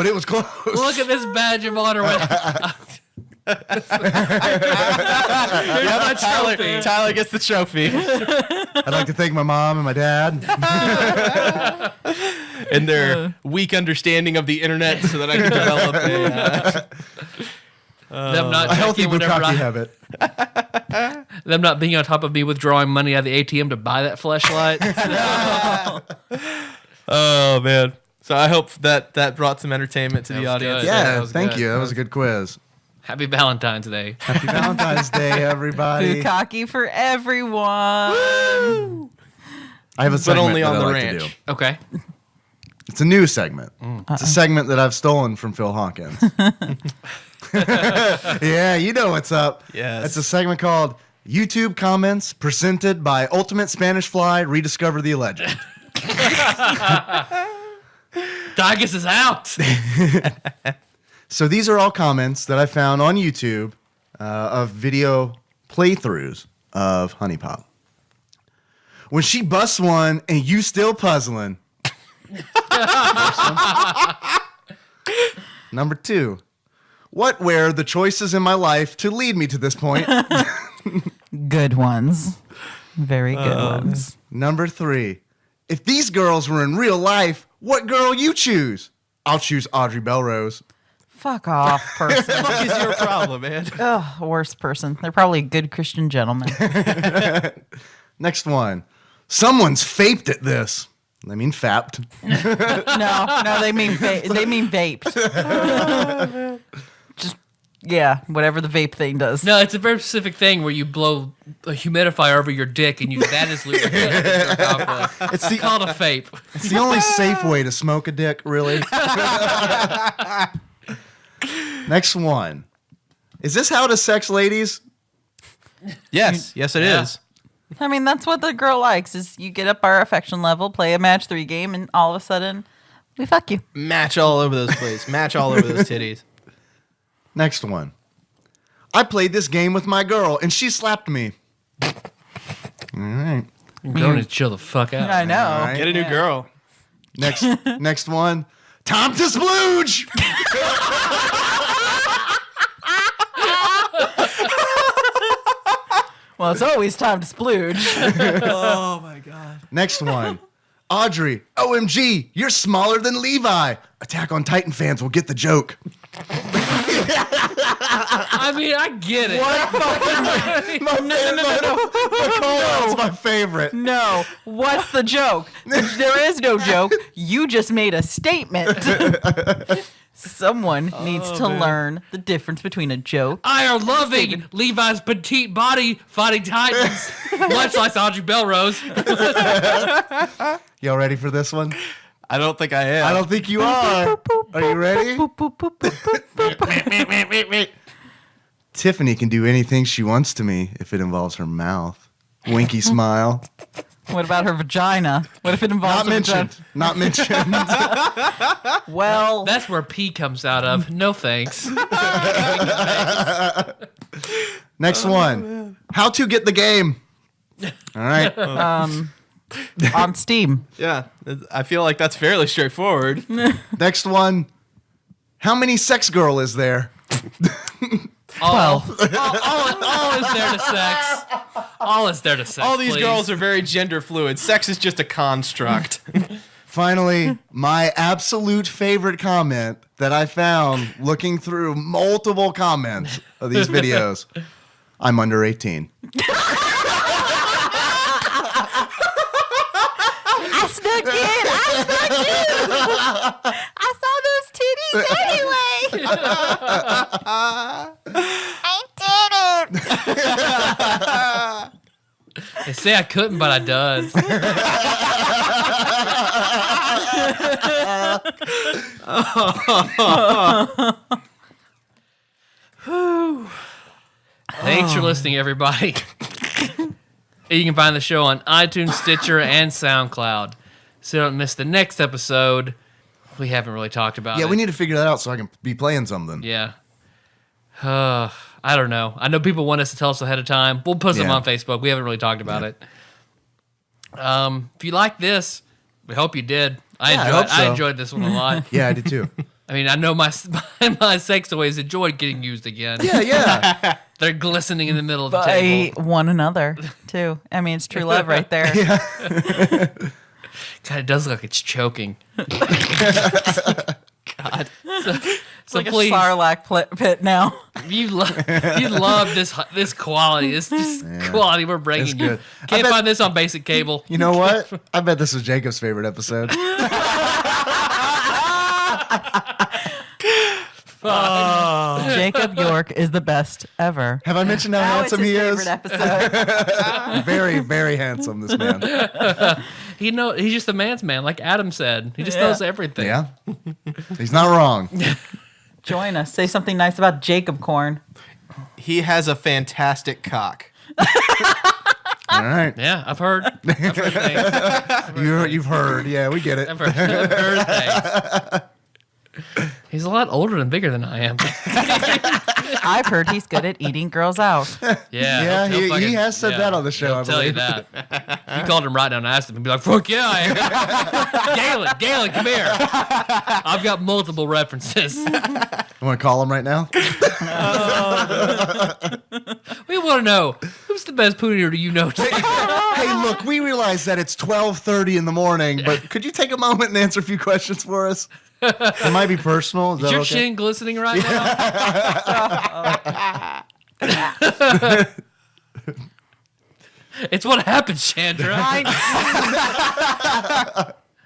it was close. Look at this badge of honor. Tyler gets the trophy. I'd like to thank my mom and my dad. And their weak understanding of the internet so that I can develop Them not A healthy checking whenever bukkake habit. them not being on top of me withdrawing money out of the ATM to buy that fleshlight. Oh, man. So I hope that brought some entertainment to the was audience. good. Yeah, that was thank good. you. That was a good quiz. Happy Valentine's Day. Happy Valentine's Day, everybody. Bukkake for everyone. I have a segment only that on I the like ranch. to do. Okay. It's a new segment. It's a segment that I've stolen from Phil Hawkins. Yeah, you know what's up. Yes. It's a segment called YouTube Comments presented by Ultimate Spanish Fly Rediscover the Legend. Digus is out. So these are all comments that I found on YouTube of video playthroughs of HuniePop. When she busts one and you still puzzling. Number 2. What were the choices in my life to lead me to this point? Good ones. Very good ones. Number 3. If these girls were in real life, what girl you choose? I'll choose Audrey Belrose. Fuck off, person. What is your problem, man? Ugh, worst person. They're probably a good Christian gentleman. Next one. Someone's faped at this. I mean fapped. No, they mean they mean vaped. Just whatever the vape thing does. No, it's a very specific thing where you blow a humidifier over your dick and use that as lubricant. It's called a fape. It's the only safe way to smoke a dick, really. Next one. Is this how to sex ladies? Yes, it is. I mean, that's what the girl likes. Is you get up our affection level, play a match 3 game, and all of a sudden, we fuck you. Match all over those plays. Match all over those titties. Next one. I played this game with my girl and she slapped me. All right. You're going to chill the fuck out. I know. All right. Get a new girl. Next one. Time to splooge. Well, it's always time to splooge. Oh my god. Next one. Audrey, OMG, you're smaller than Levi. Attack on Titan fans will get the joke. I mean, I get it. That's my favorite. No. What's the joke? There is no joke. You just made a statement. Someone needs to learn the difference between a joke. I are loving Levi's petite body fighting titans, much like Audrey Belrose. Y'all ready for this one? I don't think I am. I don't think you are. Are you ready? Tiffany can do anything she wants to me if it involves her mouth. Winky smile. What about her vagina? What if it involves Not her vagina? mentioned. Not mentioned. Well, That's where pee comes out of. No thanks. Next one. How to get the game. All right. on Steam. Yeah, I feel like that's fairly straightforward. Next one. How many sex girl is there? All is there to sex. All is there to sex. All these please. girls are very gender fluid. Sex is just a construct. Finally, my absolute favorite comment that I found looking through multiple comments of these videos. I'm under 18. I snuck in. I saw those titties anyway. I didn't. They say I couldn't, but I does. Thanks for listening, everybody. You can find the show on iTunes, Stitcher, and SoundCloud. So you don't miss the next episode. We haven't really talked about it. Yeah, we need to figure that out so I can be playing something. Yeah. I don't know. I know people want us to tell us ahead of time. We'll post them Yeah. on Facebook. We haven't really talked about it. If you like this, we hope you did. I hope so. enjoyed this one a lot. Yeah, I did too. I mean, I know my sex toys enjoyed getting used again. Yeah. They're glistening in the middle of the By table. one another, too. I mean, it's true love right there. God, it does look like it's choking. God. So Like please, a Sarlacc pit now. you love this quality. This just quality we're bringing It's you. good. Can't find this on basic cable. You know what? I bet this was Jacob's favorite episode. Jacob York is the best ever. Have I mentioned how Now it's handsome his he favorite is? episode. Very, very handsome, this man. He's just a man's man, like Adam said. He just knows everything. Yeah. He's not wrong. Join us. Say something nice about Jacob Corn. He has a fantastic cock. All right. Yeah, I've heard. I've heard things. You've heard. Yeah, we get it. I've heard things. He's a lot older and bigger than I am. I've heard he's good at eating girls out. Yeah, he'll he fucking- has said that on the show, He'll I tell you believe. that. You called him right down and asked him, and be like, "Fuck yeah, I am." Galen, come here. I've got multiple references. You want to call him right now? We want to know who's the best pooner do you know? Hey, look, we realize that it's 12:30 in the morning, but could you take a moment and answer a few questions for us? It might be personal. Is Is that your okay? chin glistening right now? It's what happens, Chandra.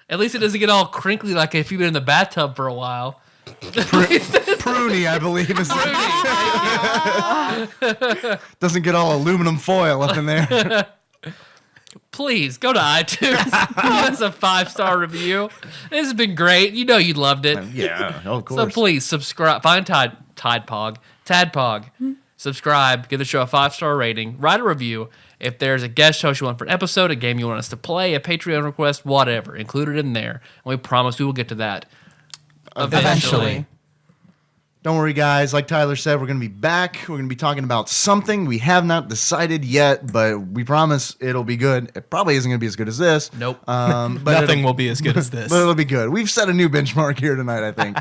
At least it doesn't get all crinkly like if you've been in the bathtub for a while. Pruny, I believe, is doesn't get all aluminum foil up in there. Please go to iTunes. Give us a 5-star review. This has been great. You know you loved it. Yeah, of course. So please subscribe. Find TADPOG. Subscribe. Give the show a 5-star rating. Write a review. If there's a guest host you want for an episode, a game you want us to play, a Patreon request, whatever, include it in there. And we promise we will get to that eventually. Don't worry, guys. Like Tyler said, we're going to be back. We're going to be talking about something we have not decided yet, but we promise it'll be good. It probably isn't going to be as good as this. Nope. But Nothing will be as good as this. But it'll be good. We've set a new benchmark here tonight, I think.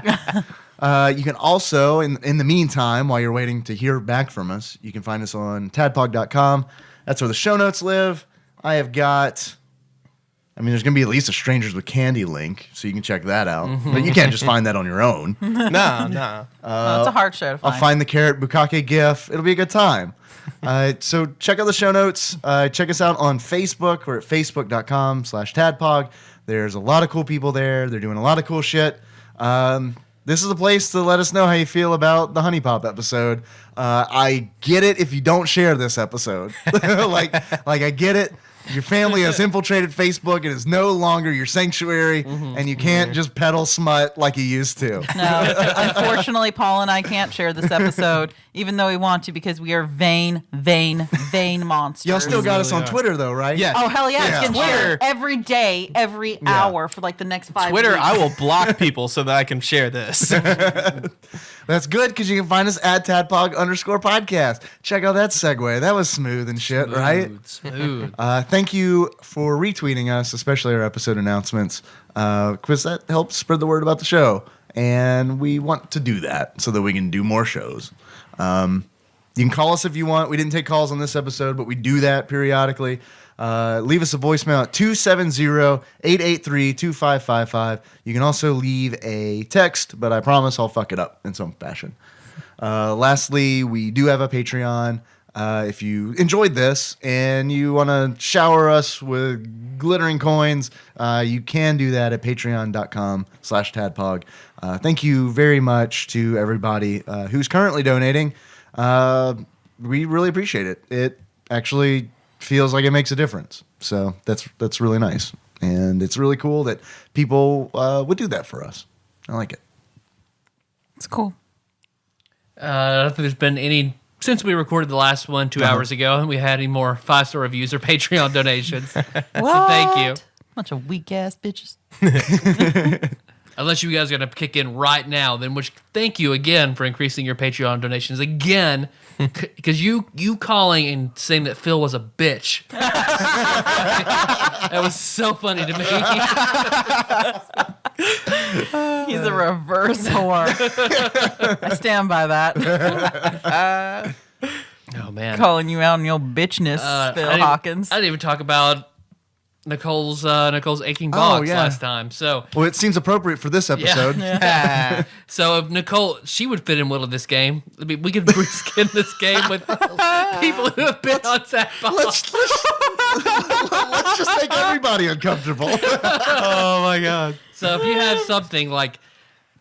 You can also, in the meantime, while you're waiting to hear back from us, you can find us on tadpog.com. That's where the show notes live. I have got I mean, there's going to be at least a Strangers with Candy link, so you can check that out. But you can't just find that on your own. No. No, it's a hard show to find. I'll find the carrot bukkake gif. It'll be a good time. So check out the show notes. Check us out on Facebook. We're at facebook.com/tadpog. There's a lot of cool people there. They're doing a lot of cool shit. This is a place to let us know how you feel about the HuniePop episode. I get it if you don't share this episode. like I get it. Your family has infiltrated Facebook. It is no longer your sanctuary, and you can't just peddle smut like you used to. No, unfortunately, Paul and I can't share this episode, even though we want to, because we are vain monsters. Y'all still got us on are. Twitter, though, right? Yeah. Oh, hell yeah. It's getting Twitter. shared every day, every hour for like the next 5 Twitter, weeks. I will block people so that I can share this. That's good because you can find us at @tadpog_podcast. Check out that segue. That was smooth and shit, right? Smooth. Thank you for retweeting us, especially our episode announcements, because that helps spread the word about the show. And we want to do that so that we can do more shows. You can call us if you want. We didn't take calls on this episode, but we do that periodically. Leave us a voicemail at 270-883-2555. You can also leave a text, but I promise I'll fuck it up in some fashion. Lastly, we do have a Patreon. If you enjoyed this and you want to shower us with glittering coins, you can do that at patreon.com/tadpog. Thank you very much to everybody who's currently donating. We really appreciate it. It actually feels like it makes a difference. So that's really nice. And it's really cool that people would do that for us. I like it. It's cool. I don't think there's been any, since we recorded the last one 2 hours ago, I haven't we had any more 5-star reviews or Patreon donations. So thank you. Bunch of weak ass bitches. Unless you guys are going to kick in right now, then which thank you again for increasing your Patreon donations again, because you calling and saying that Phil was a bitch. That was so funny to me. He's a reverse whore. I stand by that. Oh man, Calling you out on your bitchness, Phil Hawkins. I didn't even talk about Nicole's aching box last time. So Well, it seems appropriate for this episode. so if Nicole, she would fit in well to this game. I mean, we could reskin this game with people who have been on TADPOG. Let's just make everybody uncomfortable. Oh my god. So if you have something like,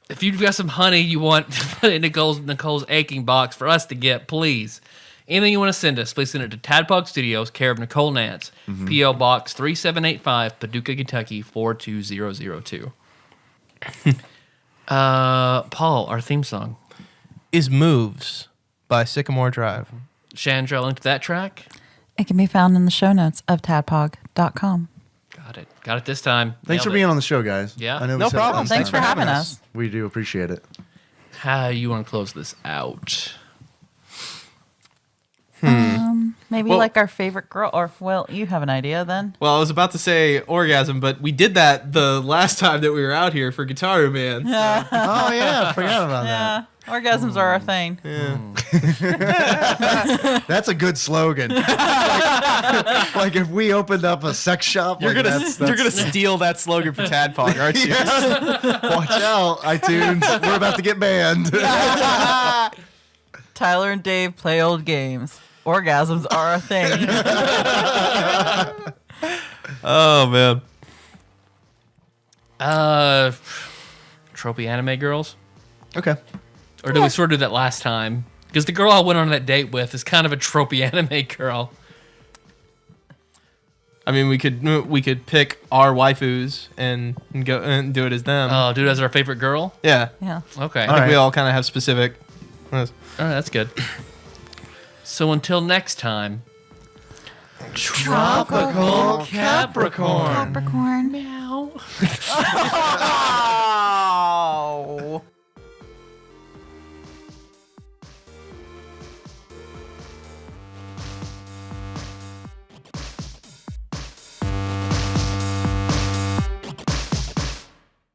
if you've got some honey you want to put in Nicole's aching box for us to get, please. Anything you want to send us, please send it to TADPOG Studios, care of Nicole Nance, P.O. Box 3785, Paducah, Kentucky 42002. Paul, our theme song. Is Moves by Sycamore Drive. Chandra, link to that track. It can be found in the show notes of tadpog.com. Got it this time. Thanks for Nailed being it. on the show, guys. Yeah. I know we No said it problem. last Thanks time. for having us. We do appreciate it. How you want to close this out? Maybe Well- like our favorite girl, or well, you have an idea then. Well, I was about to say orgasm, but we did that the last time that we were out here for Guitar Man. Yeah, Oh, yeah. I forgot about that. orgasms are our thing. That's a good slogan. like if we opened up a sex shop, You're like gonna that's you're gonna steal that slogan for TADPOG, aren't you? watch out, iTunes. We're about to get banned. Tyler and Dave play old games. Orgasms are a thing. Oh man. Tropey anime girls? Okay. Or did we sort of do that last time? Because the girl I went on that date with is kind of a tropey anime girl. I mean, we could pick our waifus and go and do it as them. Oh, dude, as our favorite girl? Yeah. Yeah. Okay. I think we all kind of have specific. All right, that's good. So until next time, Tropical Capricorn. Capricorn. Meow. Oh.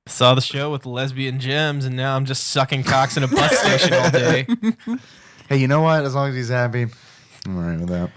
Saw the show with the lesbian gems, and now I'm just sucking cocks in a bus station all day. Hey, you know what? As long as he's happy, I'm all right with that.